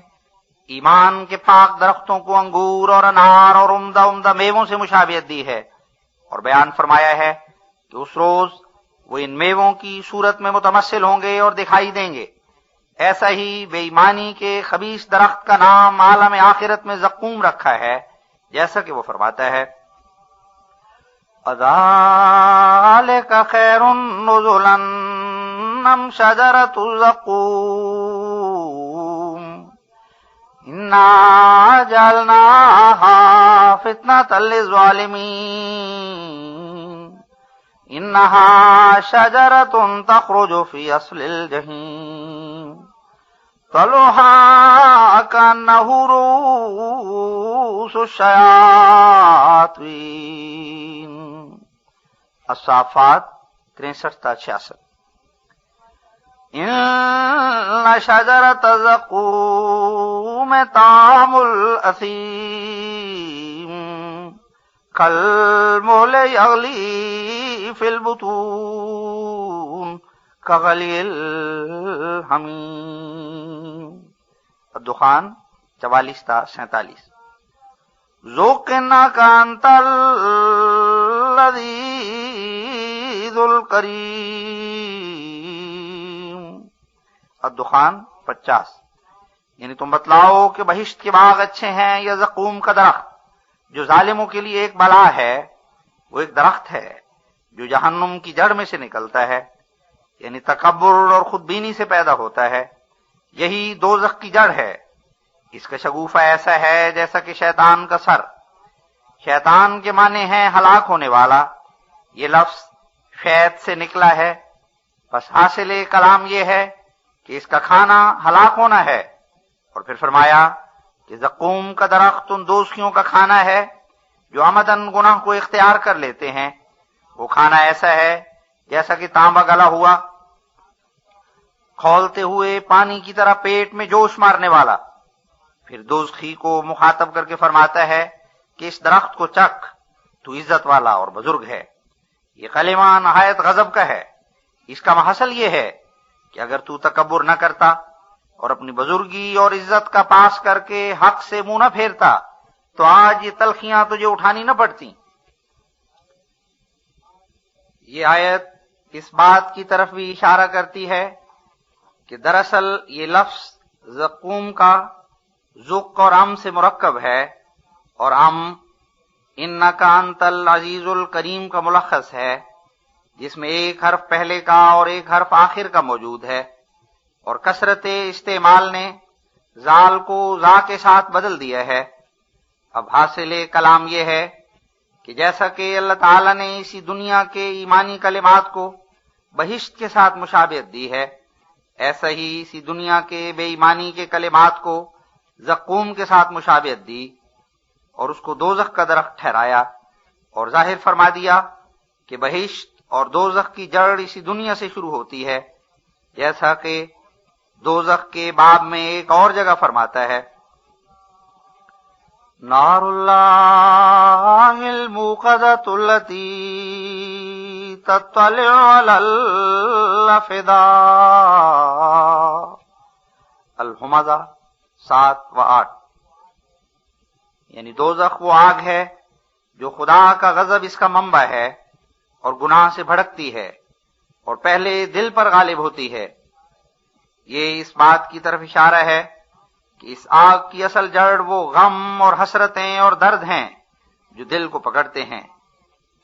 ایمان کے پاک درختوں کو انگور اور انار اور عمدہ میووں سے مشابہت دی ہے اور بیان فرمایا ہے کہ اس روز وہ ان میووں کی صورت میں متمثل ہوں گے اور دکھائی دیں گے، ایسا ہی بے ایمانی کے خبیث درخت کا نام عالم آخرت میں زقوم رکھا ہے، جیسا کہ وہ فرماتا ہے اذالک خیر نزلا ام شجرۃ الزقوم انا جعلناها فتنۃ للظالمین انها شجرۃ تخرج فی اصل الجحیم طلعها كأنه رؤوس الشیاطین۔ الصافات 63-66۔ ان شجرۃ الزقوم طعام الاثیم کالمہل یغلی فی البطون کغلی الحمیم۔ الدخان 44-47۔ ذوق انک انت اللذیذ الکریم۔ الدخان 50۔ یعنی تم بتلاؤ کہ بہشت کے باغ اچھے ہیں یا زقوم کا درخت جو ظالموں کے لیے ایک بلا ہے؟ وہ ایک درخت ہے جو جہنم کی جڑ میں سے نکلتا ہے، یعنی تکبر اور خود بینی سے پیدا ہوتا ہے۔ یہی دوزخ کی جڑ ہے۔ اس کا شگوفہ ایسا ہے جیسا کہ شیطان کا سر۔ شیطان کے معنی ہے ہلاک ہونے والا۔ یہ لفظ فیت سے نکلا ہے، بس حاصل کلام یہ ہے کہ اس کا کھانا ہلاک ہونا ہے۔ اور پھر فرمایا کہ زقوم کا درخت ان دوزخیوں کا کھانا ہے جو عمدن گناہ کو اختیار کر لیتے ہیں۔ وہ کھانا ایسا ہے جیسا کہ تانبا گلا ہوا، کھولتے ہوئے پانی کی طرح پیٹ میں جوش مارنے والا۔ پھر دوزخی کو مخاطب کر کے فرماتا ہے کہ اس درخت کو چکھ، تو عزت والا اور بزرگ ہے۔ یہ کلمہ نہایت غضب کا ہے۔ اس کا محصل یہ ہے کہ اگر تو تکبر نہ کرتا اور اپنی بزرگی اور عزت کا پاس کر کے حق سے منہ نہ پھیرتا تو آج یہ تلخیاں تجھے اٹھانی نہ پڑتی۔ یہ آیت اس بات کی طرف بھی اشارہ کرتی ہے کہ دراصل یہ لفظ زقوم کا ذق اور ام سے مرکب ہے، اور ام انک انت العزیز الکریم کا ملخص ہے، جس میں ایک حرف پہلے کا اور ایک حرف آخر کا موجود ہے، اور کثرت استعمال نے زال کو زا کے ساتھ بدل دیا ہے۔ اب حاصل کلام یہ ہے کہ جیسا کہ اللہ تعالیٰ نے اسی دنیا کے ایمانی کلمات کو بہشت کے ساتھ مشابہت دی ہے، ایسا ہی اسی دنیا کے بے ایمانی کے کلمات کو زقوم کے ساتھ مشابہت دی اور اس کو دوزخ کا درخت ٹھہرایا، اور ظاہر فرما دیا کہ بہشت اور دوزخ کی جڑ اسی دنیا سے شروع ہوتی ہے، جیسا کہ دوزخ کے باب میں ایک اور جگہ فرماتا ہے نار اللہ الموقدۃ التی تطلع علی الافئدہ۔ الہمزہ 7 و 8۔ یعنی دوزخ وہ آگ ہے جو خدا کا غضب اس کا منبع ہے اور گناہ سے بھڑکتی ہے اور پہلے دل پر غالب ہوتی ہے۔ یہ اس بات کی طرف اشارہ ہے کہ اس آگ کی اصل جڑ وہ غم اور حسرتیں اور درد ہیں جو دل کو پکڑتے ہیں،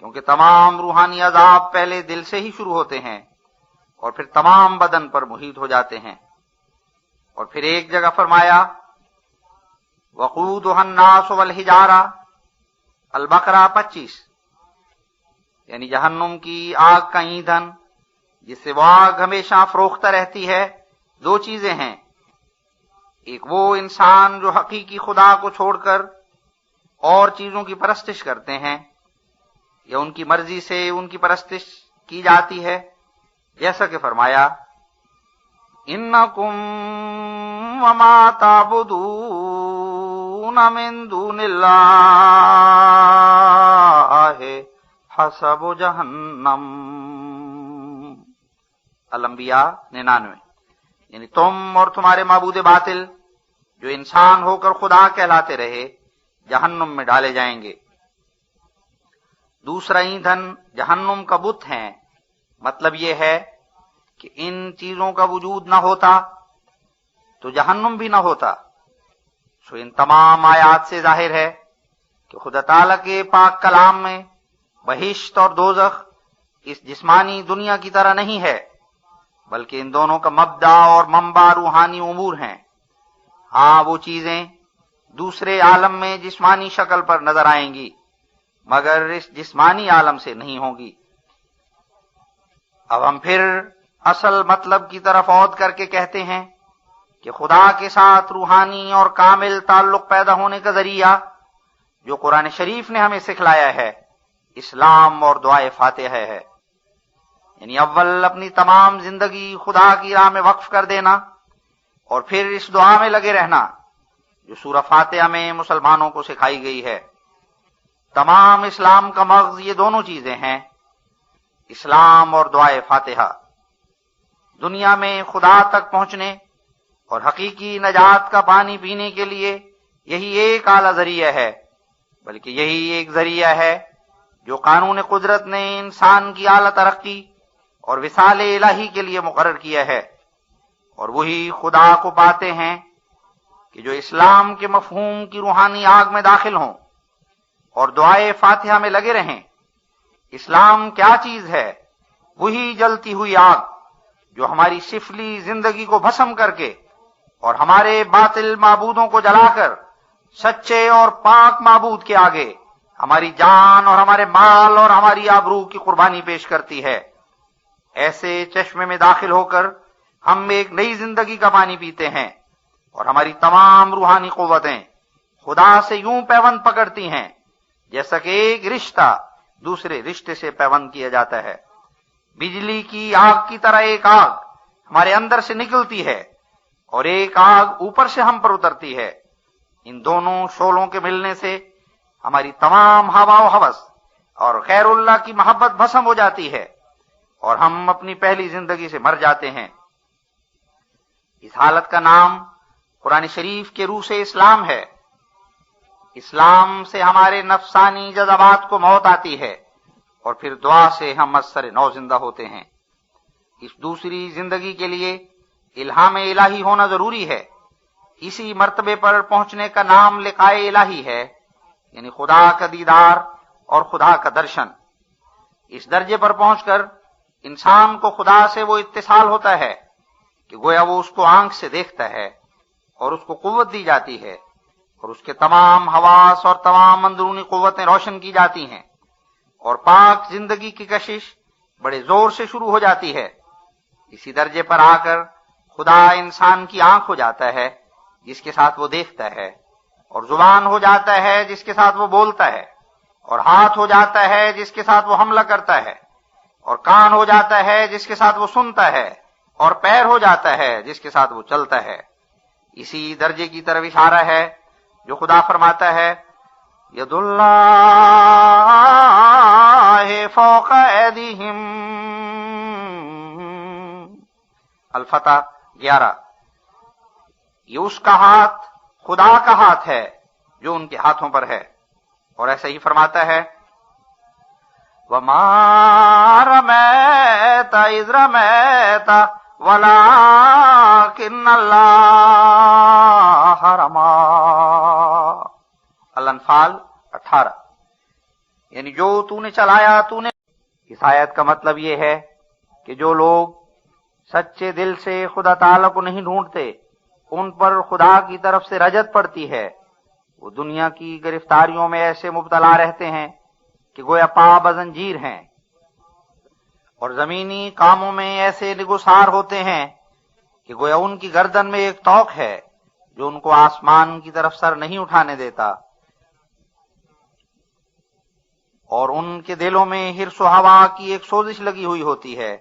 کیونکہ تمام روحانی عذاب پہلے دل سے ہی شروع ہوتے ہیں اور پھر تمام بدن پر محیط ہو جاتے ہیں۔ اور پھر ایک جگہ فرمایا وقودها الناس والحجارہ، البقرہ 25۔ یعنی جہنم کی آگ کا ایندھن جس سے وہ آگ ہمیشہ فروختہ رہتی ہے، دو چیزیں ہیں، ایک وہ انسان جو حقیقی خدا کو چھوڑ کر اور چیزوں کی پرستش کرتے ہیں یا ان کی مرضی سے ان کی پرستش کی جاتی ہے، جیسا کہ فرمایا انکم وما تعبدون من دون اللہ حسب جہنم، الانبیاء 99، یعنی تم اور تمہارے معبود باطل جو انسان ہو کر خدا کہلاتے رہے جہنم میں ڈالے جائیں گے۔ دوسرا ایندھن جہنم کا بت ہیں، مطلب یہ ہے کہ ان چیزوں کا وجود نہ ہوتا تو جہنم بھی نہ ہوتا۔ سو ان تمام آیات سے ظاہر ہے کہ خدا تعالیٰ کے پاک کلام میں بہشت اور دوزخ اس جسمانی دنیا کی طرح نہیں ہے، بلکہ ان دونوں کا مبدا اور منبع روحانی امور ہیں۔ ہاں، وہ چیزیں دوسرے عالم میں جسمانی شکل پر نظر آئیں گی، مگر اس جسمانی عالم سے نہیں ہوں گی۔ اب ہم پھر اصل مطلب کی طرف عود کر کے کہتے ہیں کہ خدا کے ساتھ روحانی اور کامل تعلق پیدا ہونے کا ذریعہ جو قرآن شریف نے ہمیں سکھلایا ہے اسلام اور دعائے فاتحہ ہے، یعنی اول اپنی تمام زندگی خدا کی راہ میں وقف کر دینا اور پھر اس دعا میں لگے رہنا جو سورہ فاتحہ میں مسلمانوں کو سکھائی گئی ہے۔ تمام اسلام کا مغز یہ دونوں چیزیں ہیں، اسلام اور دعائے فاتحہ۔ دنیا میں خدا تک پہنچنے اور حقیقی نجات کا پانی پینے کے لیے یہی ایک اعلیٰ ذریعہ ہے، بلکہ یہی ایک ذریعہ ہے جو قانون قدرت نے انسان کی اعلیٰ ترقی اور وصال الہی کے لیے مقرر کیا ہے، اور وہی خدا کو پاتے ہیں کہ جو اسلام کے مفہوم کی روحانی آگ میں داخل ہوں اور دعائے فاتحہ میں لگے رہیں۔ اسلام کیا چیز ہے؟ وہی جلتی ہوئی آگ جو ہماری سفلی زندگی کو بھسم کر کے اور ہمارے باطل معبودوں کو جلا کر سچے اور پاک معبود کے آگے ہماری جان اور ہمارے مال اور ہماری آبرو کی قربانی پیش کرتی ہے۔ ایسے چشمے میں داخل ہو کر ہم ایک نئی زندگی کا پانی پیتے ہیں اور ہماری تمام روحانی قوتیں خدا سے یوں پیوند پکڑتی ہیں جیسا کہ ایک رشتہ دوسرے رشتے سے پیوند کیا جاتا ہے۔ بجلی کی آگ کی طرح ایک آگ ہمارے اندر سے نکلتی ہے اور ایک آگ اوپر سے ہم پر اترتی ہے۔ ان دونوں شعلوں کے ملنے سے ہماری تمام ہوا و ہوس اور غیر اللہ کی محبت بھسم ہو جاتی ہے اور ہم اپنی پہلی زندگی سے مر جاتے ہیں۔ اس حالت کا نام قرآن شریف کے روح سے اسلام ہے۔ اسلام سے ہمارے نفسانی جذبات کو موت آتی ہے اور پھر دعا سے ہم از سر نو زندہ ہوتے ہیں۔ اس دوسری زندگی کے لیے الہام الہی ہونا ضروری ہے۔ اسی مرتبے پر پہنچنے کا نام لقائے الہی ہے، یعنی خدا کا دیدار اور خدا کا درشن۔ اس درجے پر پہنچ کر انسان کو خدا سے وہ اتصال ہوتا ہے کہ گویا وہ اس کو آنکھ سے دیکھتا ہے اور اس کو قوت دی جاتی ہے اور اس کے تمام حواس اور تمام اندرونی قوتیں روشن کی جاتی ہیں اور پاک زندگی کی کشش بڑے زور سے شروع ہو جاتی ہے۔ اسی درجے پر آ کر خدا انسان کی آنکھ ہو جاتا ہے جس کے ساتھ وہ دیکھتا ہے، اور زبان ہو جاتا ہے جس کے ساتھ وہ بولتا ہے، اور ہاتھ ہو جاتا ہے جس کے ساتھ وہ حملہ کرتا ہے، اور کان ہو جاتا ہے جس کے ساتھ وہ سنتا ہے، اور پیر ہو جاتا ہے جس کے ساتھ وہ چلتا ہے۔ اسی درجے کی طرف اشارہ ہے جو خدا فرماتا ہے ید اللہ فوق ایدیہم، الفتح 11۔ یہ اس کا ہاتھ خدا کا ہاتھ ہے جو ان کے ہاتھوں پر ہے، اور ایسا ہی فرماتا ہے وَمَا رَمَيْتَ إِذْ رَمَيْتَ وَلَكِنَّ اللَّهَ رَمَى، الانفال 18۔ یعنی جو تو نے چلایا تو نے۔ اس آیت کا مطلب یہ ہے کہ جو لوگ سچے دل سے خدا تعالیٰ کو نہیں ڈھونڈتے ان پر خدا کی طرف سے رجت پڑتی ہے، وہ دنیا کی گرفتاریوں میں ایسے مبتلا رہتے ہیں کہ گویا پا بزنجیر ہیں، اور زمینی کاموں میں ایسے نگوسار ہوتے ہیں کہ گویا ان کی گردن میں ایک توق ہے جو ان کو آسمان کی طرف سر نہیں اٹھانے دیتا، اور ان کے دلوں میں حرص و ہوا کی ایک سوزش لگی ہوئی ہوتی ہے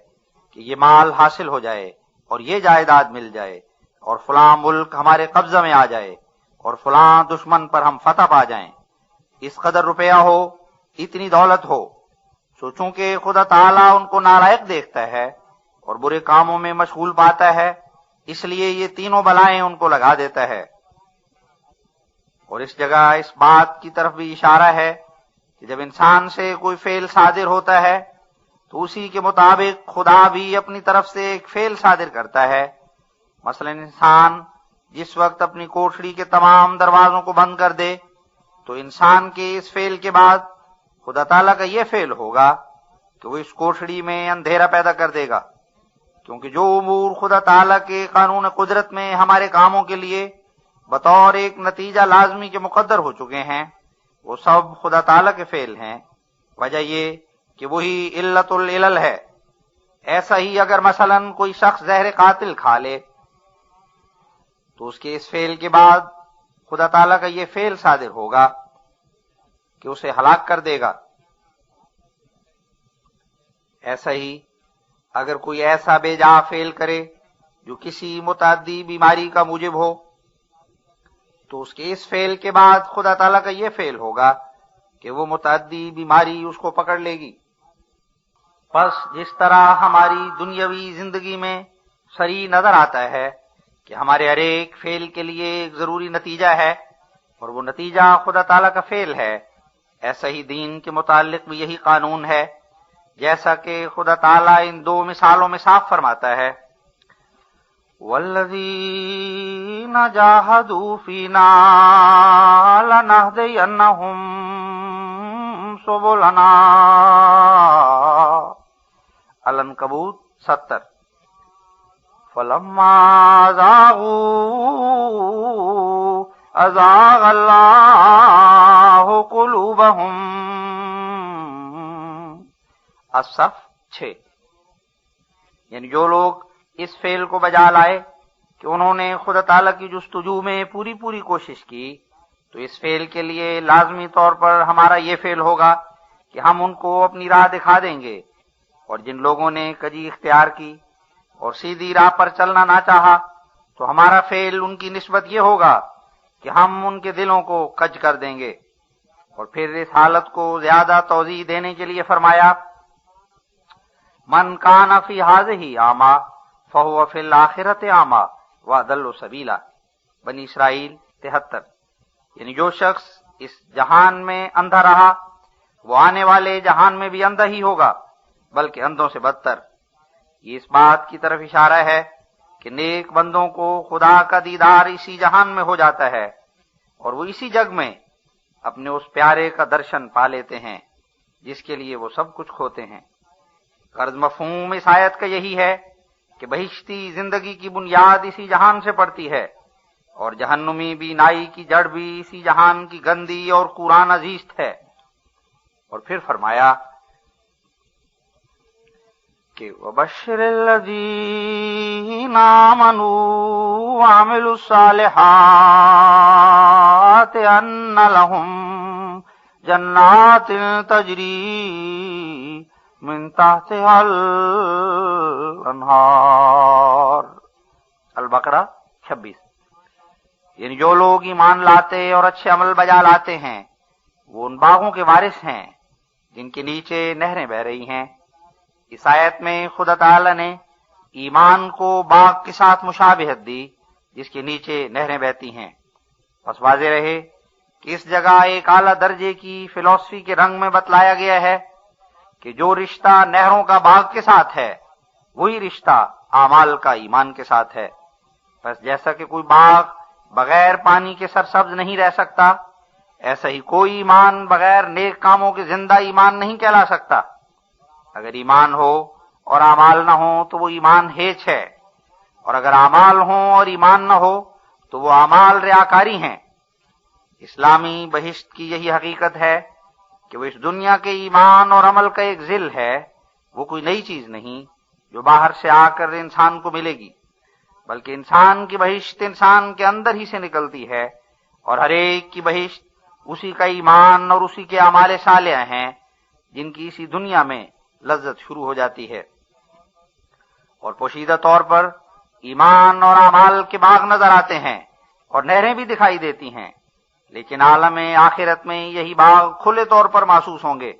کہ یہ مال حاصل ہو جائے اور یہ جائیداد مل جائے اور فلاں ملک ہمارے قبضہ میں آ جائے اور فلاں دشمن پر ہم فتح پا جائیں، اس قدر روپیہ ہو، اتنی دولت ہو۔ سو چونکہ خدا تعالیٰ ان کو نالائق دیکھتا ہے اور برے کاموں میں مشغول پاتا ہے، اس لیے یہ تینوں بلائیں ان کو لگا دیتا ہے۔ اور اس جگہ اس بات کی طرف بھی اشارہ ہے کہ جب انسان سے کوئی فعل صادر ہوتا ہے تو اسی کے مطابق خدا بھی اپنی طرف سے ایک فعل صادر کرتا ہے۔ مثلا انسان جس وقت اپنی کوٹھڑی کے تمام دروازوں کو بند کر دے تو انسان کے اس فعل کے بعد خدا تعالیٰ کا یہ فعل ہوگا کہ وہ اس کوٹھڑی میں اندھیرا پیدا کر دے گا، کیونکہ جو امور خدا تعالیٰ کے قانون قدرت میں ہمارے کاموں کے لیے بطور ایک نتیجہ لازمی کے مقدر ہو چکے ہیں وہ سب خدا تعالیٰ کے فعل ہیں۔ وجہ یہ کہ وہی علت العلل ہے۔ ایسا ہی اگر مثلا کوئی شخص زہر قاتل کھا لے تو اس کے اس فعل کے بعد خدا تعالیٰ کا یہ فعل صادر ہوگا کہ اسے ہلاک کر دے گا۔ ایسا ہی اگر کوئی ایسا بے جا فعل کرے جو کسی متعدی بیماری کا موجب ہو تو اس کے اس فعل کے بعد خدا تعالیٰ کا یہ فعل ہوگا کہ وہ متعدی بیماری اس کو پکڑ لے گی۔ پس جس طرح ہماری دنیاوی زندگی میں صریح نظر آتا ہے کہ ہمارے ہر ایک فعل کے لیے ایک ضروری نتیجہ ہے اور وہ نتیجہ خدا تعالیٰ کا فعل ہے، ایسا ہی دین کے متعلق بھی یہی قانون ہے، جیسا کہ خدا تعالیٰ ان دو مثالوں میں صاف فرماتا ہے، وَالَّذِينَ جَاهَدُوا فِينَا لَنَهْدِيَنَّهُمْ سُبُلَنَا۔ العنکبوت 70۔ فَلَمَّا زَاغُوا أَزَاغَ اللَّهُ قُلُوبَهُمْ۔ الصف 6۔ یعنی جو لوگ اس فعل کو بجا لائے کہ انہوں نے خدا تعالیٰ کی جستجو میں پوری کوشش کی تو اس فعل کے لیے لازمی طور پر ہمارا یہ فعل ہوگا کہ ہم ان کو اپنی راہ دکھا دیں گے، اور جن لوگوں نے کجی اختیار کی اور سیدھی راہ پر چلنا نہ چاہا تو ہمارا فعل ان کی نسبت یہ ہوگا کہ ہم ان کے دلوں کو کج کر دیں گے۔ اور پھر اس حالت کو زیادہ توضیح دینے کے لیے فرمایا، من کان فی ہذہ اعمی فہو فی الآخرۃ اعمی واضل سبیلا۔ بنی اسرائیل 73۔ یعنی جو شخص اس جہان میں اندھا رہا وہ آنے والے جہان میں بھی اندھا ہی ہوگا، بلکہ اندھوں سے بدتر۔ یہ اس بات کی طرف اشارہ ہے کہ نیک بندوں کو خدا کا دیدار اسی جہان میں ہو جاتا ہے اور وہ اسی جگ میں اپنے اس پیارے کا درشن پا لیتے ہیں جس کے لیے وہ سب کچھ کھوتے ہیں۔ غرض مفہوم اس آیت کا یہی ہے کہ بہشتی زندگی کی بنیاد اسی جہان سے پڑتی ہے اور جہنمی بینائی کی جڑ بھی اسی جہان کی گندی اور قرآن عزیزت ہے۔ اور پھر فرمایا کہ وَبَشِّرِ الَّذِينَ آمَنُوا وَعَمِلُوا الصَّالِحَاتِ أَنَّ لَهُمْ جَنَّاتٍ تَجْرِي من تحتها الانہار۔ البقرہ 26۔ یعنی جو لوگ ایمان لاتے اور اچھے عمل بجا لاتے ہیں وہ ان باغوں کے وارث ہیں جن کے نیچے نہریں بہ رہی ہیں۔ اس آیت میں خدا تعالی نے ایمان کو باغ کے ساتھ مشابہت دی جس کے نیچے نہریں بہتی ہیں۔ بس واضح رہے کہ اس جگہ ایک اعلیٰ درجے کی فلسفی کے رنگ میں بتلایا گیا ہے کہ جو رشتہ نہروں کا باغ کے ساتھ ہے وہی رشتہ اعمال کا ایمان کے ساتھ ہے۔ بس جیسا کہ کوئی باغ بغیر پانی کے سرسبز نہیں رہ سکتا، ایسا ہی کوئی ایمان بغیر نیک کاموں کے زندہ ایمان نہیں کہلا سکتا۔ اگر ایمان ہو اور اعمال نہ ہو تو وہ ایمان ہیچ ہے، اور اگر اعمال ہوں اور ایمان نہ ہو تو وہ اعمال ریاکاری ہیں۔ اسلامی بہشت کی یہی حقیقت ہے کہ وہ اس دنیا کے ایمان اور عمل کا ایک ذل ہے، وہ کوئی نئی چیز نہیں جو باہر سے آ کر انسان کو ملے گی، بلکہ انسان کی بہشت انسان کے اندر ہی سے نکلتی ہے، اور ہر ایک کی بہشت اسی کا ایمان اور اسی کے اعمال صالحہ ہیں جن کی اسی دنیا میں لذت شروع ہو جاتی ہے۔ اور پوشیدہ طور پر ایمان اور اعمال کے باغ نظر آتے ہیں اور نہریں بھی دکھائی دیتی ہیں، لیکن عالم آخرت میں یہی باغ کھلے طور پر محسوس ہوں گے۔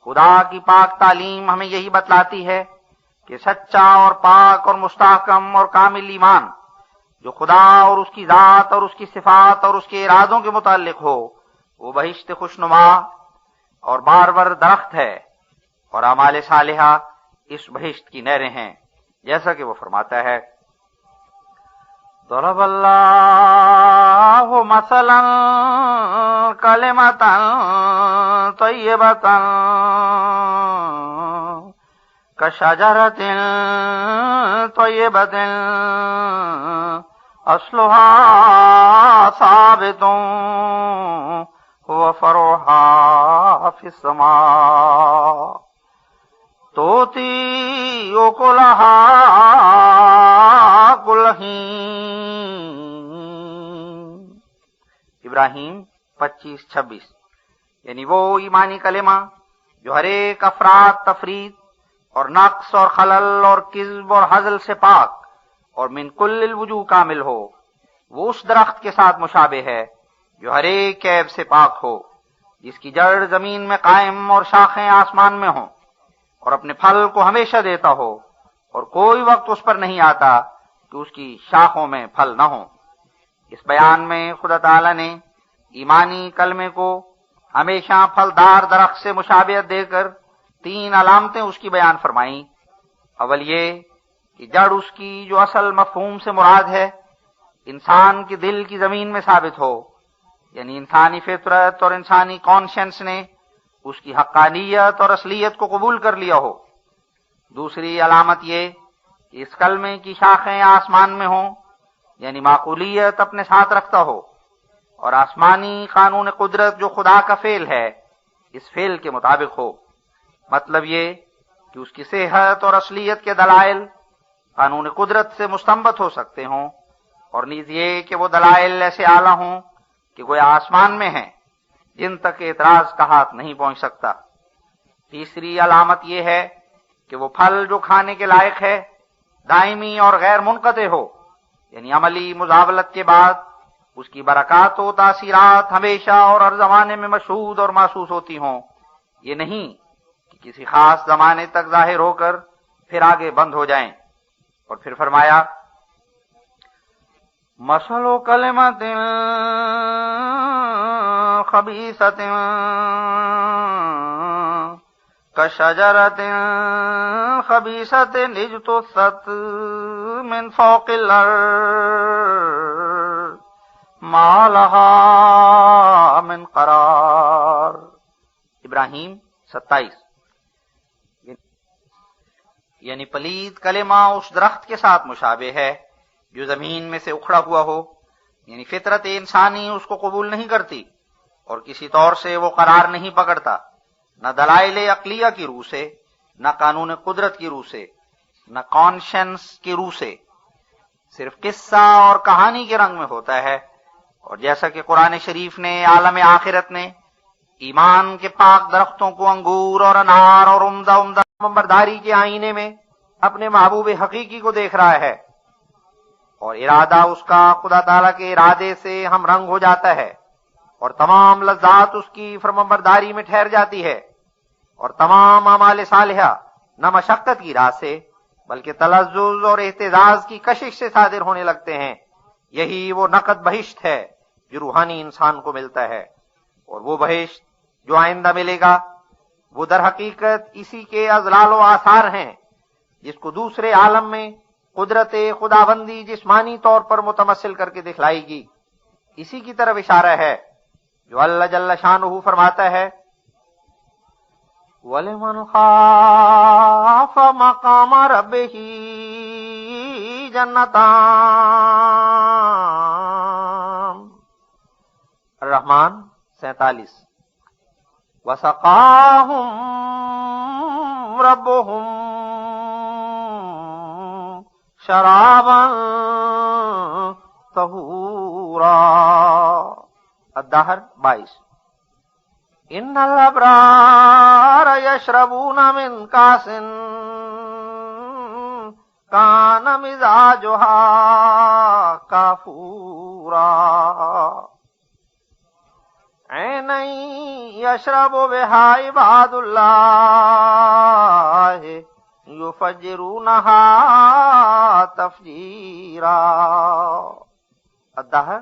خدا کی پاک تعلیم ہمیں یہی بتلاتی ہے کہ سچا اور پاک اور مستحکم اور کامل ایمان جو خدا اور اس کی ذات اور اس کی صفات اور اس کے ارادوں کے متعلق ہو، وہ بہشت خوشنما اور بارور درخت ہے، اور اعمال صالحہ اس بہشت کی نہریں ہیں، جیسا کہ وہ فرماتا ہے، ضرب اللہ مثلا کلمۃ طیبۃ کشجرۃ طیبۃ اصلها ثابت وفرعها فی السماء تؤتی اکلها کل حین۔ ابراہیم 25-26، یعنی وہ ایمانی کلمہ جو ہر ایک افراد تفرید اور نقص اور خلل اور کذب اور ہزل سے پاک اور من کل الوجوہ کامل ہو، وہ اس درخت کے ساتھ مشابہ ہے جو ہر ایک عیب سے پاک ہو، جس کی جڑ زمین میں قائم اور شاخیں آسمان میں ہوں، اور اپنے پھل کو ہمیشہ دیتا ہو، اور کوئی وقت اس پر نہیں آتا کہ اس کی شاخوں میں پھل نہ ہوں۔ اس بیان میں خدا تعالی نے ایمانی کلمے کو ہمیشہ پھلدار درخت سے مشابہت دے کر 3 علامتیں اس کی بیان فرمائیں۔ اول یہ کہ جڑ اس کی جو اصل مفہوم سے مراد ہے انسان کے دل کی زمین میں ثابت ہو، یعنی انسانی فطرت اور انسانی کانشنس نے اس کی حقانیت اور اصلیت کو قبول کر لیا ہو۔ دوسری علامت یہ کہ اس کلمے کی شاخیں آسمان میں ہوں، یعنی معقولیت اپنے ساتھ رکھتا ہو، اور آسمانی قانون قدرت جو خدا کا فعل ہے اس فعل کے مطابق ہو۔ مطلب یہ کہ اس کی صحت اور اصلیت کے دلائل قانون قدرت سے مستنبت ہو سکتے ہوں، اور نیز یہ کہ وہ دلائل ایسے اعلیٰ ہوں کہ گویا آسمان میں ہیں جن تک اعتراض کا ہاتھ نہیں پہنچ سکتا۔ تیسری علامت یہ ہے کہ وہ پھل جو کھانے کے لائق ہے دائمی اور غیر منقطع ہو، یعنی عملی مزاولت کے بعد اس کی برکات و تاثیرات ہمیشہ اور ہر زمانے میں مشہود اور محسوس ہوتی ہوں، یہ نہیں کہ کسی خاص زمانے تک ظاہر ہو کر پھر آگے بند ہو جائیں۔ اور پھر فرمایا، مثل کلمۃ خبیثۃ کشجرۃ خبیثۃ اجتثت من فوق الارض ما لها من قرار۔ ابراہیم 27۔ یعنی پلید کلمہ اس درخت کے ساتھ مشابہ ہے جو زمین میں سے اکھڑا ہوا ہو، یعنی فطرت انسانی اس کو قبول نہیں کرتی اور کسی طور سے وہ قرار نہیں پکڑتا، نہ دلائل عقلیہ کی روح سے، نہ قانون قدرت کی روح سے، نہ کانشنس کی روح سے، صرف قصہ اور کہانی کے رنگ میں ہوتا ہے۔ اور جیسا کہ قرآن شریف نے عالم آخرت نے ایمان کے پاک درختوں کو انگور اور انار اور عمدہ برداری کے آئینے میں اپنے محبوب حقیقی کو دیکھ رہا ہے، اور ارادہ اس کا خدا تعالیٰ کے ارادے سے ہم رنگ ہو جاتا ہے، اور تمام لذات اس کی فرمانبرداری میں ٹھہر جاتی ہے، اور تمام اعمال صالحہ نہ مشقت کی راہ سے بلکہ تلذذ اور اعتزاز کی کشش سے صادر ہونے لگتے ہیں۔ یہی وہ نقد بہشت ہے جو روحانی انسان کو ملتا ہے، اور وہ بہشت جو آئندہ ملے گا وہ در حقیقت اسی کے اضلال و آثار ہیں جس کو دوسرے عالم میں قدرت خداوندی جسمانی طور پر متمثل کر کے دکھلائے گی۔ اسی کی طرف اشارہ ہے جو اللہ جل شانہ فرماتا ہے، وَلِمَنْ خَافَ مَقَامَ رَبِّهِ جَنَّتَانِ۔ الرحمن 47۔ وَسَقَاهُمْ رَبُّهُمْ شرابا طہورا. الدہر 22. ان الابرار یشربون من کاس کان مزاجها کافورا. عینا یشرب بها عباد اللہ یفجرونها تفجیرا. الدہر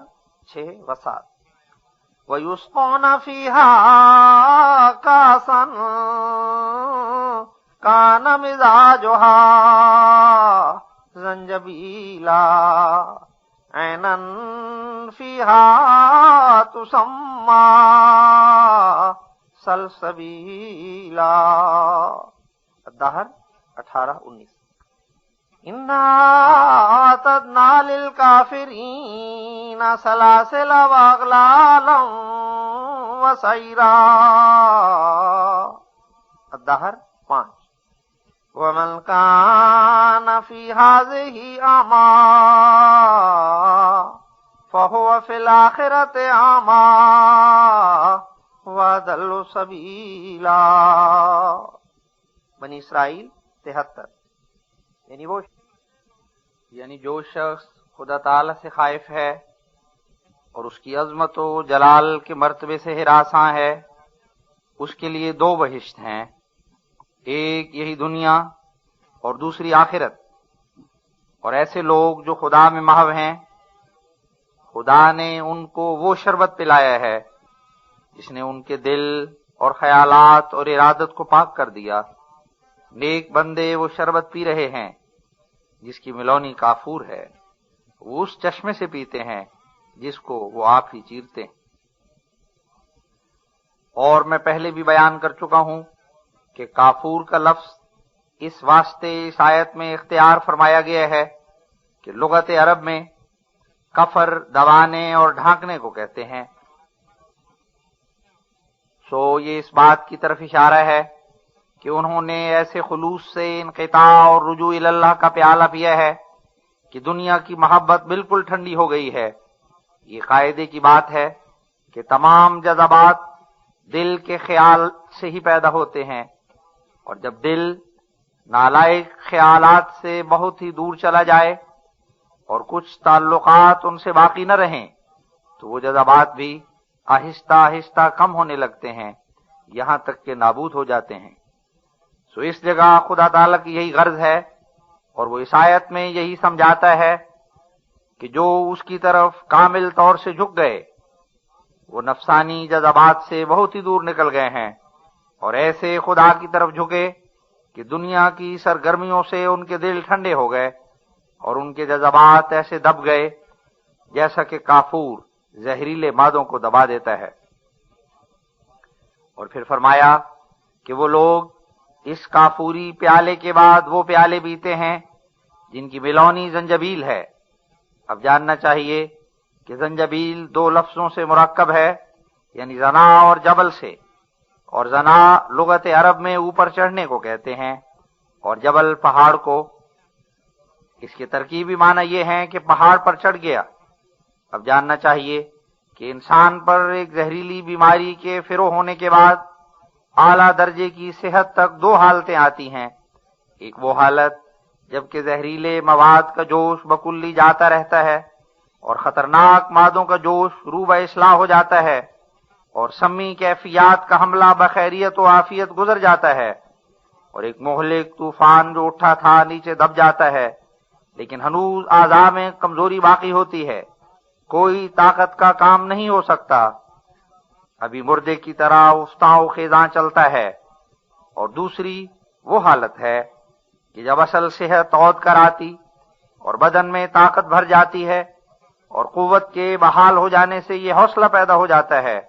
6 و 7. وَيُسْقَوْنَ فِيهَا كَأْسًا كَانَ مِزَاجُهَا زَنْجَبِيلًا عَيْنًا فِيهَا تُسَمَّى سَلْسَبِيلًا. الدہر 18-19. اِنَّا أَعْتَدْنَا لِلْكَافِرِينَ سَلَاسِلَ وَأَغْلَالًا وَسَعِيرًا. الدہر 5. وَمَنْ كَانَ فِي هَٰذِهِ أَعْمَىٰ فَهُوَ فِي الْآخِرَةِ أَعْمَىٰ وَأَضَلُّ سَبِيلًا. بنی اسرائیل 73. یعنی جو شخص خدا تعالی سے خائف ہے اور اس کی عظمت و جلال کے مرتبے سے ہراساں ہے، اس کے لیے 2 بہشت ہیں، ایک یہی دنیا اور دوسری آخرت. اور ایسے لوگ جو خدا میں محو ہیں، خدا نے ان کو وہ شربت پلایا ہے جس نے ان کے دل اور خیالات اور ارادت کو پاک کر دیا. نیک بندے وہ شربت پی رہے ہیں جس کی ملونی کافور ہے. وہ اس چشمے سے پیتے ہیں جس کو وہ آپ ہی چیرتے ہیں. اور میں پہلے بھی بیان کر چکا ہوں کہ کافور کا لفظ اس واسطے اس آیت میں اختیار فرمایا گیا ہے کہ لغت عرب میں کفر دبانے اور ڈھانکنے کو کہتے ہیں. سو یہ اس بات کی طرف اشارہ ہے کہ انہوں نے ایسے خلوص سے انقطاع اور رجوع اللہ کا پیالہ پیا ہے کہ دنیا کی محبت بالکل ٹھنڈی ہو گئی ہے. یہ قاعدے کی بات ہے کہ تمام جذبات دل کے خیال سے ہی پیدا ہوتے ہیں، اور جب دل نالائق خیالات سے بہت ہی دور چلا جائے اور کچھ تعلقات ان سے باقی نہ رہیں تو وہ جذبات بھی آہستہ آہستہ کم ہونے لگتے ہیں، یہاں تک کہ نابود ہو جاتے ہیں. سو اس جگہ خدا تعالیٰ کی یہی غرض ہے، اور وہ اس آیت میں یہی سمجھاتا ہے کہ جو اس کی طرف کامل طور سے جھک گئے وہ نفسانی جذبات سے بہت ہی دور نکل گئے ہیں، اور ایسے خدا کی طرف جھکے کہ دنیا کی سرگرمیوں سے ان کے دل ٹھنڈے ہو گئے اور ان کے جذبات ایسے دب گئے جیسا کہ کافور زہریلے مادوں کو دبا دیتا ہے. اور پھر فرمایا کہ وہ لوگ اس کافوری پیالے کے بعد وہ پیالے پیتے ہیں جن کی ملونی زنجبیل ہے. اب جاننا چاہیے کہ زنجبیل 2 لفظوں سے مرکب ہے، یعنی زنا اور جبل سے. اور زنا لغت عرب میں اوپر چڑھنے کو کہتے ہیں اور جبل پہاڑ کو. اس کے ترکیبی معنی یہ ہیں کہ پہاڑ پر چڑھ گیا. اب جاننا چاہیے کہ انسان پر ایک زہریلی بیماری کے فروغ ہونے کے بعد اعلیٰ درجے کی صحت تک 2 حالتیں آتی ہیں. ایک وہ حالت جبکہ زہریلے مواد کا جوش بکلی جاتا رہتا ہے اور خطرناک مادوں کا جوش روح اصلاح ہو جاتا ہے اور سمی کیفیات کا حملہ بخیریت و عافیت گزر جاتا ہے، اور ایک مہلک طوفان جو اٹھا تھا نیچے دب جاتا ہے، لیکن ہنوز اعضاء میں کمزوری باقی ہوتی ہے، کوئی طاقت کا کام نہیں ہو سکتا، ابھی مردے کی طرح افتاں و خیزاں چلتا ہے. اور دوسری وہ حالت ہے کہ جب اصل صحت عود کر آتی اور بدن میں طاقت بھر جاتی ہے اور قوت کے بحال ہو جانے سے یہ حوصلہ پیدا ہو جاتا ہے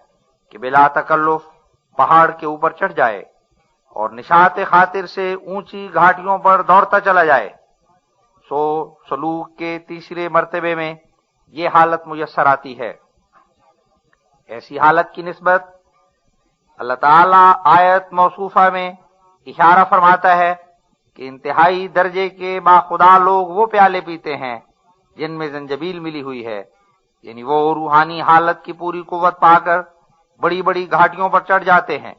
کہ بلا تکلف پہاڑ کے اوپر چڑھ جائے اور نشاط خاطر سے اونچی گھاٹیوں پر دوڑتا چلا جائے. سو سلوک کے تیسرے مرتبے میں یہ حالت میسر آتی ہے. ایسی حالت کی نسبت اللہ تعالی آیت موصوفہ میں اشارہ فرماتا ہے کہ انتہائی درجے کے باخدا لوگ وہ پیالے پیتے ہیں جن میں زنجبیل ملی ہوئی ہے، یعنی وہ روحانی حالت کی پوری قوت پا کر بڑی بڑی گھاٹیوں پر چڑھ جاتے ہیں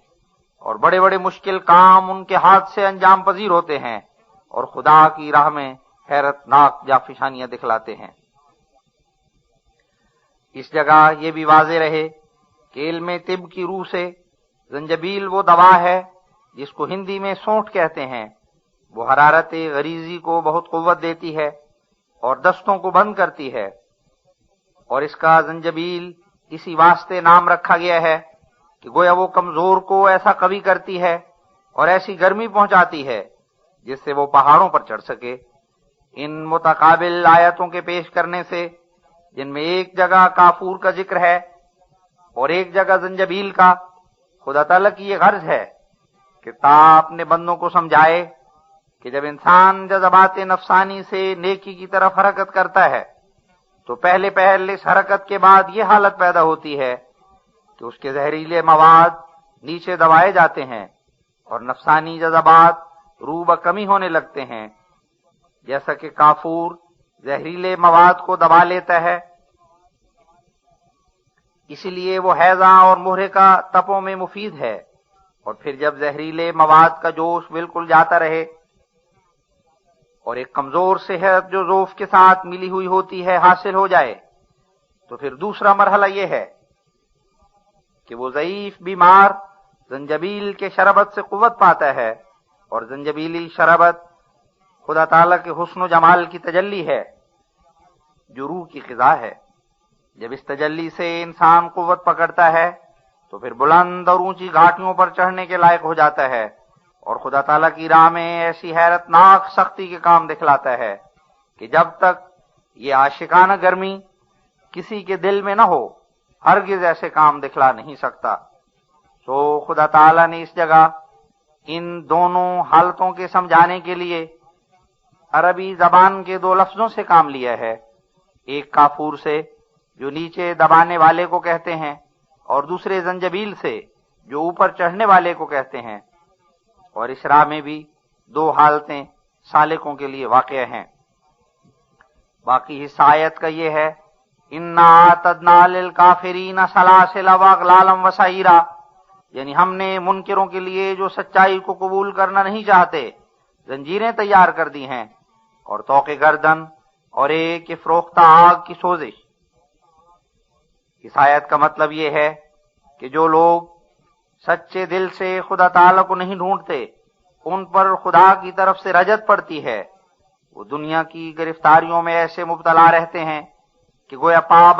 اور بڑے بڑے مشکل کام ان کے ہاتھ سے انجام پذیر ہوتے ہیں اور خدا کی راہ میں حیرت ناک جافشانیاں دکھلاتے ہیں۔ اس جگہ یہ بھی واضح رہے کہ علم طب کی روح سے زنجبیل وہ دوا ہے جس کو ہندی میں سونٹ کہتے ہیں۔ وہ حرارت غریزی کو بہت قوت دیتی ہے اور دستوں کو بند کرتی ہے، اور اس کا زنجبیل اسی واسطے نام رکھا گیا ہے کہ گویا وہ کمزور کو ایسا قوی کرتی ہے اور ایسی گرمی پہنچاتی ہے جس سے وہ پہاڑوں پر چڑھ سکے۔ ان متقابل آیتوں کے پیش کرنے سے، جن میں ایک جگہ کافور کا ذکر ہے اور ایک جگہ زنجبیل کا، خدا تعالیٰ کی یہ غرض ہے کہ تا اپنے بندوں کو سمجھائے کہ جب انسان جذبات نفسانی سے نیکی کی طرف حرکت کرتا ہے تو پہلے اس حرکت کے بعد یہ حالت پیدا ہوتی ہے کہ اس کے زہریلے مواد نیچے دبائے جاتے ہیں اور نفسانی جذبات روح بکمی ہونے لگتے ہیں، جیسا کہ کافور زہریلے مواد کو دبا لیتا ہے۔ اسی لیے وہ حیضہ اور مہرے کا تپوں میں مفید ہے، اور پھر جب زہریلے مواد کا جوش بالکل جاتا رہے اور ایک کمزور صحت جو ذوف کے ساتھ ملی ہوئی ہوتی ہے حاصل ہو جائے، تو پھر دوسرا مرحلہ یہ ہے کہ وہ ضعیف بیمار زنجبیل کے شربت سے قوت پاتا ہے، اور زنجبیلی شربت خدا تعالیٰ کے حسن و جمال کی تجلی ہے جو روح کی غذا ہے۔ جب اس تجلی سے انسان قوت پکڑتا ہے تو پھر بلند اور اونچی گھاٹیوں پر چڑھنے کے لائق ہو جاتا ہے اور خدا تعالیٰ کی راہ میں ایسی حیرت ناک سختی کے کام دکھلاتا ہے کہ جب تک یہ عاشقانہ گرمی کسی کے دل میں نہ ہو ہرگز ایسے کام دکھلا نہیں سکتا۔ تو خدا تعالیٰ نے اس جگہ ان دونوں حالتوں کے سمجھانے کے لیے عربی زبان کے دو لفظوں سے کام لیا ہے، ایک کافور سے جو نیچے دبانے والے کو کہتے ہیں، اور دوسرے زنجبیل سے جو اوپر چڑھنے والے کو کہتے ہیں، اور اس راہ میں بھی دو حالتیں سالکوں کے لیے واقع ہیں۔ باقی حصہ آیت کا یہ ہے، اِنَّا اعْتَدْنَا لِلْكَافِرِينَ سَلَاسِلَ وَأَغْلَالًا وَسَعِيرًا، یعنی ہم نے منکروں کے لیے جو سچائی کو قبول کرنا نہیں چاہتے زنجیریں تیار کر دی ہیں، اور طوق گردن اور ایک فروختہ آگ کی سوزش۔ اس آیت کا مطلب یہ ہے کہ جو لوگ سچے دل سے خدا تعالیٰ کو نہیں ڈھونڈتے، ان پر خدا کی طرف سے رجت پڑتی ہے، وہ دنیا کی گرفتاریوں میں ایسے مبتلا رہتے ہیں کہ گویا پا